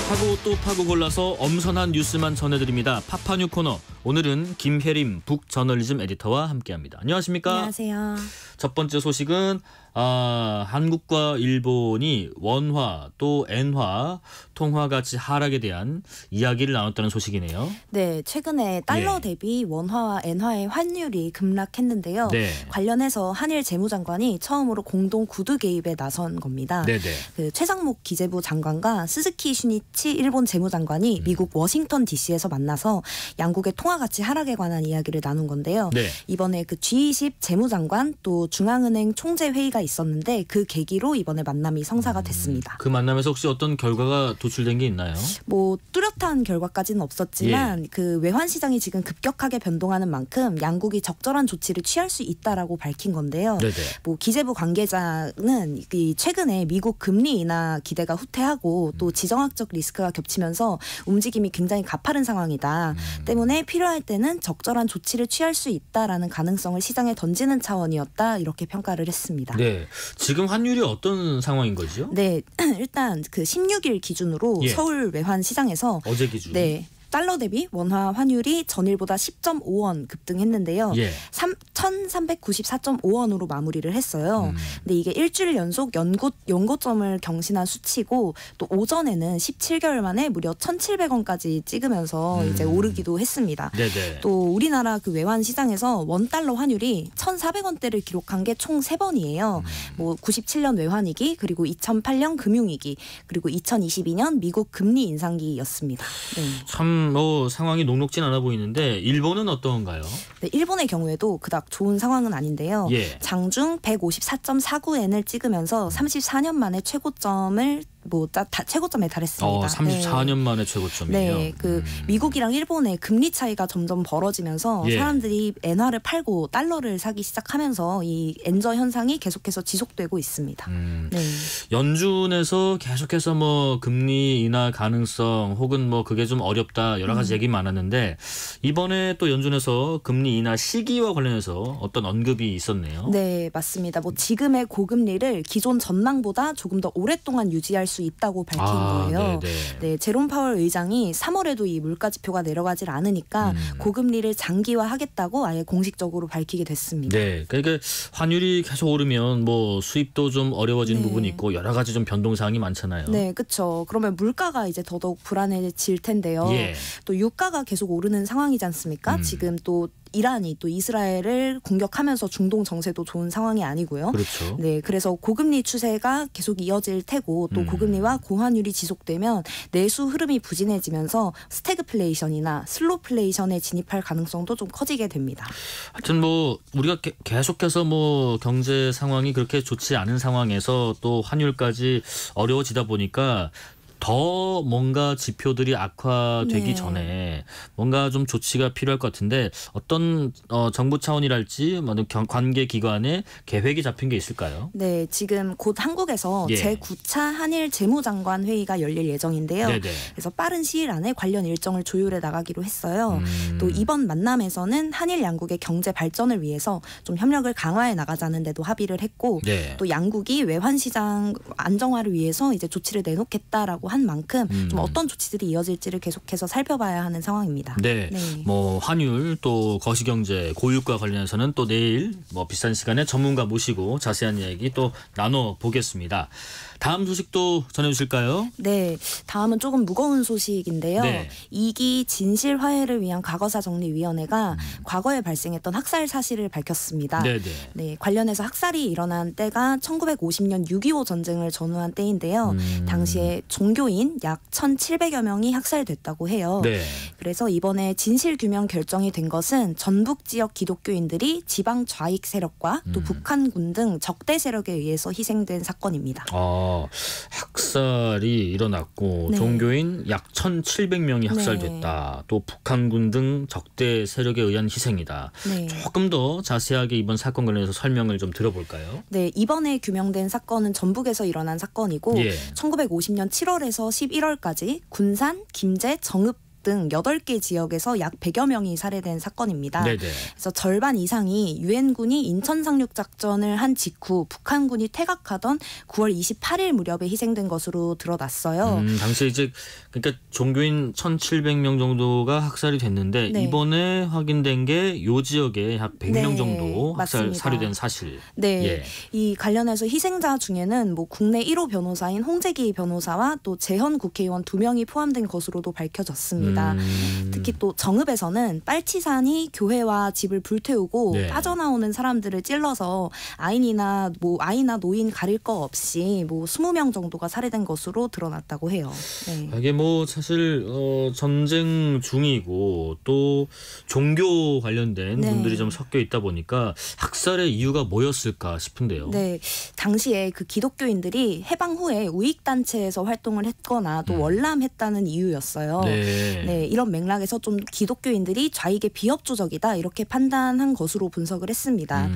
S3: 파고 또 파고 골라서 엄선한 뉴스만 전해드립니다. 파파뉴 코너. 오늘은 김혜림 북저널리즘 에디터와 함께합니다. 안녕하십니까?
S11: 안녕하세요.
S3: 첫 번째 소식은 한국과 일본이 원화 또 엔화 통화 가치 하락에 대한 이야기를 나눴다는 소식이네요.
S11: 네, 최근에 달러 대비 원화와 엔화의 환율이 급락했는데요.
S3: 네.
S11: 관련해서 한일 재무장관이 처음으로 공동 구두 개입에 나선 겁니다.
S3: 네네.
S11: 그 최상목 기재부 장관과 스즈키 슈니치 일본 재무장관이 미국 워싱턴 DC에서 만나서 양국의 통화 가치 하락에 관한 이야기를 나눈 건데요.
S3: 네.
S11: 이번에 그 G20 재무장관 또 중앙은행 총재 회의가 있었는데 그 계기로 이번에 만남이 성사가 됐습니다.
S3: 그 만남에서 혹시 어떤 결과가 도출된 게 있나요?
S11: 뭐 뚜렷한 결과까지는 없었지만 그 외환 시장이 지금 급격하게 변동하는 만큼 양국이 적절한 조치를 취할 수 있다라고 밝힌 건데요.
S3: 네네.
S11: 뭐 기재부 관계자는 이 최근에 미국 금리 인하 기대가 후퇴하고 또 지정학적 리스크가 겹치면서 움직임이 굉장히 가파른 상황이다. 때문에 필요할 때는 적절한 조치를 취할 수 있다라는 가능성을 시장에 던지는 차원이었다. 이렇게 평가를 했습니다.
S3: 네. 지금 환율이 어떤 상황인 거죠?
S11: 네. 일단 그 16일 기준으로 서울 외환 시장에서
S3: 어제 기준.
S11: 네. 달러 대비 원화 환율이 전일보다 10.5원 급등했는데요. 1,394.5원으로 마무리를 했어요. 근데 이게 일주일 연속 연고점을 경신한 수치고 또 오전에는 17개월 만에 무려 1,700원까지 찍으면서 이제 오르기도 했습니다.
S3: 네네.
S11: 또 우리나라 그 외환 시장에서 원달러 환율이 1,400원대를 기록한 게 총 3번이에요. 뭐 97년 외환위기, 그리고 2008년 금융위기, 그리고 2022년 미국 금리 인상기였습니다. 네.
S3: 참 상황이 녹록진 않아 보이는데 일본은 어떤가요?
S11: 네, 일본의 경우에도 그닥 좋은 상황은 아닌데요. 장중 154.49엔을 찍으면서 34년 만에 최고점을 최고점에 달했습니다.
S3: 34년 만에 최고점이에요.
S11: 네, 그 미국이랑 일본의 금리 차이가 점점 벌어지면서 사람들이 엔화를 팔고 달러를 사기 시작하면서 이 엔저 현상이 계속해서 지속되고 있습니다. 네.
S3: 연준에서 계속해서 뭐 금리 인하 가능성 혹은 뭐 그게 좀 어렵다 여러 가지 얘기 많았는데 이번에 또 연준에서 금리 인하 시기와 관련해서 어떤 언급이 있었네요.
S11: 네, 맞습니다. 뭐 지금의 고금리를 기존 전망보다 조금 더 오랫동안 유지할 수 있다고 밝힌 거예요. 네, 제롬 파월 의장이 3월에도 이 물가 지표가 내려가질 않으니까 고금리를 장기화하겠다고 아예 공식적으로 밝히게 됐습니다.
S3: 네, 그러니까 환율이 계속 오르면 뭐 수입도 좀 어려워지는 부분이 있고 여러 가지 좀 변동 사항이 많잖아요.
S11: 네, 그렇죠. 그러면 물가가 이제 더더욱 불안해질 텐데요. 또 유가가 계속 오르는 상황이지 않습니까? 지금 또 이란이 또 이스라엘을 공격하면서 중동 정세도 좋은 상황이 아니고요.
S3: 그렇죠.
S11: 네, 그래서 고금리 추세가 계속 이어질 테고 또 고금리와 고환율이 지속되면 내수 흐름이 부진해지면서 스태그플레이션이나 슬로플레이션에 진입할 가능성도 좀 커지게 됩니다.
S3: 하여튼 뭐 우리가 계속해서 뭐 경제 상황이 그렇게 좋지 않은 상황에서 또 환율까지 어려워지다 보니까 더 뭔가 지표들이 악화되기 전에 뭔가 좀 조치가 필요할 것 같은데 어떤 정부 차원이랄지 관계 기관의 계획이 잡힌 게 있을까요?
S11: 네, 지금 곧 한국에서 제9차 한일 재무장관 회의가 열릴 예정인데요. 그래서 빠른 시일 안에 관련 일정을 조율해 나가기로 했어요. 또 이번 만남에서는 한일 양국의 경제 발전을 위해서 좀 협력을 강화해 나가자는 데도 합의를 했고 또 양국이 외환 시장 안정화를 위해서 이제 조치를 내놓겠다라고 한 만큼 좀 어떤 조치들이 이어질지를 계속해서 살펴봐야 하는 상황입니다.
S3: 네. 뭐 환율 또 거시경제 고유가 관련해서는 또 내일 뭐 비슷한 시간에 전문가 모시고 자세한 이야기 또 나눠 보겠습니다. 다음 소식도 전해주실까요?
S11: 네, 다음은 조금 무거운 소식인데요. 2기 진실화해를 위한 과거사정리위원회가 과거에 발생했던 학살 사실을 밝혔습니다. 네, 관련해서 학살이 일어난 때가 1950년 6.25 전쟁을 전후한 때인데요. 당시에 종교인 약 1,700여 명이 학살됐다고 해요. 그래서 이번에 진실규명 결정이 된 것은 전북 지역 기독교인들이 지방 좌익 세력과 또 북한군 등 적대 세력에 의해서 희생된 사건입니다.
S3: 학살이 일어났고 종교인 약 1,700명이 학살됐다. 또 북한군 등 적대 세력에 의한 희생이다. 조금 더 자세하게 이번 사건 관련해서 설명을 좀 들어볼까요?
S11: 네, 이번에 규명된 사건은 전북에서 일어난 사건이고 1950년 7월에서 11월까지 군산, 김제, 정읍 등 8개 지역에서 약 100여 명이 살해된 사건입니다.
S3: 네네.
S11: 그래서 절반 이상이 유엔군이 인천 상륙 작전을 한 직후 북한군이 퇴각하던 9월 28일 무렵에 희생된 것으로 드러났어요.
S3: 당시에 이제 그러니까 종교인 1,700명 정도가 학살이 됐는데
S11: 네.
S3: 이번에 확인된 게 요 지역에 약 100명
S11: 네,
S3: 정도
S11: 맞습니다.
S3: 사료된 사실.
S11: 네,
S3: 예.
S11: 이 관련해서 희생자 중에는 뭐 국내 1호 변호사인 홍재기 변호사와 또 재현 국회의원 2명이 포함된 것으로도 밝혀졌습니다. 특히 또 정읍에서는 빨치산이 교회와 집을 불태우고
S3: 네.
S11: 빠져나오는 사람들을 찔러서 아이나 노인 가릴 거 없이 뭐 20명 정도가 살해된 것으로 드러났다고 해요. 네.
S3: 이게 뭐 사실 전쟁 중이고 또 종교 관련된
S11: 네.
S3: 분들이 좀 섞여 있다 보니까 학살의 이유가 뭐였을까 싶은데요.
S11: 네, 당시에 그 기독교인들이 해방 후에 우익단체에서 활동을 했거나 또 월남했다는 이유였어요.
S3: 네.
S11: 네, 이런 맥락에서 좀 기독교인들이 좌익의 비협조적이다 이렇게 판단한 것으로 분석을 했습니다.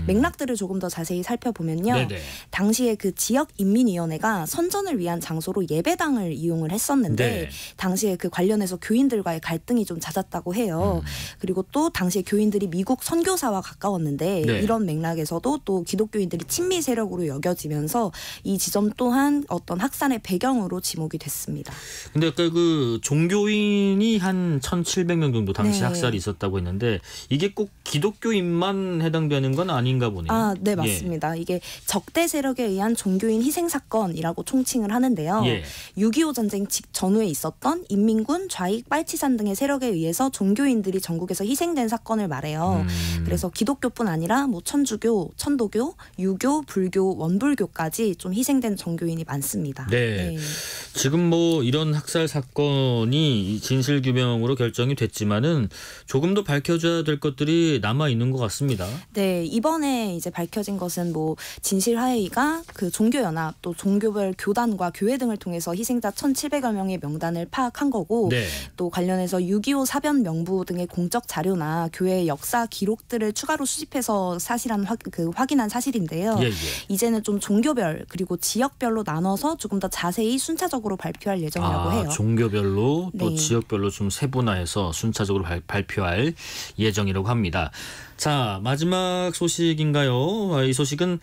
S11: 맥락들을 조금 더 자세히 살펴보면요.
S3: 네네.
S11: 당시에 그 지역인민위원회가 선전을 위한 장소로 예배당을 이용을 했었는데
S3: 네.
S11: 당시에 그 관련해서 교인들과의 갈등이 좀 잦았다고 해요. 그리고 또 당시에 교인들이 미국 선교사와 가까웠는데
S3: 네.
S11: 이런 맥락에서도 또 기독교인들이 친미 세력으로 여겨지면서 이 지점 또한 어떤 학살의 배경으로 지목이 됐습니다.
S3: 근데 아까 그 종교인이 한 1,700명 정도 당시
S11: 네.
S3: 학살이 있었다고 했는데 이게 꼭 기독교인만 해당되는 건 아닌가 보네요.
S11: 아, 네, 맞습니다. 이게 적대 세력에 의한 종교인 희생 사건이라고 총칭을 하는데요. 6.25 전쟁 직전후에 있었던 인민군, 좌익, 빨치산 등의 세력에 의해서 종교인들이 전국에서 희생된 사건을 말해요. 그래서 기독교뿐 아니라 뭐 천주교, 천도교, 유교, 불교, 원불교까지 좀 희생된 종교인이 많습니다.
S3: 네. 지금 뭐 이런 학살 사건이 진실 규명으로 결정이 됐지만은 조금 더 밝혀져야 될 것들이 남아 있는 것 같습니다.
S11: 네, 이번에 이제 밝혀진 것은 뭐 진실화해위가 그 종교연합 또 종교별 교단과 교회 등을 통해서 희생자 1,700여 명의 명단을 파악한 거고
S3: 네.
S11: 또 관련해서 6.25 사변 명부 등의 공적 자료나 교회의 역사 기록들을 추가로 수집해서 확인한 사실인데요. 이제는 좀 종교별 그리고 지역별로 나눠서 조금 더 자세히 순차적으로 발표할 예정이라고 해요.
S3: 종교별로 또
S11: 네.
S3: 지역별로 좀 세분화해서 순차적으로 발표할 예정이라고 합니다. 자, 마지막 소식인가요? 이 소식은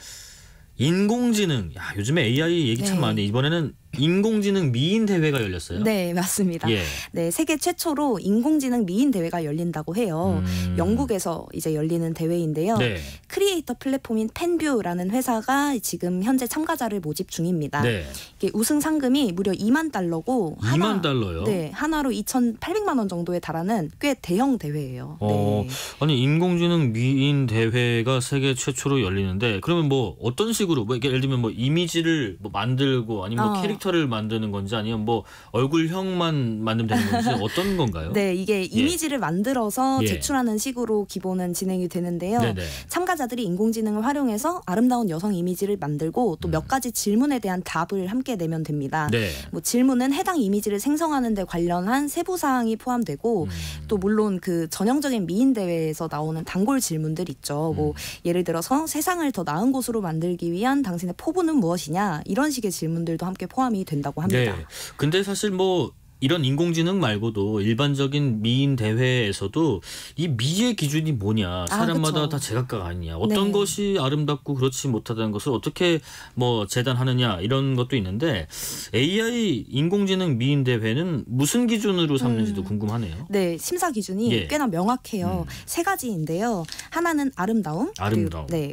S3: 인공지능. 야, 요즘에 AI 얘기 참
S11: 네.
S3: 많은데 이번에는 인공지능 미인 대회가 열렸어요.
S11: 네, 맞습니다. 네, 세계 최초로 인공지능 미인 대회가 열린다고 해요. 영국에서 이제 열리는 대회인데요.
S3: 네.
S11: 크리에이터 플랫폼인 펜뷰라는 회사가 지금 현재 참가자를 모집 중입니다.
S3: 네.
S11: 이게 우승 상금이 무려 2만 달러고
S3: 2만 달러요?
S11: 네, 하나로 2,800만 원 정도에 달하는 꽤 대형 대회예요. 네.
S3: 아니 인공지능 미인 대회가 세계 최초로 열리는데 그러면 뭐 어떤 식으로 뭐 예를 들면 뭐 이미지를 뭐 만들고 아니면 뭐 캐릭터를 만드는 건지 아니면 뭐 얼굴형만 만들면 되는 건지 어떤 건가요?
S11: 네, 이게 이미지를 만들어서 제출하는 식으로 기본은 진행이 되는데요.
S3: 네네.
S11: 참가자들이 인공지능을 활용해서 아름다운 여성 이미지를 만들고 또 몇 가지 질문에 대한 답을 함께 내면 됩니다.
S3: 네.
S11: 뭐 질문은 해당 이미지를 생성하는 데 관련한 세부 사항이 포함되고 또 물론 그 전형적인 미인 대회에서 나오는 단골 질문들 있죠. 뭐 예를 들어서 세상을 더 나은 곳으로 만들기 위한 당신의 포부는 무엇이냐 이런 식의 질문들도 함께 포함이 된다고 합니다.
S3: 네. 근데 사실 뭐 이런 인공지능 말고도 일반적인 미인 대회에서도 이 미의 기준이 뭐냐 사람마다 다 제각각 아니냐 어떤 것이 아름답고 그렇지 못하다는 것을 어떻게 뭐 재단하느냐 이런 것도 있는데 AI 인공지능 미인 대회는 무슨 기준으로 삼는지도 궁금하네요.
S11: 네, 심사 기준이 꽤나 명확해요. 세 가지인데요. 하나는 아름다움.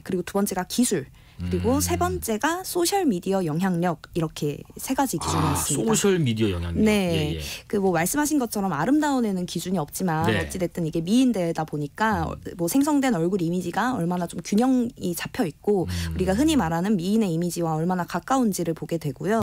S11: 그리고 두 번째가 기술. 그리고 세 번째가 소셜미디어 영향력 이렇게 세 가지 기준이 있습니다.
S3: 소셜미디어 영향력.
S11: 네, 그 뭐 말씀하신 것처럼 아름다움에는 기준이 없지만 어찌 됐든 이게 미인 대회다 보니까 뭐 생성된 얼굴 이미지가 얼마나 좀 균형이 잡혀 있고 우리가 흔히 말하는 미인의 이미지와 얼마나 가까운지를 보게 되고요.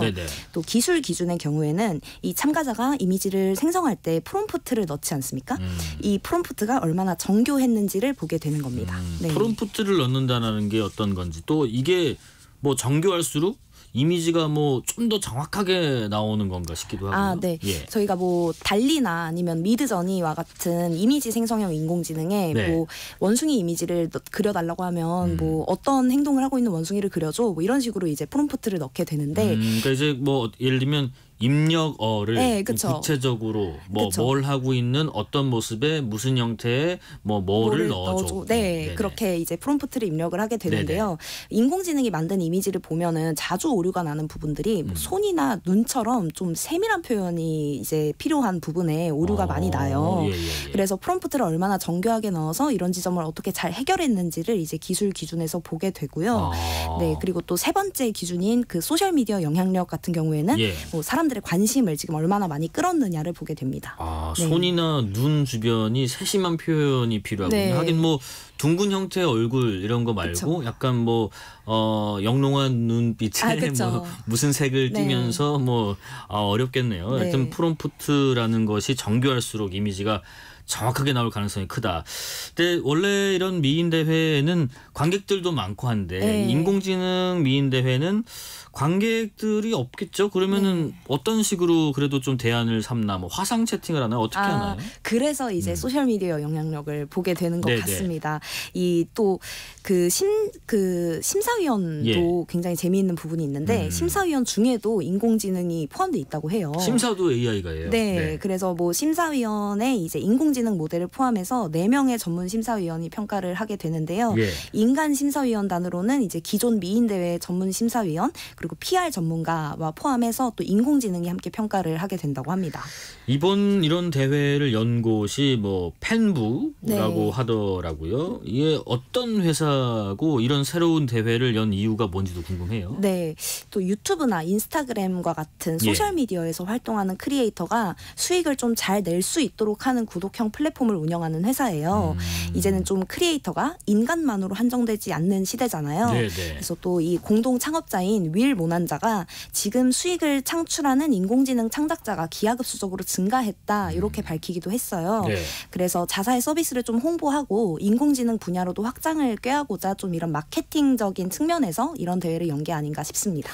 S11: 또 기술 기준의 경우에는 이 참가자가 이미지를 생성할 때 프롬프트를 넣지 않습니까? 이 프롬프트가 얼마나 정교했는지를 보게 되는 겁니다.
S3: 프롬프트를 넣는다는 게 어떤 건지 또 이게 뭐 정교할수록 이미지가 뭐 좀 더 정확하게 나오는 건가 싶기도 하고요.
S11: 네. 저희가 뭐 달리나 아니면 미드저니와 같은 이미지 생성형 인공지능에 뭐 원숭이 이미지를 그려달라고 하면 뭐 어떤 행동을 하고 있는 원숭이를 그려줘 뭐 이런 식으로 이제 프롬프트를 넣게 되는데
S3: 그러니까 이제 뭐 예를 들면 입력어를
S11: 네, 그쵸.
S3: 구체적으로 뭐
S11: 그쵸.
S3: 뭘 하고 있는 어떤 모습에 무슨 형태의 뭐를 넣어줘.
S11: 네, 그렇게 이제 프롬프트를 입력을 하게 되는데요.
S3: 네네.
S11: 인공지능이 만든 이미지를 보면은 자주 오류가 나는 부분들이 뭐 손이나 눈처럼 좀 세밀한 표현이 이제 필요한 부분에 오류가 많이 나요.
S3: 예.
S11: 그래서 프롬프트를 얼마나 정교하게 넣어서 이런 지점을 어떻게 잘 해결했는지를 이제 기술 기준에서 보게 되고요. 네, 그리고 또 세 번째 기준인 그 소셜 미디어 영향력 같은 경우에는 뭐 사람들의 관심을 지금 얼마나 많이 끌었느냐를 보게 됩니다. 네.
S3: 손이나 눈 주변이 세심한 표현이 필요하군요.
S11: 네.
S3: 하긴 뭐 둥근 형태의 얼굴 이런 거 말고
S11: 그쵸.
S3: 약간 뭐 영롱한 눈빛에 뭐 무슨 색을 띠면서 뭐 어렵겠네요.
S11: 네.
S3: 하여튼 프롬프트라는 것이 정교할수록 이미지가 정확하게 나올 가능성이 크다. 근데 원래 이런 미인 대회에는 관객들도 많고 한데 인공지능 미인 대회는 관객들이 없겠죠. 그러면은 어떤 식으로 그래도 좀 대안을 삼나 뭐 화상 채팅을 하나요? 어떻게 하나요?
S11: 그래서 이제 소셜 미디어 영향력을 보게 되는 것
S3: 네네.
S11: 같습니다. 이 또 그 심사위원도 굉장히 재미있는 부분이 있는데 심사위원 중에도 인공지능이 포함되어 있다고 해요.
S3: 심사도 AI가 해요.
S11: 네, 그래서 뭐 심사위원에 이제 인공지능 모델을 포함해서 4명의 전문 심사위원이 평가를 하게 되는데요. 인간 심사위원단으로는 이제 기존 미인 대회 전문 심사위원 그리고 PR 전문가와 포함해서 또 인공지능이 함께 평가를 하게 된다고 합니다.
S3: 이번 이런 대회를 연 곳이 뭐 펜부라고 하더라고요. 이게 어떤 회사고 이런 새로운 대회를 연 이유가 뭔지도 궁금해요.
S11: 네, 또 유튜브나 인스타그램과 같은 소셜 미디어에서 활동하는 크리에이터가 수익을 좀 잘 낼 수 있도록 하는 구독형 플랫폼을 운영하는 회사예요. 이제는 좀 크리에이터가 인간만으로 한정되지 않는 시대잖아요. 그래서 또 이 공동 창업자인 윌 모난자가 지금 수익을 창출하는 인공지능 창작자가 기하급수적으로 증가했다 이렇게 밝히기도 했어요. 그래서 자사의 서비스를 좀 홍보하고 인공지능 분야로도 확장을 꾀하고자 좀 이런 마케팅적인 측면에서 이런 대회를 연 게 아닌가 싶습니다.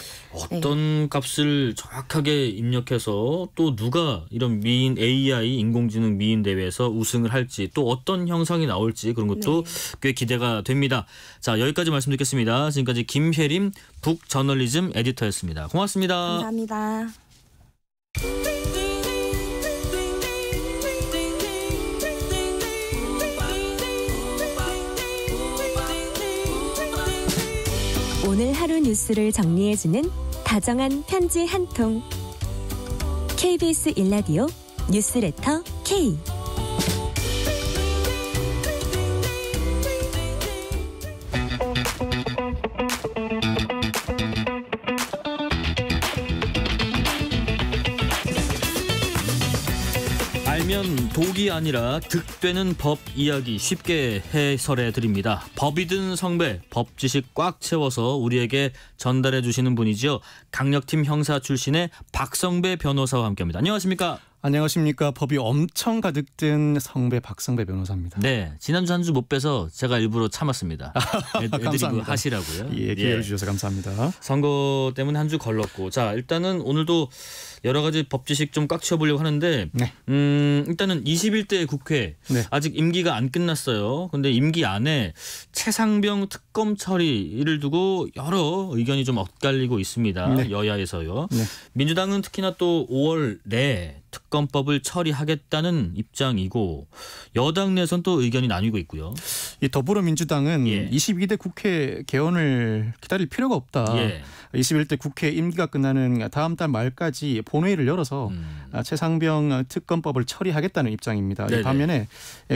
S3: 어떤 값을 정확하게 입력해서 또 누가 이런 미인 AI 인공지능 미인 대회에서 우승을 할지 또 어떤 형상이 나올지 그런 것도 꽤 기대가 됩니다. 자, 여기까지 말씀드리겠습니다. 지금까지 김혜림 북저널리즘 에디터였습니다. 고맙습니다.
S11: 감사합니다.
S12: 오늘 하루 뉴스를 정리해주는 다정한 편지 한 통. KBS 1라디오 뉴스레터 K.
S3: 알면 독이 아니라 득되는 법 이야기 쉽게 해설해 드립니다. 법이든 성배, 법 지식 꽉 채워서 우리에게 전달해 주시는 분이죠. 강력팀 형사 출신의 박성배 변호사와 함께합니다. 안녕하십니까?
S13: 안녕하십니까. 법이 엄청 가득 든 성배 박성배 변호사입니다.
S3: 네, 지난주 한 주 못 빼서 제가 일부러 참았습니다. 애드리브 하시라고요.
S13: 예, 기회를 주셔서 감사합니다.
S3: 선거 때문에 한 주 걸렀고, 자 일단은 오늘도 여러 가지 법 지식 좀 꽉 채워보려고 하는데 일단은 21대 국회 아직 임기가 안 끝났어요. 근데 임기 안에 최상병 특검 처리를 두고 여러 의견이 좀 엇갈리고 있습니다. 여야에서요. 민주당은 특히나 또 5월 내에 특검법을 처리하겠다는 입장이고 여당 내에서는 또 의견이 나뉘고 있고요.
S13: 이 더불어민주당은 22대 국회 개원을 기다릴 필요가 없다. 21대 국회 임기가 끝나는 다음 달 말까지 본회의를 열어서 최상병 특검법을 처리하겠다는 입장입니다. 반면에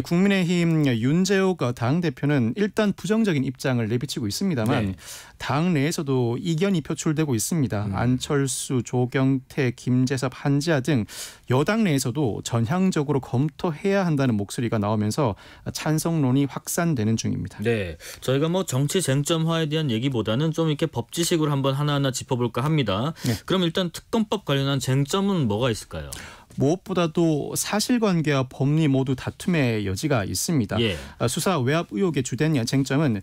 S13: 국민의힘 윤재욱 당대표는 일단 부정적인 입장을 내비치고 있습니다만 당 내에서도 이견이 표출되고 있습니다. 안철수, 조경태, 김재섭, 한지아 등 여당 내에서도 전향적으로 검토해야 한다는 목소리가 나오면서 찬성론이 확산되는 중입니다.
S3: 네, 저희가 뭐 정치 쟁점화에 대한 얘기보다는 좀 이렇게 법 지식으로 한번 하나하나 짚어볼까 합니다. 그럼 일단 특검법 관련한 쟁점은 뭐가 있을까요?
S13: 무엇보다도 사실관계와 법리 모두 다툼의 여지가 있습니다.
S3: 예.
S13: 수사 외압 의혹의 주된 쟁점은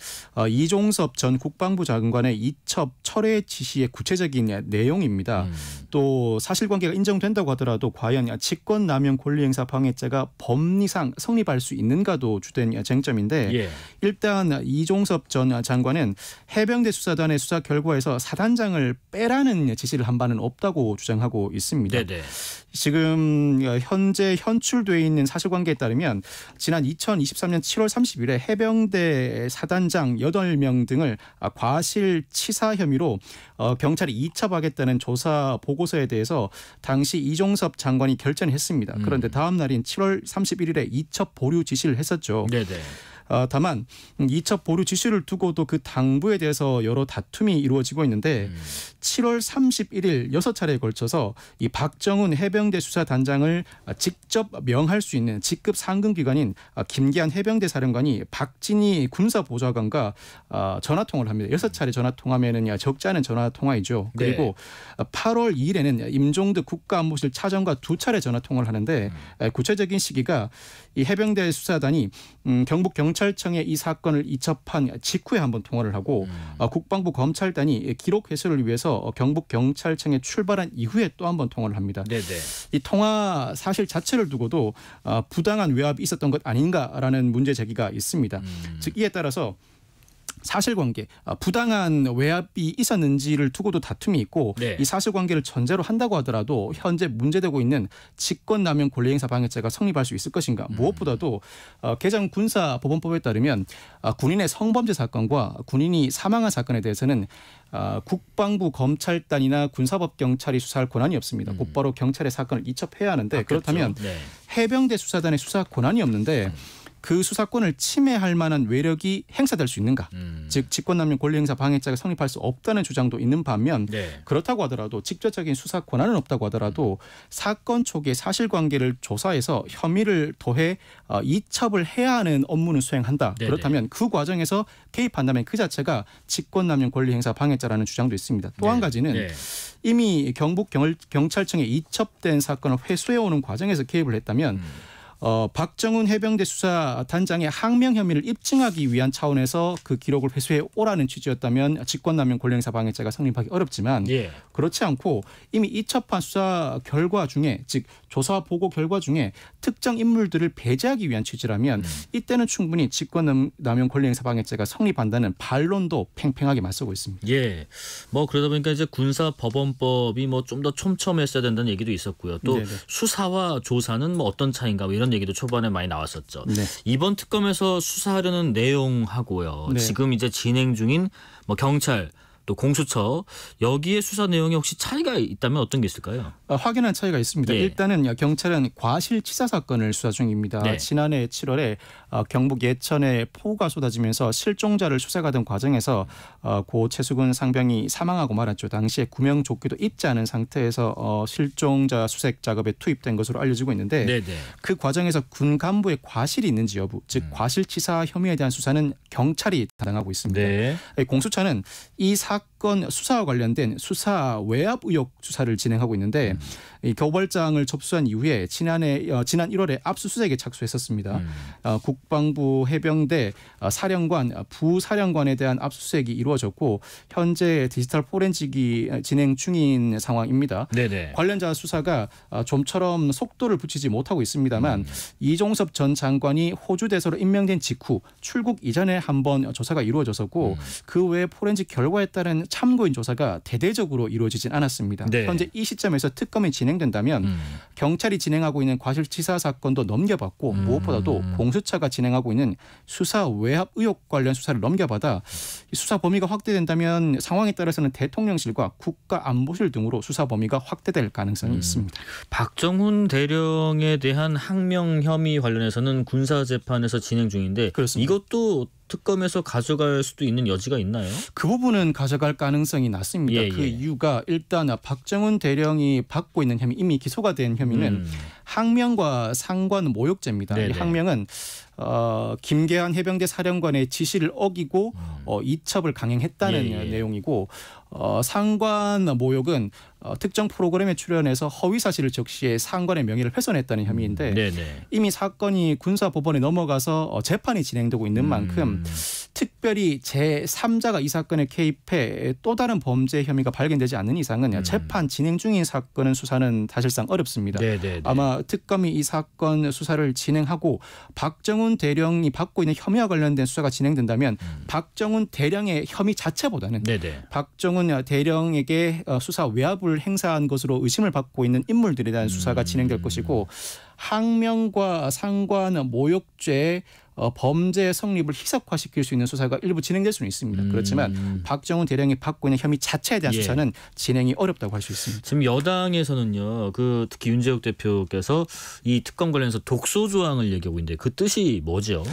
S13: 이종섭 전 국방부 장관의 이첩 철회 지시의 구체적인 내용입니다. 또 사실관계가 인정된다고 하더라도 과연 직권남용 권리행사 방해죄가 법리상 성립할 수 있는가도 주된 쟁점인데
S3: 예.
S13: 일단 이종섭 전 장관은 해병대 수사단의 수사 결과에서 사단장을 빼라는 지시를 한 바는 없다고 주장하고 있습니다.
S3: 네네.
S13: 지금 현재 현출돼 있는 사실관계에 따르면 지난 2023년 7월 30일에 해병대 사단장 8명 등을 과실치사 혐의로 경찰이 이첩하겠다는 조사 보고서에 대해서 당시 이종섭 장관이 결재를 했습니다. 그런데 다음 날인 7월 31일에 이첩 보류 지시를 했었죠.
S3: 네네.
S13: 다만 이첩 보류 지시를 두고도 그 당부에 대해서 여러 다툼이 이루어지고 있는데 7월 31일 6차례에 걸쳐서 이 박정훈 해병대 수사단장을 직접 명할 수 있는 직급 상근기관인 김기한 해병대 사령관이 박진희 군사보좌관과 전화통화를 합니다. 6차례 전화통화면은 적지 않은 전화통화이죠. 그리고 8월 2일에는 임종득 국가안보실 차장과 2차례 전화통화를 하는데 구체적인 시기가 이 해병대 수사단이 경북 경찰청에 이 사건을 이첩한 직후에 한번 통화를 하고 국방부 검찰단이 기록 해소를 위해서 경북 경찰청에 출발한 이후에 또 한번 통화를 합니다.
S3: 네네.
S13: 이 통화 사실 자체를 두고도 부당한 외압이 있었던 것 아닌가라는 문제 제기가 있습니다. 즉 이에 따라서 사실관계, 부당한 외압이 있었는지를 두고도 다툼이 있고
S3: 네.
S13: 이 사실관계를 전제로 한다고 하더라도 현재 문제되고 있는 직권남용 권리행사 방해죄가 성립할 수 있을 것인가. 무엇보다도 개정 군사법원법에 따르면 군인의 성범죄 사건과 군인이 사망한 사건에 대해서는 국방부 검찰단이나 군사법 경찰이 수사할 권한이 없습니다. 곧바로 경찰의 사건을 이첩해야 하는데 그렇다면
S3: 네.
S13: 해병대 수사단의 수사 권한이 없는데 그 수사권을 침해할 만한 외력이 행사될 수 있는가. 즉 직권남용 권리행사 방해죄가 성립할 수 없다는 주장도 있는 반면 그렇다고 하더라도 직접적인 수사 권한은 없다고 하더라도 사건 초기의 사실관계를 조사해서 혐의를 더해 이첩을 해야 하는 업무는 수행한다.
S3: 네네.
S13: 그렇다면 그 과정에서 개입한다면 그 자체가 직권남용 권리행사 방해죄라는 주장도 있습니다. 또 한 가지는 이미 경북 경찰청에 이첩된 사건을 회수해오는 과정에서 개입을 했다면 박정훈 해병대 수사단장의 항명 혐의를 입증하기 위한 차원에서 그 기록을 회수해 오라는 취지였다면 직권남용 권리행사 방해죄가 성립하기 어렵지만 그렇지 않고 이미 이첩한 수사 결과 중에 즉 조사 보고 결과 중에 특정 인물들을 배제하기 위한 취지라면 이때는 충분히 직권남용 권리행사 방해죄가 성립한다는 반론도 팽팽하게 맞서고 있습니다.
S3: 예, 뭐 그러다 보니까 이제 군사법원법이 뭐 좀 더 촘촘했어야 된다는 얘기도 있었고요. 또 네네. 수사와 조사는 뭐 어떤 차이인가 뭐 이런 얘기도 초반에 많이 나왔었죠. 네. 이번 특검에서 수사하려는 내용하고요. 네. 지금 이제 진행 중인 뭐 경찰 또 공수처 여기에 수사 내용이 혹시 차이가 있다면 어떤 게 있을까요?
S13: 확연한 차이가 있습니다. 일단은 경찰은 과실치사 사건을 수사 중입니다. 지난해 7월에 경북 예천에 폭우가 쏟아지면서 실종자를 수색하던 과정에서 고 최수근 상병이 사망하고 말았죠. 당시에 구명조끼도 입지 않은 상태에서 실종자 수색 작업에 투입된 것으로 알려지고 있는데 그 과정에서 군 간부의 과실이 있는지 여부, 즉 과실치사 혐의에 대한 수사는 경찰이 담당하고 있습니다. 공수처는 이 사건 수사와 관련된 수사 외압 의혹 수사를 진행하고 있는데 이 교벌장을 접수한 이후에 지난 1월에 압수수색에 착수했었습니다. 국방부 해병대 사령관, 부사령관에 대한 압수수색이 이루어졌고 현재 디지털 포렌식이 진행 중인 상황입니다. 관련자 수사가 좀처럼 속도를 붙이지 못하고 있습니다만 이종섭 전 장관이 호주 대사로 임명된 직후 출국 이전에 한번 조사가 이루어졌었고 그 외에 포렌식 결과에 따른 참고인 조사가 대대적으로 이루어지진 않았습니다. 현재 이 시점에서 특검이 진행된다면 경찰이 진행하고 있는 과실치사 사건도 넘겨받고 무엇보다도 공수처가 진행하고 있는 수사 외압 의혹 관련 수사를 넘겨받아 수사 범위가 확대된다면 상황에 따라서는 대통령실과 국가안보실 등으로 수사 범위가 확대될 가능성이 있습니다.
S3: 박정훈 대령에 대한 항명 혐의 관련해서는 군사재판에서 진행 중인데 그렇습니다. 이것도 특검에서 가져갈 수도 있는 여지가 있나요?
S13: 그 부분은 가져갈 가능성이 낮습니다. 그 이유가 일단 박정훈 대령이 받고 있는 혐의, 이미 기소가 된 혐의는 항명과 상관 모욕죄입니다. 이 항명은 김계한 해병대 사령관의 지시를 어기고 이첩을 강행했다는 내용이고 상관 모욕은 특정 프로그램에 출연해서 허위 사실을 적시해 상관의 명예를 훼손했다는 혐의인데 이미 사건이 군사법원에 넘어가서 재판이 진행되고 있는 만큼 특별히 제3자가 이 사건에 개입해 또 다른 범죄 혐의가 발견되지 않는 이상은 재판 진행 중인 사건은 수사는 사실상 어렵습니다. 아마 특검이 이 사건 수사를 진행하고 박정훈 대령이 받고 있는 혐의와 관련된 수사가 진행된다면 박정훈 대령의 혐의 자체보다는 박정훈 대령에게 수사 외압을 행사한 것으로 의심을 받고 있는 인물들에 대한 수사가 진행될 것이고 항명과 상관 모욕죄 범죄 성립을 희석화시킬 수 있는 수사가 일부 진행될 수는 있습니다. 그렇지만 박정훈 대령이 받고 있는 혐의 자체에 대한 수사는 진행이 어렵다고 할 수 있습니다.
S3: 지금 여당에서는요, 특히 윤재욱 대표께서 이 특검 관련해서 독소 조항을 얘기하고 있는데 그 뜻이 뭐죠?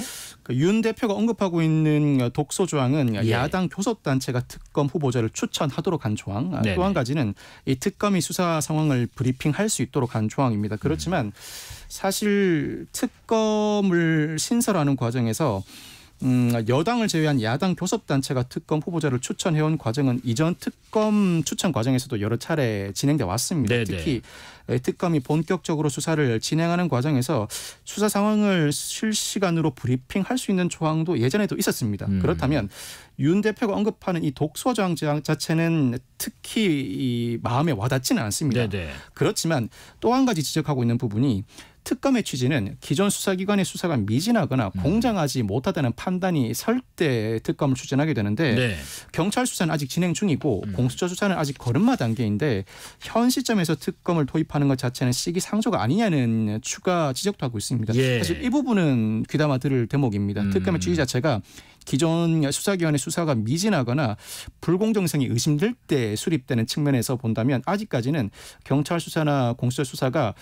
S13: 윤 대표가 언급하고 있는 독소 조항은 야당 교섭단체가 특검 후보자를 추천하도록 한 조항. 또 한 가지는 이 특검이 수사 상황을 브리핑할 수 있도록 한 조항입니다. 그렇지만 사실 특검을 신설하는 과정에서 여당을 제외한 야당 교섭단체가 특검 후보자를 추천해온 과정은 이전 특검 추천 과정에서도 여러 차례 진행돼 왔습니다. 특히 특검이 본격적으로 수사를 진행하는 과정에서 수사 상황을 실시간으로 브리핑할 수 있는 조항도 예전에도 있었습니다. 그렇다면 윤 대표가 언급하는 이 독소 조항 자체는 특히 마음에 와닿지는 않습니다. 그렇지만 또 한 가지 지적하고 있는 부분이 특검의 취지는 기존 수사기관의 수사가 미진하거나 공정하지 못하다는 판단이 설 때 특검을 추진하게 되는데 경찰 수사는 아직 진행 중이고 공수처 수사는 아직 걸음마 단계인데 현 시점에서 특검을 도입하는 것 자체는 시기상조가 아니냐는 추가 지적도 하고 있습니다. 사실 이 부분은 귀담아 들을 대목입니다. 특검의 취지 자체가 기존 수사기관의 수사가 미진하거나 불공정성이 의심될 때 수립되는 측면에서 본다면 아직까지는 경찰 수사나 공수처 수사가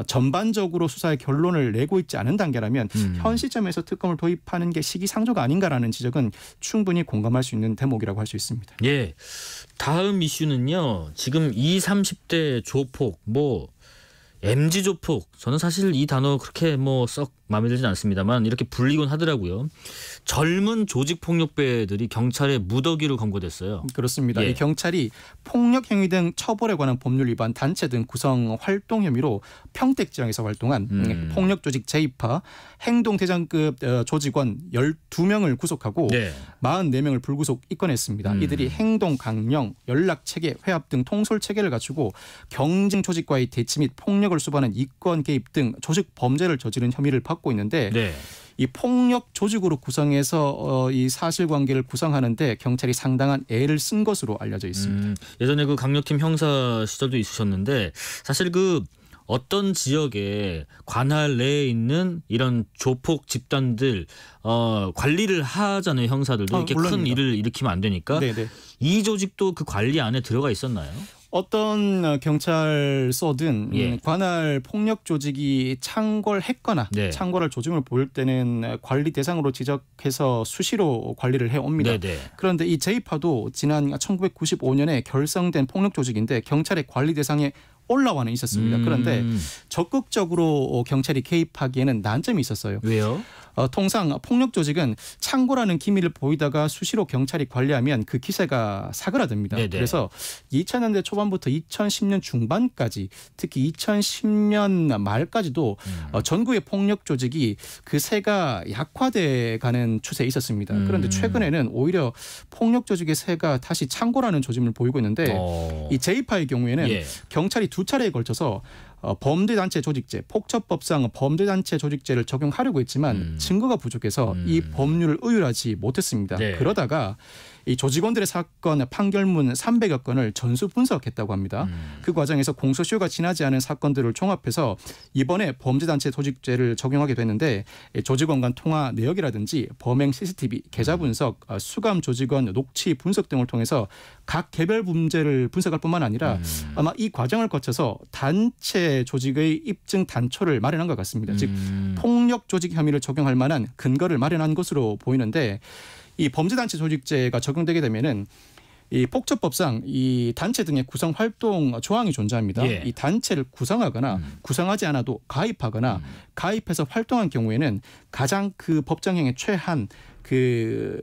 S13: 전반적으로 수사의 결론을 내고 있지 않은 단계라면 현 시점에서 특검을 도입하는 게 시기상조가 아닌가라는 지적은 충분히 공감할 수 있는 대목이라고 할 수 있습니다.
S3: 다음 이슈는요. 지금 20, 30대 조폭 MZ 조폭, 저는 사실 이 단어 그렇게 썩 마음에 들진 않습니다만 이렇게 불리곤 하더라고요. 젊은 조직폭력배들이 경찰의 무더기로 검거됐어요.
S13: 그렇습니다. 이 경찰이 폭력행위 등 처벌에 관한 법률 위반 단체 등 구성 활동 혐의로 평택 지역에서 활동한 폭력조직 제2파 행동대장급 조직원 12명을 구속하고 44명을 불구속 입건했습니다. 이들이 행동 강령, 연락체계, 회합 등 통솔체계를 갖추고 경쟁 조직과의 대치 및 폭력을 수반한 이권 개입 등 조직 범죄를 저지른 혐의를 받고 있는데 이 폭력 조직으로 구성해서 이 사실관계를 구성하는데 경찰이 상당한 애를 쓴 것으로 알려져 있습니다.
S3: 예전에 그 강력팀 형사 시절도 있으셨는데 사실 어떤 지역에 관할 내에 있는 이런 조폭 집단들 관리를 하잖아요. 형사들도 이렇게 물론입니다. 큰 일을 일으키면 안 되니까 이 조직도 그 관리 안에 들어가 있었나요?
S13: 어떤 경찰서든 관할 폭력 조직이 창궐했거나 창궐할 조짐을 보일 때는 관리 대상으로 지적해서 수시로 관리를 해옵니다. 그런데 이 제2파도 지난 1995년에 결성된 폭력 조직인데 경찰의 관리 대상에 올라와는 있었습니다. 그런데 적극적으로 경찰이 개입하기에는 난점이 있었어요.
S3: 왜요?
S13: 통상 폭력 조직은 창고라는 기밀을 보이다가 수시로 경찰이 관리하면 그 기세가 사그라듭니다. 그래서 2000년대 초반부터 2010년 중반까지 특히 2010년 말까지도 전국의 폭력 조직이 그 세가 약화돼 가는 추세에 있었습니다. 그런데 최근에는 오히려 폭력 조직의 세가 다시 창고라는 조짐을 보이고 있는데 이 제2파의 경우에는 경찰이 두 차례에 걸쳐서 범죄단체 조직죄, 폭처법상 범죄단체 조직죄를 적용하려고 했지만 증거가 부족해서 이 법률을 의율하지 못했습니다. 그러다가 이 조직원들의 사건 판결문 300여 건을 전수 분석했다고 합니다. 그 과정에서 공소시효가 지나지 않은 사건들을 종합해서 이번에 범죄단체 조직죄를 적용하게 됐는데 조직원 간 통화 내역이라든지 범행 CCTV, 계좌 분석, 수감 조직원 녹취 분석 등을 통해서 각 개별 문제를 분석할 뿐만 아니라 아마 이 과정을 거쳐서 단체 조직의 입증 단초를 마련한 것 같습니다. 즉 폭력 조직 혐의를 적용할 만한 근거를 마련한 것으로 보이는데 이 범죄단체 조직죄가 적용되게 되면은 이 폭처법상 이 단체 등의 구성 활동 조항이 존재합니다.
S3: 예.
S13: 이 단체를 구성하거나 구성하지 않아도 가입하거나 가입해서 활동한 경우에는 가장 그 법정형의 최한 그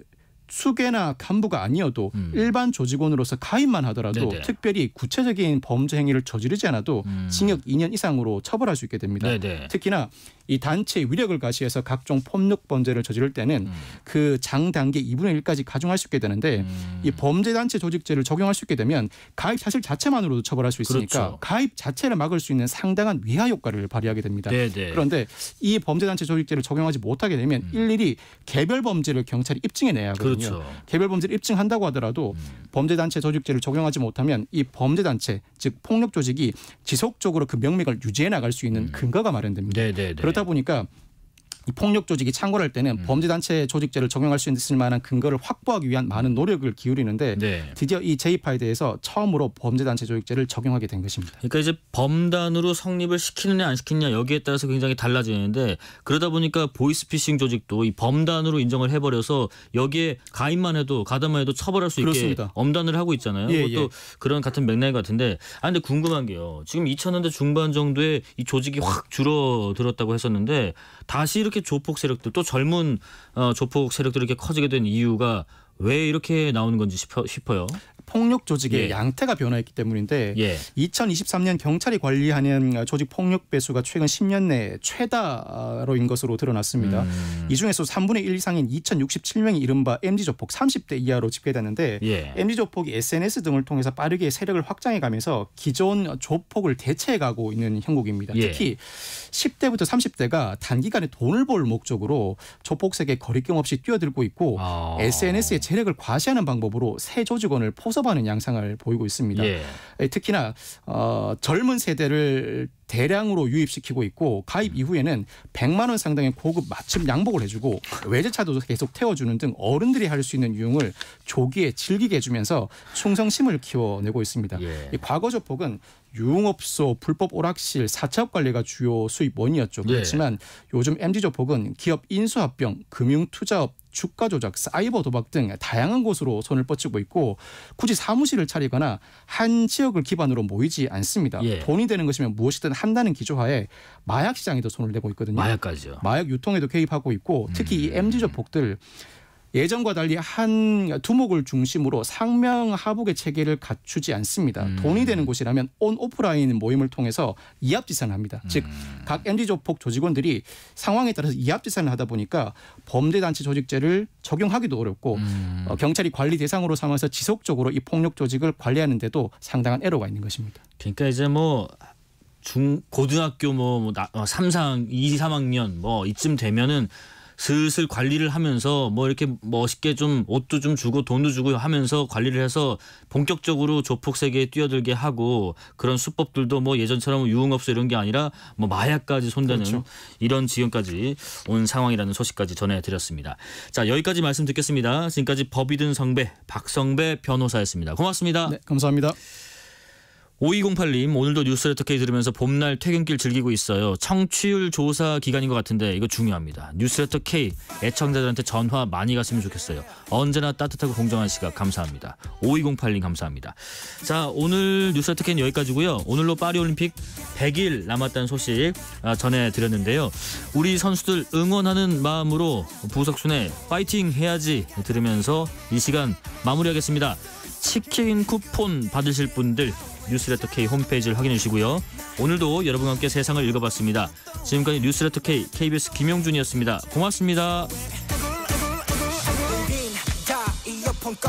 S13: 수괴나 간부가 아니어도 일반 조직원으로서 가입만 하더라도
S3: 네네.
S13: 특별히 구체적인 범죄 행위를 저지르지 않아도 징역 2년 이상으로 처벌할 수 있게 됩니다.
S3: 네네.
S13: 특히나 이 단체의 위력을 가시해서 각종 폭력 범죄를 저지를 때는 그 장단계 2분의 1까지 가중할 수 있게 되는데 이 범죄단체 조직죄를 적용할 수 있게 되면 가입 사실 자체만으로도 처벌할 수 있으니까
S3: 그렇죠.
S13: 가입 자체를 막을 수 있는 상당한 위하 효과를 발휘하게 됩니다.
S3: 네네.
S13: 그런데 이 범죄단체 조직죄를 적용하지 못하게 되면 일일이 개별 범죄를 경찰이 입증해내야 하거든요.
S3: 그렇죠.
S13: 개별 범죄를 입증한다고 하더라도 범죄단체 조직죄를 적용하지 못하면 이 범죄단체 즉 폭력 조직이 지속적으로 그 명맥을 유지해 나갈 수 있는 근거가 마련됩니다.
S3: 네네네.
S13: 그렇다 보니까 이 폭력 조직이 창궐할 때는 범죄단체 조직죄를 적용할 수 있을 만한 근거를 확보하기 위한 많은 노력을 기울이는데
S3: 네.
S13: 드디어 이 제2파에 대해서 처음으로 범죄단체 조직죄를 적용하게 된 것입니다.
S3: 그러니까 이제 범단으로 성립을 시키느냐 안 시키느냐 여기에 따라서 굉장히 달라지는데 그러다 보니까 보이스피싱 조직도 이 범단으로 인정을 해버려서 여기에 가입만 해도 가담만 해도 처벌할 수 있게
S13: 그렇습니다.
S3: 엄단을 하고 있잖아요.
S13: 예,
S3: 그것도 그런 같은 맥락 같은데 근데 궁금한 게요. 지금 2000년대 중반 정도에 이 조직이 확 줄어들었다고 했었는데 다시 이렇게 조폭 세력들 또 젊은 조폭 세력들이 이렇게 커지게 된 이유가 왜 이렇게 나오는 건지 싶어요.
S13: 폭력 조직의 양태가 변화했기 때문인데 2023년 경찰이 관리하는 조직 폭력 배수가 최근 10년 내 최다로인 것으로 드러났습니다. 이 중에서 3분의 1 이상인 2067명이 이른바 MZ조폭 30대 이하로 집계됐는데 MZ조폭이 SNS 등을 통해서 빠르게 세력을 확장해가면서 기존 조폭을 대체해가고 있는 형국입니다. 특히 10대부터 30대가 단기간에 돈을 벌 목적으로 조폭 세계에 거리낌 없이 뛰어들고 있고 SNS에 재력을 과시하는 방법으로 새 조직원을 포섭하는 양상을 보이고 있습니다. 특히나 젊은 세대를 대량으로 유입시키고 있고 가입 이후에는 100만 원 상당의 고급 맞춤 양복을 해주고 외제차도 계속 태워주는 등 어른들이 할 수 있는 유흥을 조기에 즐기게 해주면서 충성심을 키워내고 있습니다. 이 과거 조폭은 유흥업소, 불법 오락실, 사채업 관리가 주요 수입원이었죠. 그렇지만 요즘 MZ조폭은 기업 인수합병, 금융투자업, 주가 조작, 사이버 도박 등 다양한 곳으로 손을 뻗치고 있고 굳이 사무실을 차리거나 한 지역을 기반으로 모이지 않습니다. 돈이 되는 것이면 무엇이든 한다는 기조하에 마약 시장에도 손을 내고 있거든요.
S3: 마약까지요.
S13: 마약 유통에도 개입하고 있고 특히 이 MZ조폭들 예전과 달리 한 두목을 중심으로 상명하복의 체계를 갖추지 않습니다. 돈이 되는 곳이라면 온 오프라인 모임을 통해서 이합지산을 합니다. 즉 각 MZ조폭 조직원들이 상황에 따라서 이합지산을 하다 보니까 범죄단체 조직죄를 적용하기도 어렵고 경찰이 관리 대상으로 삼아서 지속적으로 이 폭력 조직을 관리하는 데도 상당한 애로가 있는 것입니다.
S3: 그러니까 이제 뭐 고등학교 3, 3학년 뭐 이쯤 되면은 슬슬 관리를 하면서 뭐 이렇게 멋있게 좀 옷도 좀 주고 돈도 주고 하면서 관리를 해서 본격적으로 조폭 세계에 뛰어들게 하고 그런 수법들도 뭐 예전처럼 유흥업소 이런 게 아니라 뭐 마약까지 손대는 이런 지경까지 온 상황이라는 소식까지 전해드렸습니다. 자, 여기까지 말씀 듣겠습니다. 지금까지 법이든 성배 박성배 변호사였습니다. 고맙습니다.
S13: 네, 감사합니다.
S3: 5208님 오늘도 뉴스레터 K 들으면서 봄날 퇴근길 즐기고 있어요. 청취율 조사 기간인 것 같은데 이거 중요합니다. 뉴스레터 K 애청자들한테 전화 많이 갔으면 좋겠어요. 언제나 따뜻하고 공정한 시각 감사합니다. 5208님 감사합니다. 자, 오늘 뉴스레터 K는 여기까지고요. 오늘로 파리올림픽 100일 남았다는 소식 전해드렸는데요. 우리 선수들 응원하는 마음으로 부석순의 파이팅 해야지 들으면서 이 시간 마무리하겠습니다. 치킨 쿠폰 받으실 분들 뉴스레터 K 홈페이지를 확인해 주시고요. 오늘도 여러분과 함께 세상을 읽어봤습니다. 지금까지 뉴스레터 K KBS 김영준이었습니다. 고맙습니다.